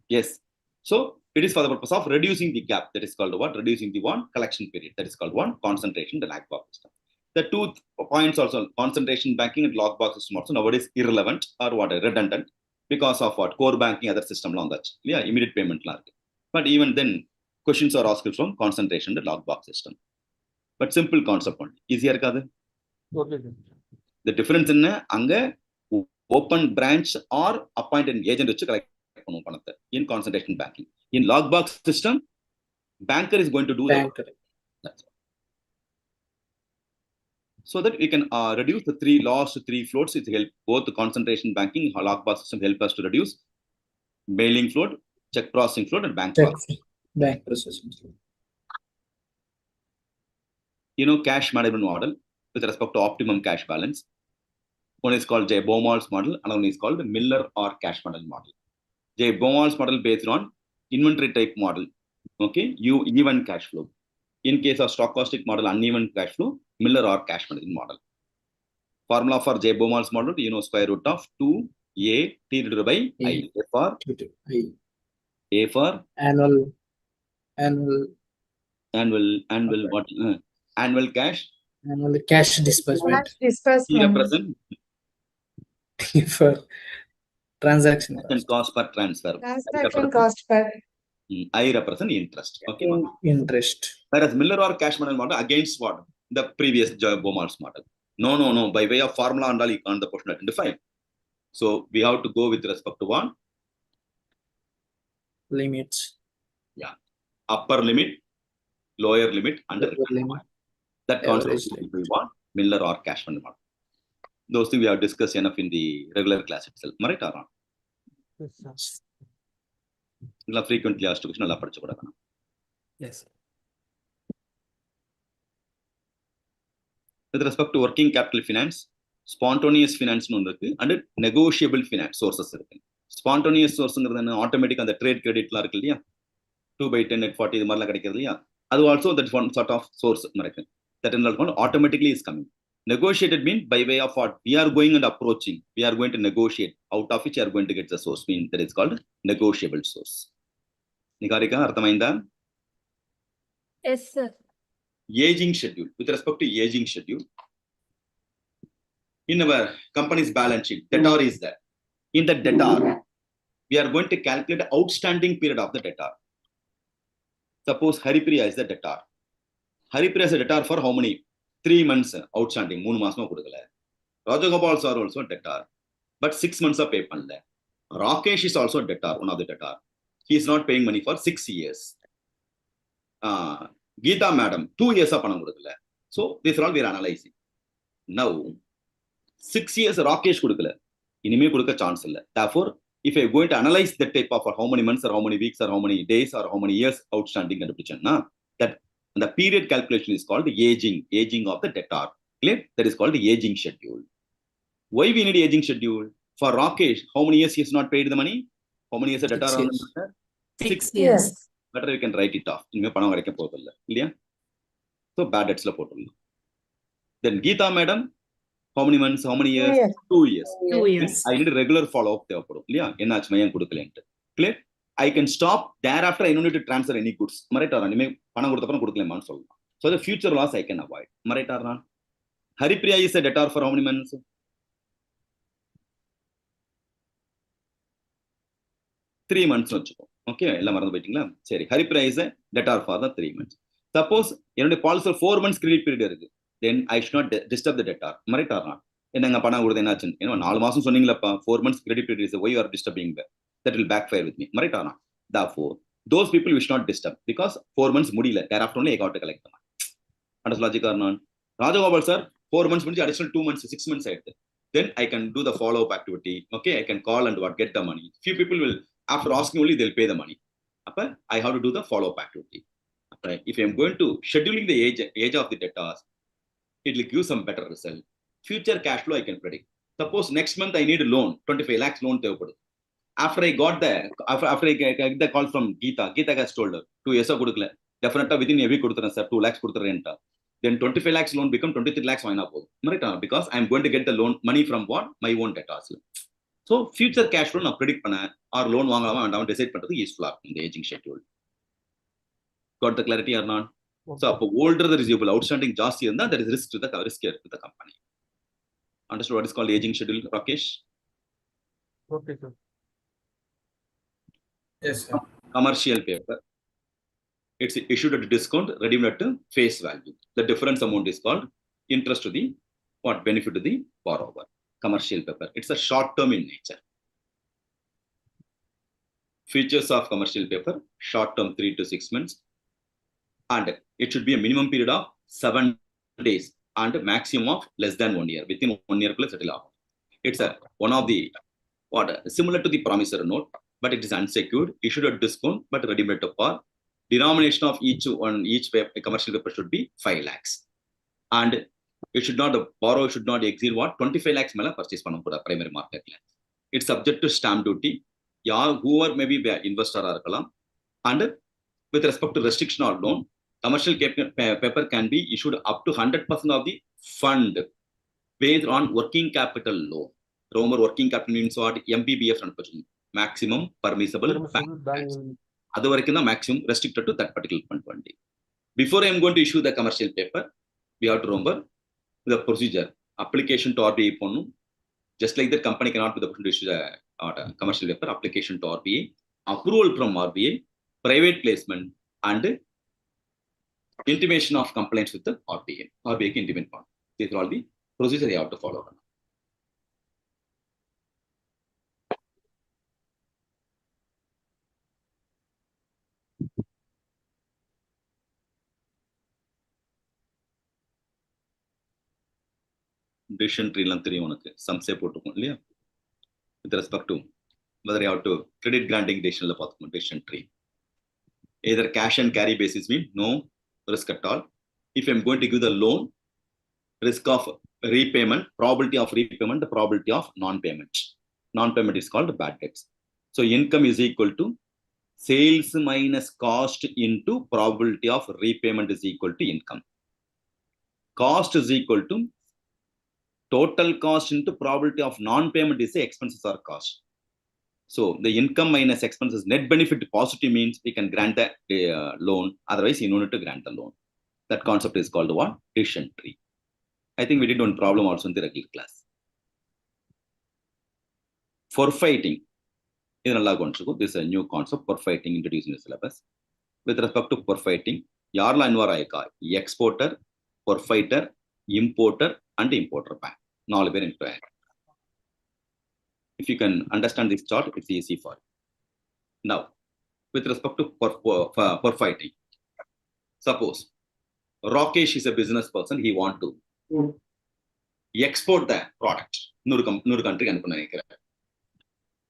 Yes. So it is for the purpose of reducing the gap. That is called what? Reducing the one collection period. That is called one concentration, the lockbox system. The 2 points also, concentration banking and lockbox system also nowadays irrelevant or what? Redundant because of what? Core banking, other system long that. Yeah, immediate payment. But even then, questions are asked from concentration, the lockbox system. But simple concept only. Easier kada? Okay. The difference in anga open branch or appoint an agent which collect in concentration banking. In lockbox system, banker is going to do that. That's all. So that we can reduce the last 3 floats. It help both the concentration banking, lockbox system help us to reduce mailing float, check processing float, and bank processing. Bank processing. cash management model with respect to optimum cash balance. One is called J. Baumol's model, another one is called Miller or cash management model. J. Baumol's model based on inventory type model. Okay, even cash flow. In case of stochastic model, uneven cash flow, Miller or cash management model. Formula for J. Baumol's model, square root of 2A T divided by I. A for Annual what? Annual cash. Annual cash disbursement. Cash disbursement. Represent for transaction cost per transfer. Transaction cost per. I represent interest. Okay. Interest. Whereas Miller or cash management model against what? The previous Baumol's model. No. By way of formula and all, you can't the portion identify. So we have to go with respect to what? Limits. Yeah. Upper limit, lower limit, under limit. That concept we want Miller or cash management model. Those things we have discussed enough in the regular class itself. Right or not? Yes, sir. Frequently asked question. Yes. With respect to working capital finance, spontaneous finance and negotiable finance sources. Spontaneous source automatic and the trade credit 2 by 10 at 40 that's also that one sort of source that automatically is coming. Negotiated means by way of what we are going and approaching, we are going to negotiate out of which you are going to get the source, means that is called negotiable source. Nikarika, Arthamainda? Yes, sir. Aging schedule. With respect to aging schedule, in our company's balance sheet, debtor is there. In the debtor, we are going to calculate the outstanding period of the debtor. Suppose Haripriya is the debtor. Haripriya is a debtor for how many? 3 months outstanding. 3 months. Rajagopal sir also debtor. But 6 months of pay pannala. Rakesh is also debtor, one of the debtor. He is not paying money for 6 years. Geeta madam, 2 years of panam kudukala. So this all we are analyzing. Now, 6 years Rakesh kudukala. Inime kudukka chance illa. Therefore, if I am going to analyze that type of how many months or how many weeks or how many days or how many years outstanding, that the period calculation is called the aging of the debtor. Clear? That is called the aging schedule. Why we need aging schedule? For Rakesh, how many years he has not paid the money? How many years a debtor? 6 years. Better you can write it off. So bad debts. Then Geeta madam, how many months? How many years? 2 years. 2 years. I need a regular follow-up. Clear? I can stop. Thereafter, I don't need to transfer any goods. So the future loss I can avoid. Haripriya is a debtor for how many months? 3 months. Okay, Haripriya is a debtor for the 3 months. Suppose policy 4 months credit period, then I should not disturb the debtor. 4 months credit period is why you are disturbing that. That will backfire with me. Therefore, those people we should not disturb because 4 months mudila. Thereafter only I got to collect the money. Understand logic or not? Rajagopal sir, 4 months additional 2 months, 6 months then I can do the follow-up activity. Okay, I can call and get the money. Few people will, after asking only, they'll pay the money. I have to do the follow-up activity. If I am going to scheduling the age of the debtors, it will give some better result. Future cash flow I can predict. Suppose next month I need a loan, 25 lakhs loan. After I got after I get the call from Geeta has told her 2 years ago, definitely within a week, 2 lakhs rent. Then 25 lakhs loan become 23 lakhs because I am going to get the loan money from what? My own debtors. So future cash flow na predict or loan and decide useful in the aging schedule. Got the clarity or not? Okay. So older the receivable outstanding jasthi that is risk to the company. Understood what is called aging schedule, Rakesh? Okay, sir. Yes, sir. Commercial paper. It's issued at a discount, redeemed at face value. The difference amount is called interest to the benefit to the borrower. Commercial paper. It's a short term in nature. Features of commercial paper: short term 3 to 6 months, and it should be a minimum period of 7 days and maximum of less than 1 year. Within 1 year plus settle off. It's one of the similar to the promissory note, but it is unsecured, issued at discount, but redeemed at par. Denomination of each paper, commercial paper should be 5 lakhs. and it should not, the borrower should not exceed what 25 lakhs mela purchase பண்ண கூட primary marketல. It's subject to stamp duty. Whoever maybe investor இருக்கலாம். And with respect to restriction or loan, commercial paper can be issued up to 100% of the fund based on working capital loan. Remember, working capital means what? MPBF maximum permissible bank. That's the maximum restricted to that particular fund only. Before I am going to issue the commercial paper, we have to remember the procedure. Application to RBI ponu. Just like the company cannot be the person to issue the commercial paper, application to RBI, approval from RBI, private placement, and intimation of complaints with the RBI. RBI can intimate part. These are all the procedures you have to follow. Decision tree லாம் தெரியும் உனக்கு சம்ஸே போட்டுக்கும் இல்லையா with respect to whether you have to credit granting decisionல பார்த்துக்கணும் decision tree. Either cash and carry basis mean no risk at all. If I'm going to give the loan, risk of repayment, probability of repayment, the probability of non-payment. Non-payment is called bad debts. So income is equal to sales minus cost into probability of repayment is equal to income. Cost is equal to total cost into probability of non-payment is the expenses or cost. So the income minus expenses, net benefit positive means we can grant the loan. Otherwise, you don't need to grant the loan. That concept is called what? Decision tree. I think we did one problem also in the regular class. Forfeiting. This is a new concept. Forfeiting introduced in the syllabus. With respect to forfeiting, yarla invarayaka exporter, forfeiter, importer, and importer bank. If you can understand this chart, it's easy for you. Now, with respect to forfeiting, suppose Rakesh is a business person, he want to export the product. Country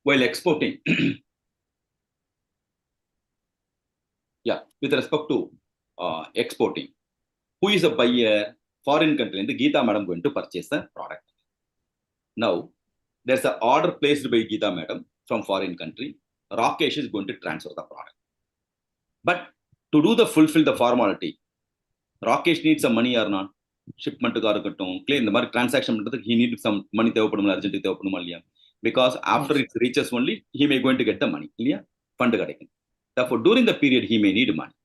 while exporting, yeah, with respect to exporting, who is a buyer? Foreign country, and the Geeta madam going to purchase the product. Now, there's an order placed by Geeta madam from foreign country. Rakesh is going to transfer the product. But to do the fulfill the formality, Rakesh needs some money or not? Shipment to claim the transaction, he needs some money because after it reaches only, he may going to get the money. Fund. Therefore, during the period, he may need money.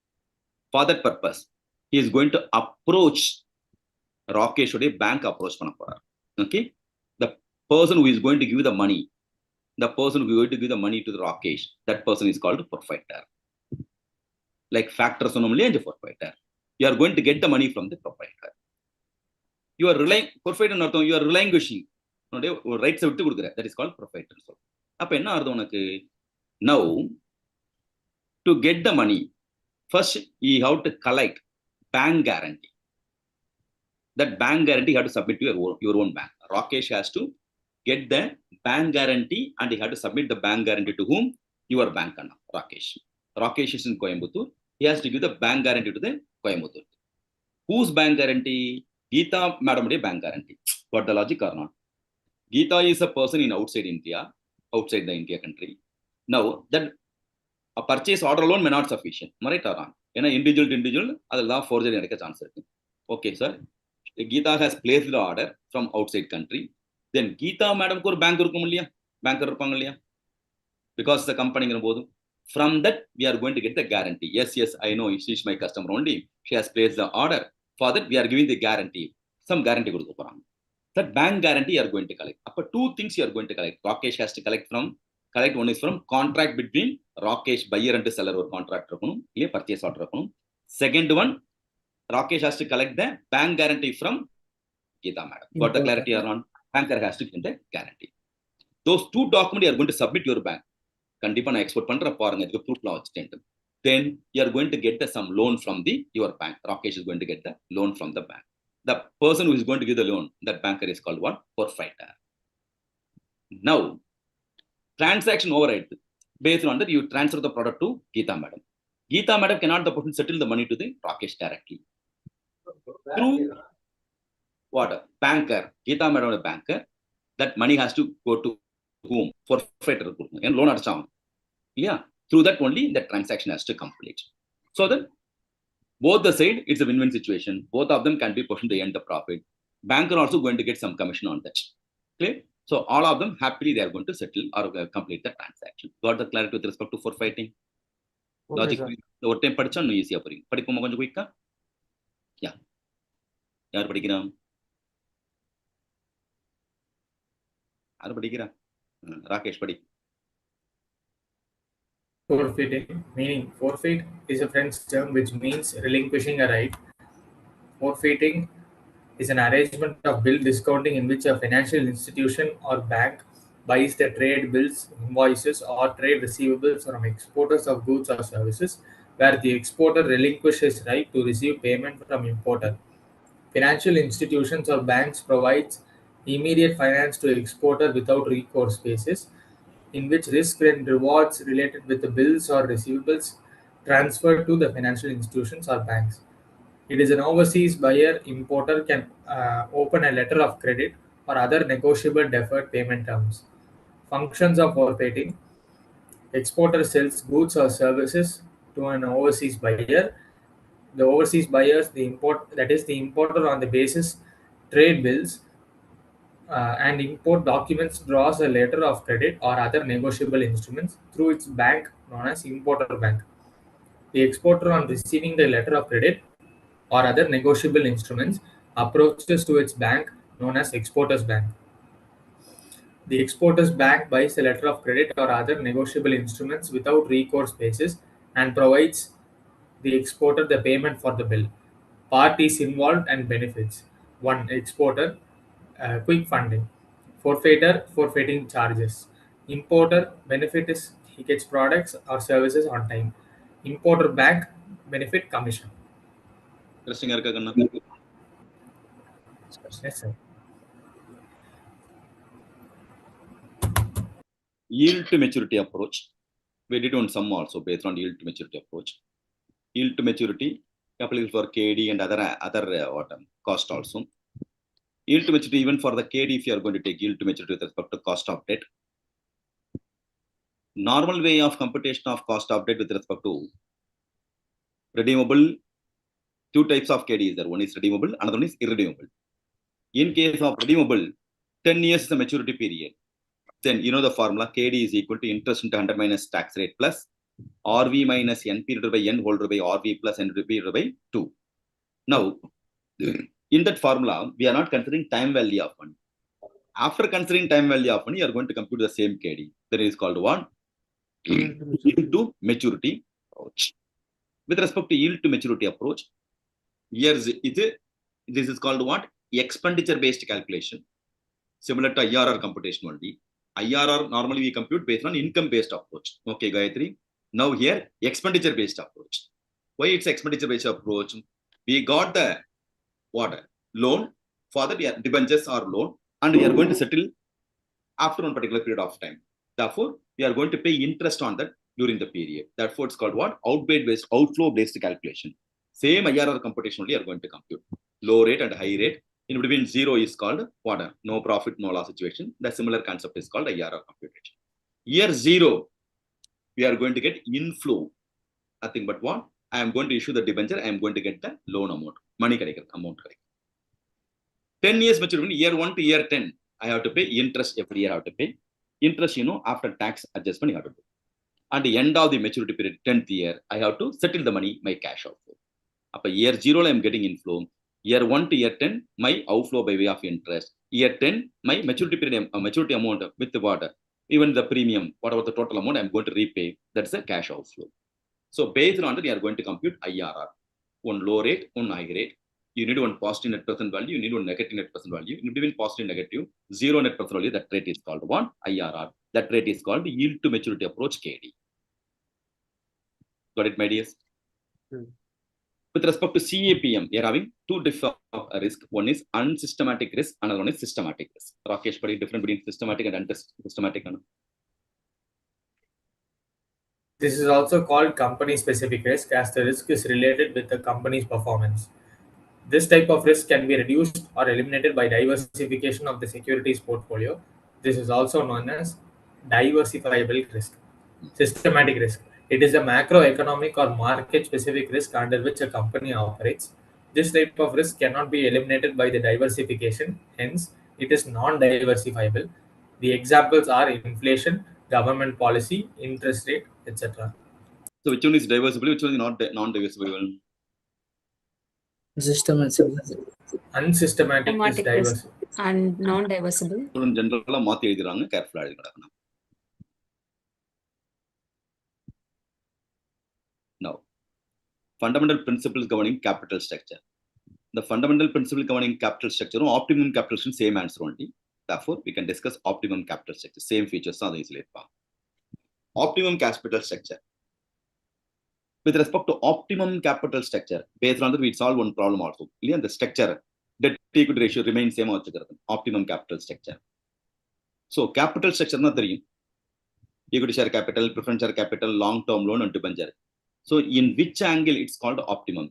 For that purpose, he is going to approach Rakesh should a bank approach பண்ண போறார். Okay, the person who is going to give the money, the person who is going to give the money to the Rakesh, that person is called forfeiter. Like factors only and forfeiter. You are going to get the money from the forfeiter. You are relying forfeiter not you are relinquishing. Rights விட்டு கொடுக்குற. That is called forfeiter. அப்ப என்ன அர்த்தம் உனக்கு? Now, to get the money, first you have to collect bank guarantee. That bank guarantee you have to submit to your own bank. Rakesh has to get the bank guarantee and he had to submit the bank guarantee to whom? Your bank, Rakesh. Rakesh is in Coimbatore. He has to give the bank guarantee to the Coimbatore. Whose bank guarantee? Geeta madam bank guarantee. What the logic or not? Geeta is a person in outside India, outside the India country. Now, that a purchase order alone may not sufficient. Right or not? Individual to individual, that's forgery chance. Okay, sir. Geeta has placed the order from outside country. Then Geeta madam ko bank banker because the company from that we are going to get the guarantee. Yes, I know she is my customer only. She has placed the order. For that we are giving the guarantee. Some guarantee that bank guarantee you are going to collect. Up two things you are going to collect. Rakesh has to collect one is from contract between Rakesh buyer and seller or contract purchase order. Second one, Rakesh has to collect the bank guarantee from Geeta madam. Got the clarity or not? Banker has to get the guarantee. Those two documents you are going to submit your bank. Kandipa na export pandra paarunga idhukku proof la vechittu. Then you are going to get some loan from your bank. Rakesh is going to get the loan from the bank. The person who is going to give the loan, that banker is called what? Forfeiter. Now, transaction override. Based on that, you transfer the product to Geeta madam. Geeta madam cannot the person settle the money to the Rakesh directly. what? Banker. Geeta madam a banker. That money has to go to whom? Forfeiter. And loan at sound. Yeah. Through that only the transaction has to complete. So then both the side, it's a win-win situation. Both of them can be pushing to end the profit. Banker also going to get some commission on that. Clear? So all of them happily they are going to settle or complete the transaction. Got the clarity with respect to forfeiting? Logic. Over time படிச்சா இன்னும் ஈஸியா புரியும். படிப்போமா கொஞ்சம் குயிக்கா? யா. யார் படிக்கிறா? யார் படிக்கிறா? ராகேஷ் படி. Forfeiting, meaning forfeit is a French term which means relinquishing a right. Forfeiting is an arrangement of bill discounting in which a financial institution or bank buys the trade bills, invoices, or trade receivables from exporters of goods or services, where the exporter relinquishes right to receive payment from importer. Financial institutions or banks provides immediate finance to exporter without recourse basis, in which risk and rewards related with the bills or receivables transferred to the financial institutions or banks. It is an overseas buyer importer can open a letter of credit or other negotiable deferred payment terms. Functions of forfeiting: exporter sells goods or services to an overseas buyer. The overseas buyers, the importer on the basis trade bills and import documents draws a letter of credit or other negotiable instruments through its bank known as importer bank. The exporter, on receiving the letter of credit or other negotiable instruments, approaches to its bank known as exporter's bank. The exporter's bank buys a letter of credit or other negotiable instruments without recourse basis and provides the exporter the payment for the bill. Parties involved and benefits: 1. Exporter, quick funding. Forfeiter, forfeiting charges. Importer, benefit is he gets products or services on time. Importer bank, benefit commission. Interesting இருக்கா கண்ணா? Yes, sir. Yield to maturity approach. We did on some also based on yield to maturity approach. Yield to maturity applicable for KD and other cost also. Yield to maturity even for the KD, if you are going to take yield to maturity with respect to cost of debt. Normal way of computation of cost of debt with respect to redeemable, two types of KD is there. One is redeemable, another one is irredeemable. In case of redeemable, 10 years is the maturity period. Then you know the formula, KD is equal to interest into 100 minus tax rate plus RV minus NP divided by N whole divided by RV plus NP divided by 2. Now, in that formula, we are not considering time value of money. After considering time value of money, you are going to compute the same KD. That is called what? Yield to maturity approach. With respect to yield to maturity approach, this is called what? Expenditure based calculation. Similar to IRR computation only. IRR normally we compute based on income based approach. Okay, Gayatri. Now here, expenditure based approach. Why it's expenditure based approach? We got the what? Loan for the debentures or loan, and we are going to settle after one particular period of time. Therefore, we are going to pay interest on that during the period. Therefore, it's called what? Outflow based calculation. Same IRR computation only are going to compute. Low rate and high rate. In between zero is called what? No profit, no loss situation. The similar concept is called IRR computation. Year zero, we are going to get inflow. Nothing but what? I am going to issue the debenture. I am going to get the loan amount. Money amount. 10 years maturity, year 1 to year 10, I have to pay interest every year. I have to pay interest, after tax adjustment, you have to pay. At the end of the maturity period, 10th year, I have to settle the money, my cash outflow. Up year 0, I am getting inflow. Year 1 to year 10, my outflow by way of interest. Year 10, my maturity period, maturity amount with the water, even the premium, whatever the total amount I'm going to repay, that's a cash outflow. So based on that, we are going to compute IRR. One low rate, one high rate. You need one positive net present value, you need one negative net present value. In between positive and negative, zero net present value, that rate is called one IRR. That rate is called yield to maturity approach KD. Got it, my dears? With respect to CAPM, we are having two different risks. One is unsystematic risk, another one is systematic risk. Rakesh, what is different between systematic and unsystematic? This is also called company-specific risk, as the risk is related with the company's performance. This type of risk can be reduced or eliminated by diversification of the securities portfolio. This is also known as diversifiable risk. Systematic risk. It is a macroeconomic or market-specific risk under which a company operates. This type of risk cannot be eliminated by the diversification, hence, it is non-diversifiable. The examples are inflation, government policy, interest rate, etc. So which one is diversifiable, which one is not non-diversifiable? Systematic. Unsystematic is Systematic risk diversifiable. and non-diversible. ஜெனரலா மாத்தி எழுதுறாங்க, கேர்ஃபுல்லா எழுதி கிடக்கணும். Now, fundamental principles governing capital structure. The fundamental principle governing capital structure, optimum capital structure, same answer only. Therefore, we can discuss optimum capital structure. Same features are easily found. Optimum capital structure. With respect to optimum capital structure, based on that, we solve one problem also. The structure, debt equity ratio remains same. Optimum capital structure. So, capital structure na theriyum. Equity share capital, preference share capital, long-term loan, and debenture. So, in which angle it's called optimum?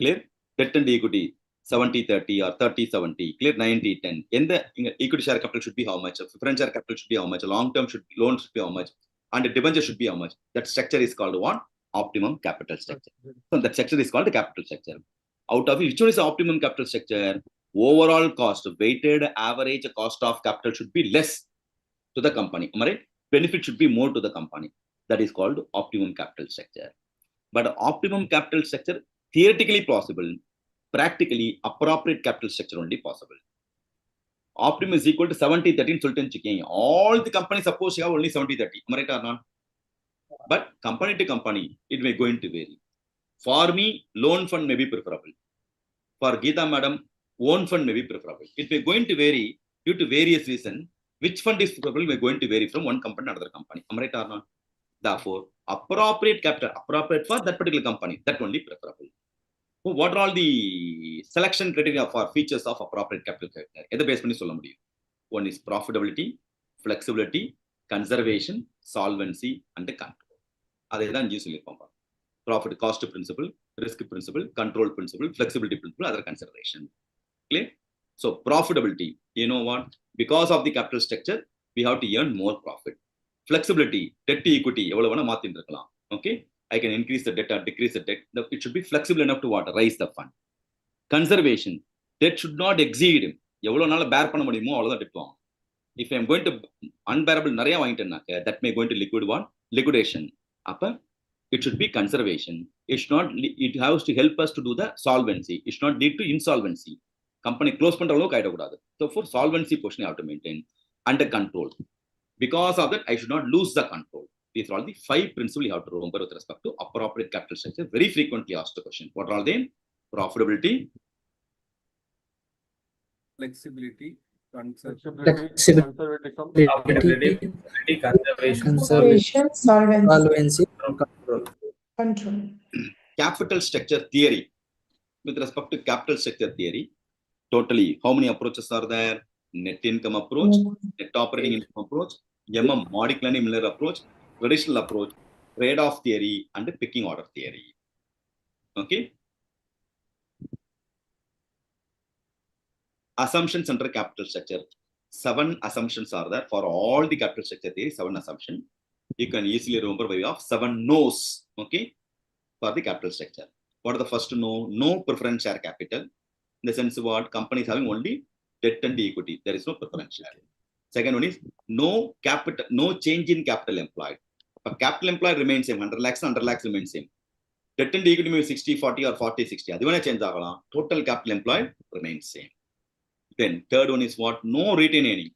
Clear? Debt and equity 70-30 or 30-70. Clear? 90-10. In the equity share capital should be how much? Preference share capital should be how much? Long-term loan should be how much? And the debenture should be how much? That structure is called what? Optimum capital structure. So that structure is called the capital structure. Out of which one is the optimum capital structure? Overall cost, weighted average cost of capital should be less to the company. Am I right? Benefit should be more to the company. That is called optimum capital structure. But optimum capital structure theoretically possible, practically appropriate capital structure only possible. Optimum is equal to 70-30. All the companies supposed to have only 70-30. Am I right or not? But company to company, it may going to vary. For me, loan fund may be preferable. For Geeta madam, own fund may be preferable. It may going to vary due to various reasons. Which fund is preferable may going to vary from one company to another company. Am I right or not? Therefore, appropriate capital, appropriate for that particular company, that only preferable. So what are all the selection criteria for features of appropriate capital structure? எதை base பண்ணி சொல்ல முடியும்? One is profitability, flexibility, conservation, solvency, and control. அதை தான் இங்கே சொல்லியிருப்போம். Profit cost principle, risk principle, control principle, flexibility principle, other consideration. Clear? So profitability, you know what? Because of the capital structure, we have to earn more profit. Flexibility, debt to equity, எவ்வளவு வேணா மாத்திட்டு இருக்கலாம். Okay? I can increase the debt or decrease the debt. It should be flexible enough to what? Raise the fund. Conservation, debt should not exceed. எவ்வளவு நாள் bear பண்ண முடியுமோ அவ்வளவுதான் debt வாங்கும். If I am going to unbearable நிறைய வாங்கிட்டேன்னாக்க, that may going to liquidation. அப்ப it should be conservation. It has to help us to do the solvency. It should not lead to insolvency. Company close பண்ற அளவுக்கு ஆயிடக்கூடாது. So for solvency portion I have to maintain. Under control. Because of that, I should not lose the control. These are all the 5 principles you have to remember with respect to appropriate capital structure. Very frequently asked the question. What are they? Profitability, flexibility, Profitability, Conservation, solvency, control. control. Capital structure theory. With respect to capital structure theory, totally how many approaches are there? Net income approach, net operating income approach, Modic-Lenny Miller approach, traditional approach, trade-off theory, and picking order theory. Okay. Assumptions under capital structure. 7 assumptions are there for all the capital structure theory. 7 assumptions. You can easily remember by way of 7 no's. Okay. For the capital structure. What are the first no? No preference share capital. In the sense what? Companies having only debt and equity. There is no preference share. Second one is no capital, no change in capital employed. But capital employed remains same. 100 lakhs remains same. Debt and equity may be 60-40 or 40-60. That's when change agala. Total capital employed remains same. Then third one is what? No retain earning.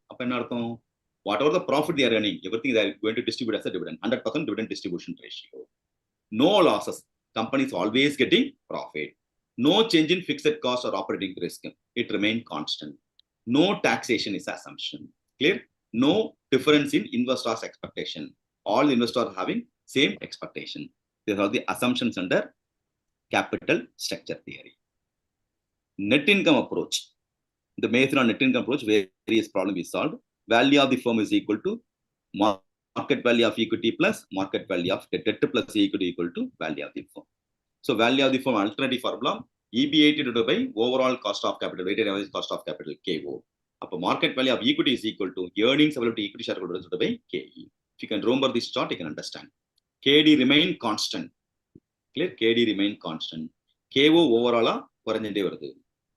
Whatever the profit they are earning, everything they are going to distribute as a dividend. 100% dividend distribution ratio. No losses. Companies always getting profit. No change in fixed cost or operating risk. It remains constant. No taxation is assumption. Clear? No difference in investors' expectation. All investors are having same expectation. These are the assumptions under capital structure theory. Net income approach. The method on net income approach, various problems we solved. Value of the firm is equal to market value of equity plus market value of debt plus equity equal to value of the firm. So value of the firm alternative formula, EBIT divided by overall cost of capital, weighted average cost of capital, KO. Upper market value of equity is equal to earnings available to equity shareholders divided by KE. If you can remember this chart, you can understand. KD remain constant. Clear? KD remain constant. KO overall குறைஞ்சிட்டே வருது.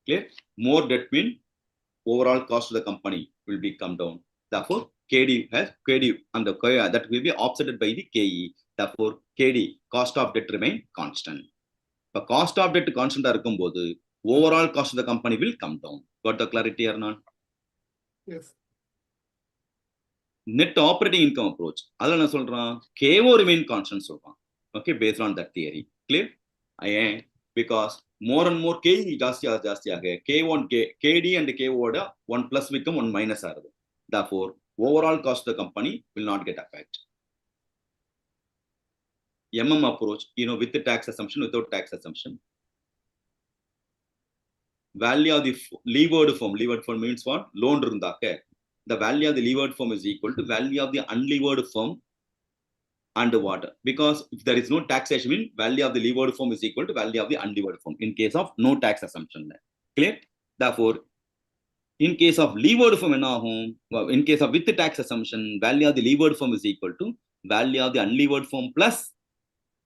Clear? More debt mean overall cost of the company will be come down. Therefore, KD and that will be offset by the KE. Therefore, KD cost of debt remain constant. But cost of debt constant இருக்கும்போது overall cost of the company will come down. Got the clarity or not? Yes. Net operating income approach. அதில் என்ன சொல்றான்? KO remain constant சொல்றான். Okay, based on that theory. Clear? Because more and more KE ஜாஸ்தியாக K1 KD and KO 1 plus become 1 minus ஆகுது. Therefore, overall cost of the company will not get affected. approach, with the tax assumption, without tax assumption. Value of the levered form means what? Loan இருந்தாக்க the value of the levered form is equal to value of the unlevered form and water. Because if there is no taxation, mean value of the levered form is equal to value of the unlevered form in case of no tax assumption. Clear? Therefore, in case of levered form, in case of with the tax assumption, value of the levered form is equal to value of the unlevered form plus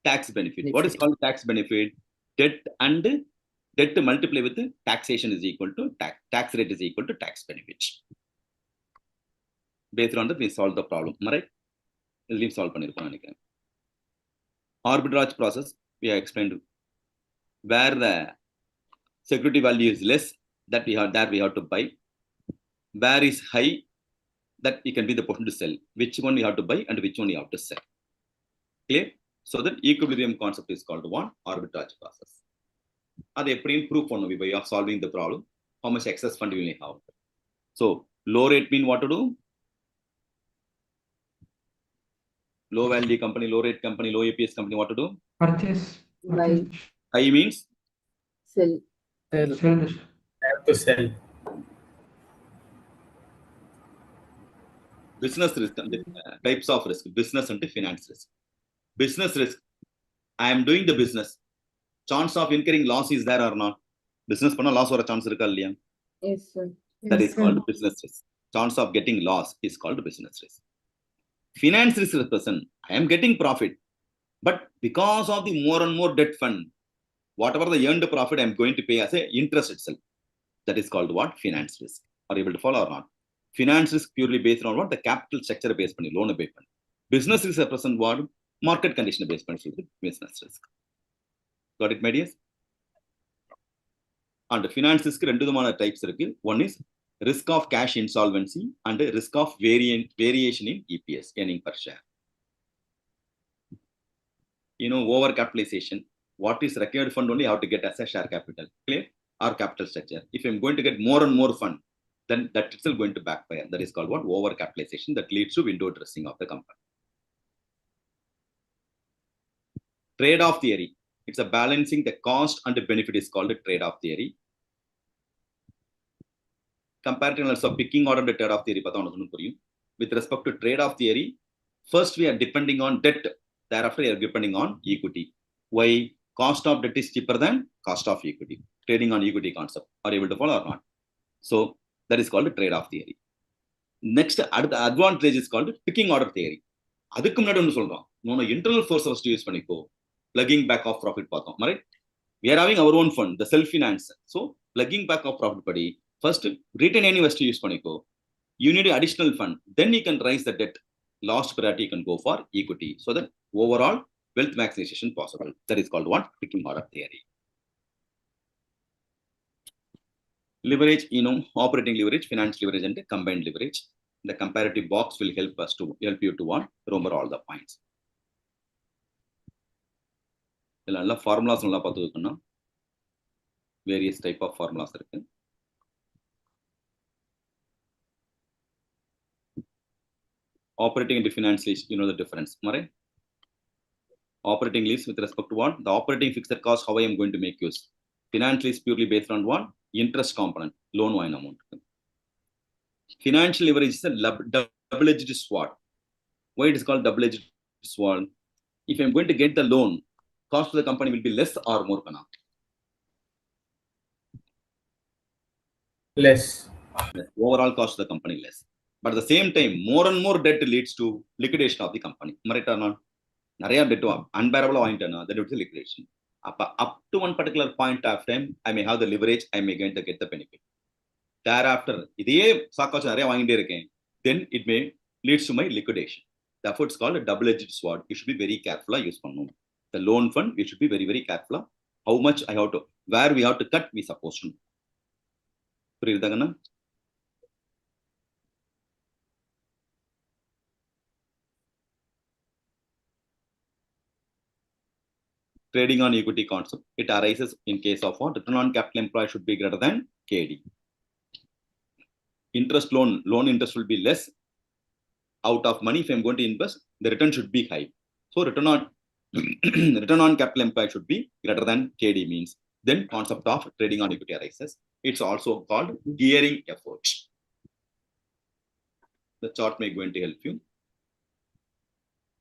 tax benefit. What is called tax benefit? Debt multiplied with taxation is equal to tax rate is equal to tax benefit. Based on that, we solve the problem. Right? We'll solve it. Arbitrage process, we have explained where the security value is less, that we have to buy. Where is high, that it can be the portion to sell. Which one you have to buy and which one you have to sell. Clear? So that equilibrium concept is called one arbitrage process. That's a proof on way of solving the problem. How much excess fund you may have. So low rate mean what to do? Low value company, low rate company, low APS company, what to do? Purchase. Buy. High means? Sell. Have to sell. Business risk, types of risk, business and finance risk. Business risk, I am doing the business. Chance of incurring loss is there or not? Business panna loss or a chance irukka illaya? Yes, sir. That is called business risk. Chance of getting loss is called business risk. Finance risk person, I am getting profit, but because of the more and more debt fund, whatever the earned profit I am going to pay as a interest itself. That is called what? Finance risk. Are you able to follow or not? Finance risk purely based on what? The capital structure based on loan based on. Business risk represent what? Market condition based on business risk. Got it, my dears? And the finance risk rendu vidhamana types irukku. One is risk of cash insolvency and risk of variation in EPS, earning per share. Over capitalization. What is required fund only have to get as a share capital. Clear? Or capital structure. If I'm going to get more and more fund, then that itself going to backfire. That is called what? Over capitalization that leads to window dressing of the company. Trade-off theory. It's a balancing the cost and the benefit is called a trade-off theory. Comparative analysis of picking order the trade-off theory. With respect to trade-off theory, first we are depending on debt. Thereafter we are depending on equity. Why? Cost of debt is cheaper than cost of equity. Trading on equity concept. Are you able to follow or not? So that is called a trade-off theory. Next, the advantage is called picking order theory. அதுக்கு முன்னாடி ஒன்று சொல்றோம். Internal force first use பண்ணிக்கோ. Plugging back of profit பார்த்தோம். Right? We are having our own fund, the self-finance. So plugging back of profit படி first retain any first use பண்ணிக்கோ. You need additional fund. Then you can raise the debt. Last priority you can go for equity. So that overall wealth maximization possible. That is called what? Picking order theory. Leverage, operating leverage, finance leverage, and combined leverage. The comparative box will help you to remember all the points. Formulas various type of formulas. Operating and finance lease, the difference. Right? Operating lease with respect to what? The operating fixed cost, how I am going to make use. Finance lease purely based on what? Interest component, loan wine amount. Financial leverage is a double-edged sword. Why it is called double-edged sword? If I'm going to get the loan, cost of the company will be less or more. Less. Overall cost of the company less. But at the same time, more and more debt leads to liquidation of the company. Right or not? Debt unbearable that would be liquidation. Up to one particular point of time, I may have the leverage, I may get the benefit. Thereafter, then it may leads to my liquidation. Therefore, it's called a double-edged sword. You should be very careful. Use the loan fund, we should be very, very careful. How much I have to, where we have to cut, we supposed to. Trading on equity concept, it arises in case of what? Return on capital employed should be greater than KD. Interest loan interest will be less. Out of money, if I'm going to invest, the return should be high. So return on capital employed should be greater than KD means. Then concept of trading on equity arises. It's also called gearing effort. The chart may going to help you.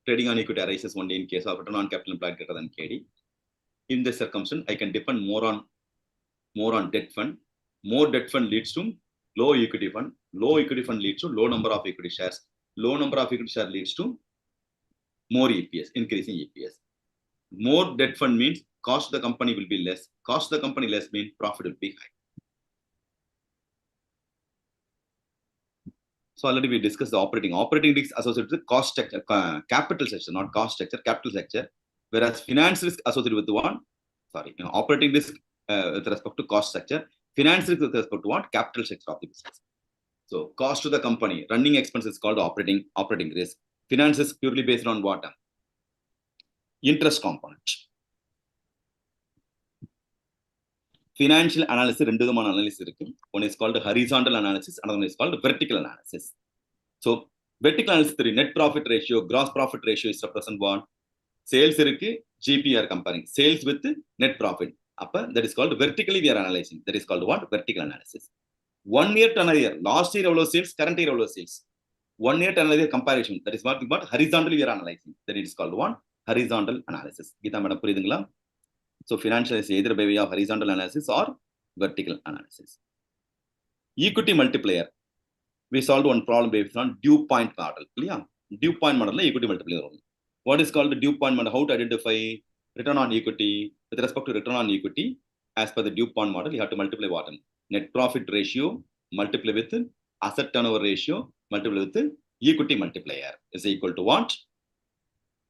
Trading on equity arises only in case of return on capital employed greater than KD. In this circumstance, I can depend more on debt fund. More debt fund leads to low equity fund. Low equity fund leads to low number of equity shares. Low number of equity shares leads to more EPS, increasing EPS. More debt fund means cost of the company will be less. Cost of the company less means profit will be high. So already we discussed the operating. Operating risk associated with cost structure, capital structure, not cost structure, capital structure. Whereas finance risk associated with what? Operating risk with respect to cost structure. Finance risk with respect to what? Capital structure of the business. So cost to the company, running expense is called operating risk. Finance is purely based on what? Interest component. Financial analysis, analysis. One is called horizontal analysis, another one is called vertical analysis. So vertical analysis, net profit ratio, gross profit ratio is represent what? Sales GP are comparing. Sales with net profit. That is called vertically we are analyzing. That is called what? Vertical analysis. 1 year to another year. Last year sales, current year sales. 1 year to another year comparison. That is what horizontally we are analyzing. That is called what? Horizontal analysis. So financial is either by way of horizontal analysis or vertical analysis. Equity multiplier. We solved one problem based on dew point model. Yeah. Dew point model equity multiplier. What is called the dew point model? How to identify return on equity? With respect to return on equity, as per the dew point model, you have to multiply what? Net profit ratio, multiply with asset turnover ratio, multiply with equity multiplier is equal to what?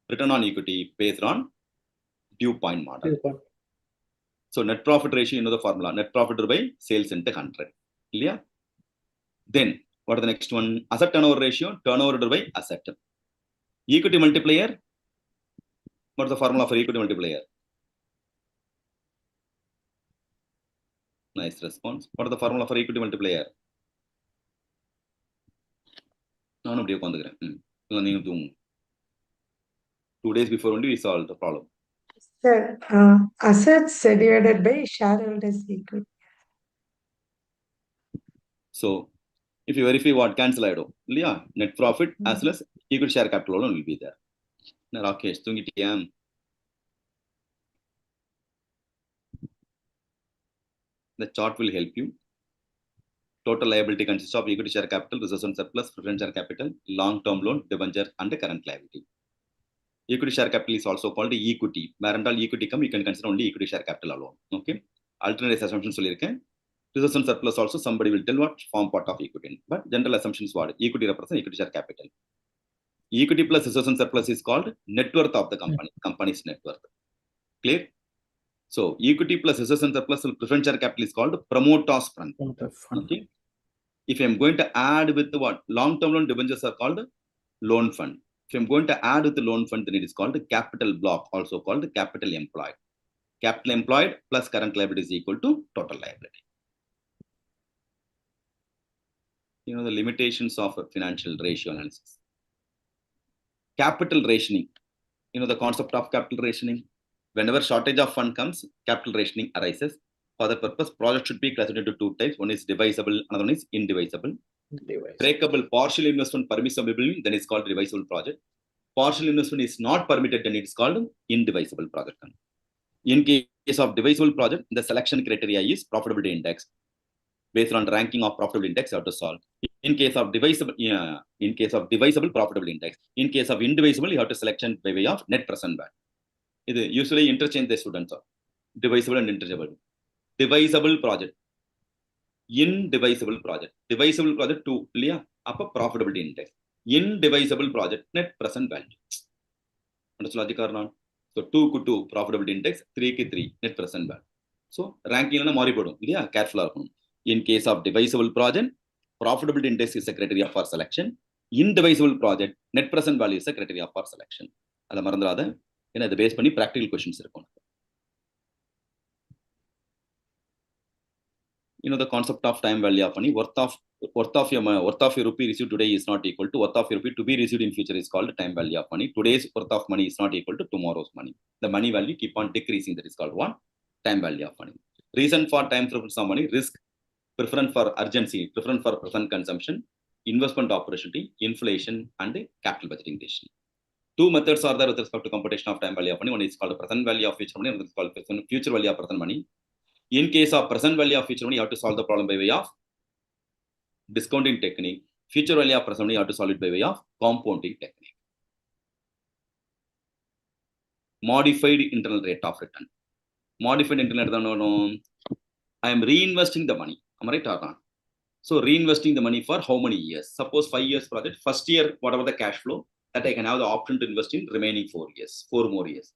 Return on equity based on dew point model. So net profit ratio, you know the formula. Net profit by sales into 100. Clear? Then what is the next one? Asset turnover ratio, turnover by asset. Equity multiplier. What is the formula for equity multiplier? Nice response. What is the formula for equity multiplier? No, 2 days before only we solved the problem. Sir, assets divided by shareholders equity. So if you verify what cancel I do, yeah, net profit as well as equity share capital will be there. Now, okay, the chart will help you. Total liability consists of equity share capital, reserves and surplus, preference share capital, long-term loan, debenture, and the current liability. Equity share capital is also called equity. Where all equity come, you can consider only equity share capital alone. Okay. Alternate assumptions. Reserves and surplus also somebody will tell what form part of equity. But general assumptions what? Equity represents equity share capital. Equity plus reserves and surplus is called net worth of the company. Company's net worth. Clear? So equity plus reserves and surplus preference share capital is called promoter's fund. Okay. If I'm going to add with the what? Long-term loan debentures are called loan fund. If I'm going to add with the loan fund, then it is called capital block, also called capital employed. Capital employed plus current liability is equal to total liability. You know the limitations of a financial ratio analysis. Capital rationing. You know the concept of capital rationing. Whenever shortage of fund comes, capital rationing arises. For that purpose, project should be classified into 2 types. One is divisible, another one is indivisible. Breakable partial investment permissible, then it's called divisible project. Partial investment is not permitted, then it's called indivisible project. In case of divisible project, the selection criteria is profitability index. based on ranking of profitable index, you have to solve. In case of divisible, in case of divisible profitable index, in case of indivisible, you have to selection by way of net present value. This usually interchange the students are divisible and interchangeable. Divisible project, indivisible project, divisible project 2, clear? Upper profitability index, indivisible project net present value. Understood logic or not? So 2 ku 2 profitability index, 3 ku 3 net present value. So ranking is maripodum. Yeah, careful. In case of divisible project, profitability index is a criteria for selection. Indivisible project, net present value is a criteria for selection. That's marandradha. The base pani practical questions. The concept of time value of money, worth of your rupee received today is not equal to worth of your rupee to be received in future is called time value of money. Today's worth of money is not equal to tomorrow's money. The money value keep on decreasing. That is called one time value of money. Reason for time preference of money: risk, preference for urgency, preference for present consumption, investment opportunity, inflation, and capital budgeting decision. Two methods are there with respect to computation of time value of money. One is called present value of future money, and one is called future value of present money. In case of present value of future money, you have to solve the problem by way of discounting technique. Future value of present money, you have to solve it by way of compounding technique. Modified internal rate of return. Modified internal rate of return, I am reinvesting the money. Am I right or not? So reinvesting the money for how many years? Suppose 5 years project. First year, whatever the cash flow, that I can have the option to invest in remaining 4 years, 4 more years.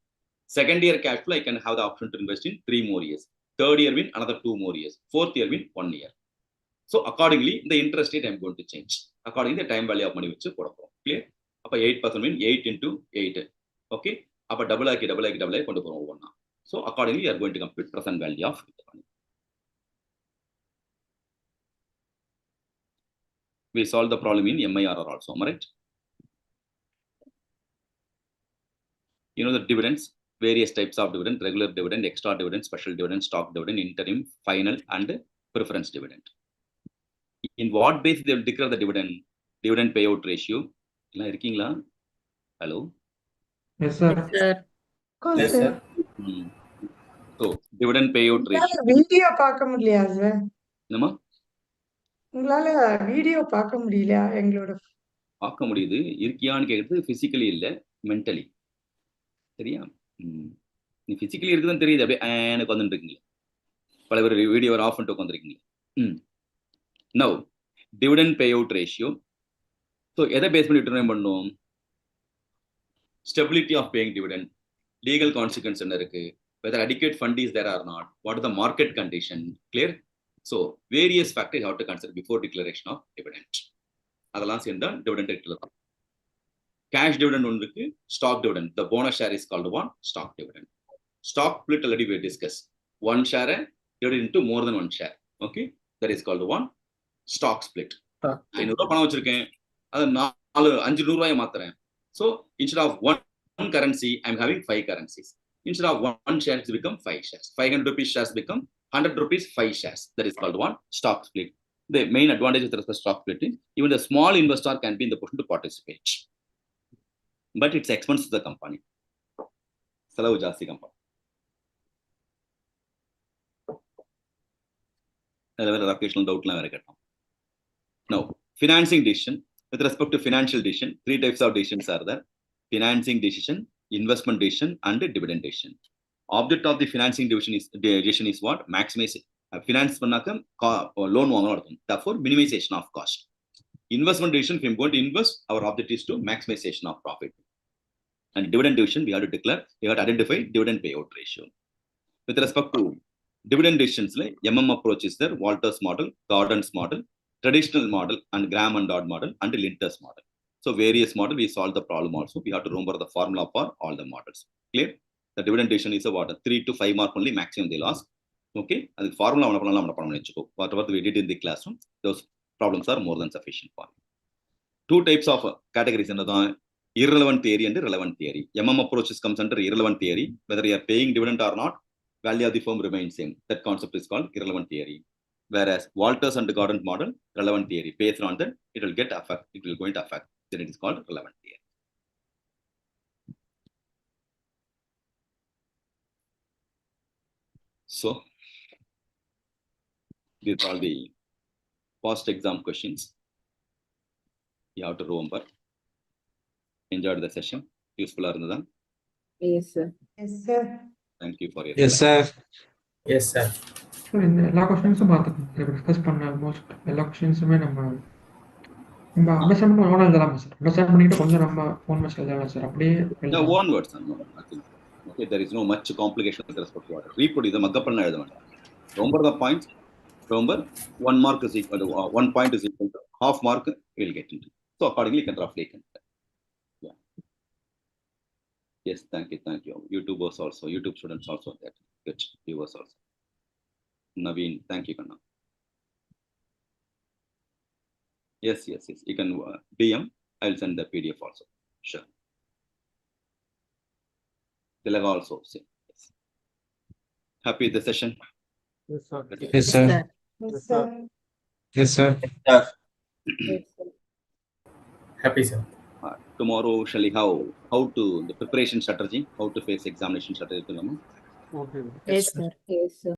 Second year cash flow, I can have the option to invest in 3 more years. Third year win another 2 more years. Fourth year win 1 year. So accordingly, the interest rate I am going to change. Accordingly, the time value of money which is clear. Up 8% win 8 into 8. Okay. Up double I. So accordingly, you are going to compute present value of the money. We solve the problem in MIRR also, right? The dividends, various types of dividend: regular dividend, extra dividend, special dividend, stock dividend, interim, final, and preference dividend. In what basis they will declare the dividend payout ratio? Hello? Yes, sir. Yes, sir. So, dividend payout ratio. Video பார்க்க முடியலையா sir? என்னமா? உங்களால video பார்க்க முடியலையா எங்களோட? பார்க்க முடியுது. இருக்கியான்னு கேட்குறது பிசிக்கலி இல்ல, மென்டலி. சரியா? நீ பிசிக்கலி இருக்குதுன்னு தெரியுது. அப்படியே எனக்கு வந்துட்டு இருக்கீங்க. பல பேர் வீடியோ ஆஃப் பண்ணிட்டு உட்காந்துருக்கீங்க. Now, dividend payout ratio. So, எதை பேஸ் பண்ணி டிட்டர்மைன் பண்ணும்? Stability of paying dividend, legal consequence என்ன இருக்கு, whether adequate fund is there or not, what are the market condition, clear? So, various factors you have to consider before declaration of dividend. அதெல்லாம் சேர்ந்தா dividend declaration. Cash dividend ஒன்று இருக்கு, stock dividend. The bonus share is called one stock dividend. Stock split already we discussed. One share divided into more than one share. Okay, that is called one stock split. 500 பணம் வச்சிருக்கேன், அது 500 ரூபாயை மாத்துறேன். So instead of one currency, I'm having 5 currencies. Instead of one share, it's become 5 shares. 500 rupees shares become 100 rupees 5 shares. That is called one stock split. The main advantage with respect to stock split is even the small investor can be in the position to participate, but it's expense to the company. Salavu jaasti company. Occasional doubt la vera kettam. Now, financing decision. With respect to financial decision, 3 types of decisions are there: financing decision, investment decision, and dividend decision. Object of the financing decision is what? Maximize finance pannaka loan vaangana, therefore minimization of cost. Investment decision, if I'm going to invest, our object is to maximization of profit. And dividend decision, we have to declare, we have to identify dividend payout ratio. With respect to dividend decisions, approach is there: Walters model, Gordon's model, traditional model, and Graham and Dodd model, and Linter's model. So various model, we solve the problem also. We have to remember the formula for all the models. Clear? The dividend decision is about 3 to 5 mark only maximum they lost. Okay, and the formula whatever we did in the classroom, those problems are more than sufficient for you. 2 types of categories: irrelevant theory and relevant theory. Approaches comes under irrelevant theory. Whether you are paying dividend or not, value of the firm remains same. That concept is called irrelevant theory. Whereas Walters and Gordon model, relevant theory. Based on that, it will get affect. It will going to affect. Then it is called relevant theory. So these are all the past exam questions. You have to remember. Enjoyed the session. Useful arundha. Yes, sir. Yes, sir. Thank you for your Yes, time. sir. Yes, sir. So இந்த எல்லா கொஸ்டின்ஸும் பார்த்துக்கோங்க. இப்போ discuss பண்ண almost எல்லா கொஸ்டின்ஸுமே நம்ம understand பண்ணி ஓனா எழுதலாமா சார்? அண்டர்ஸ்டாண்ட் பண்ணிட்டு கொஞ்சம் நம்ம ஃபோன் மெசேஜ் எழுதலாம் சார். அப்படியே No, எழுதலாம். one word, sir. No, nothing. Okay, there is no much complication with respect to order. Reproduce the mugga panna எழுத வேண்டாம். Remember the points. Remember, 1 mark is equal to 1 point is equal to half mark. We'll get into. So accordingly, you can roughly compare. Yeah. Yes, thank you, thank you. YouTubers also, YouTube students also that. Good viewers also. Naveen, thank you, Kanna. Yes, yes, yes. You can DM. I'll send the PDF also. Sure. Tilaga also. Yes. Happy with the session? Yes, sir. Yes, sir. Yes, sir. Yes, sir. Yes, sir. Happy, sir. Tomorrow, shall we how to the preparation strategy, how to face examination strategy? Okay. Yes, sir. Yes, sir.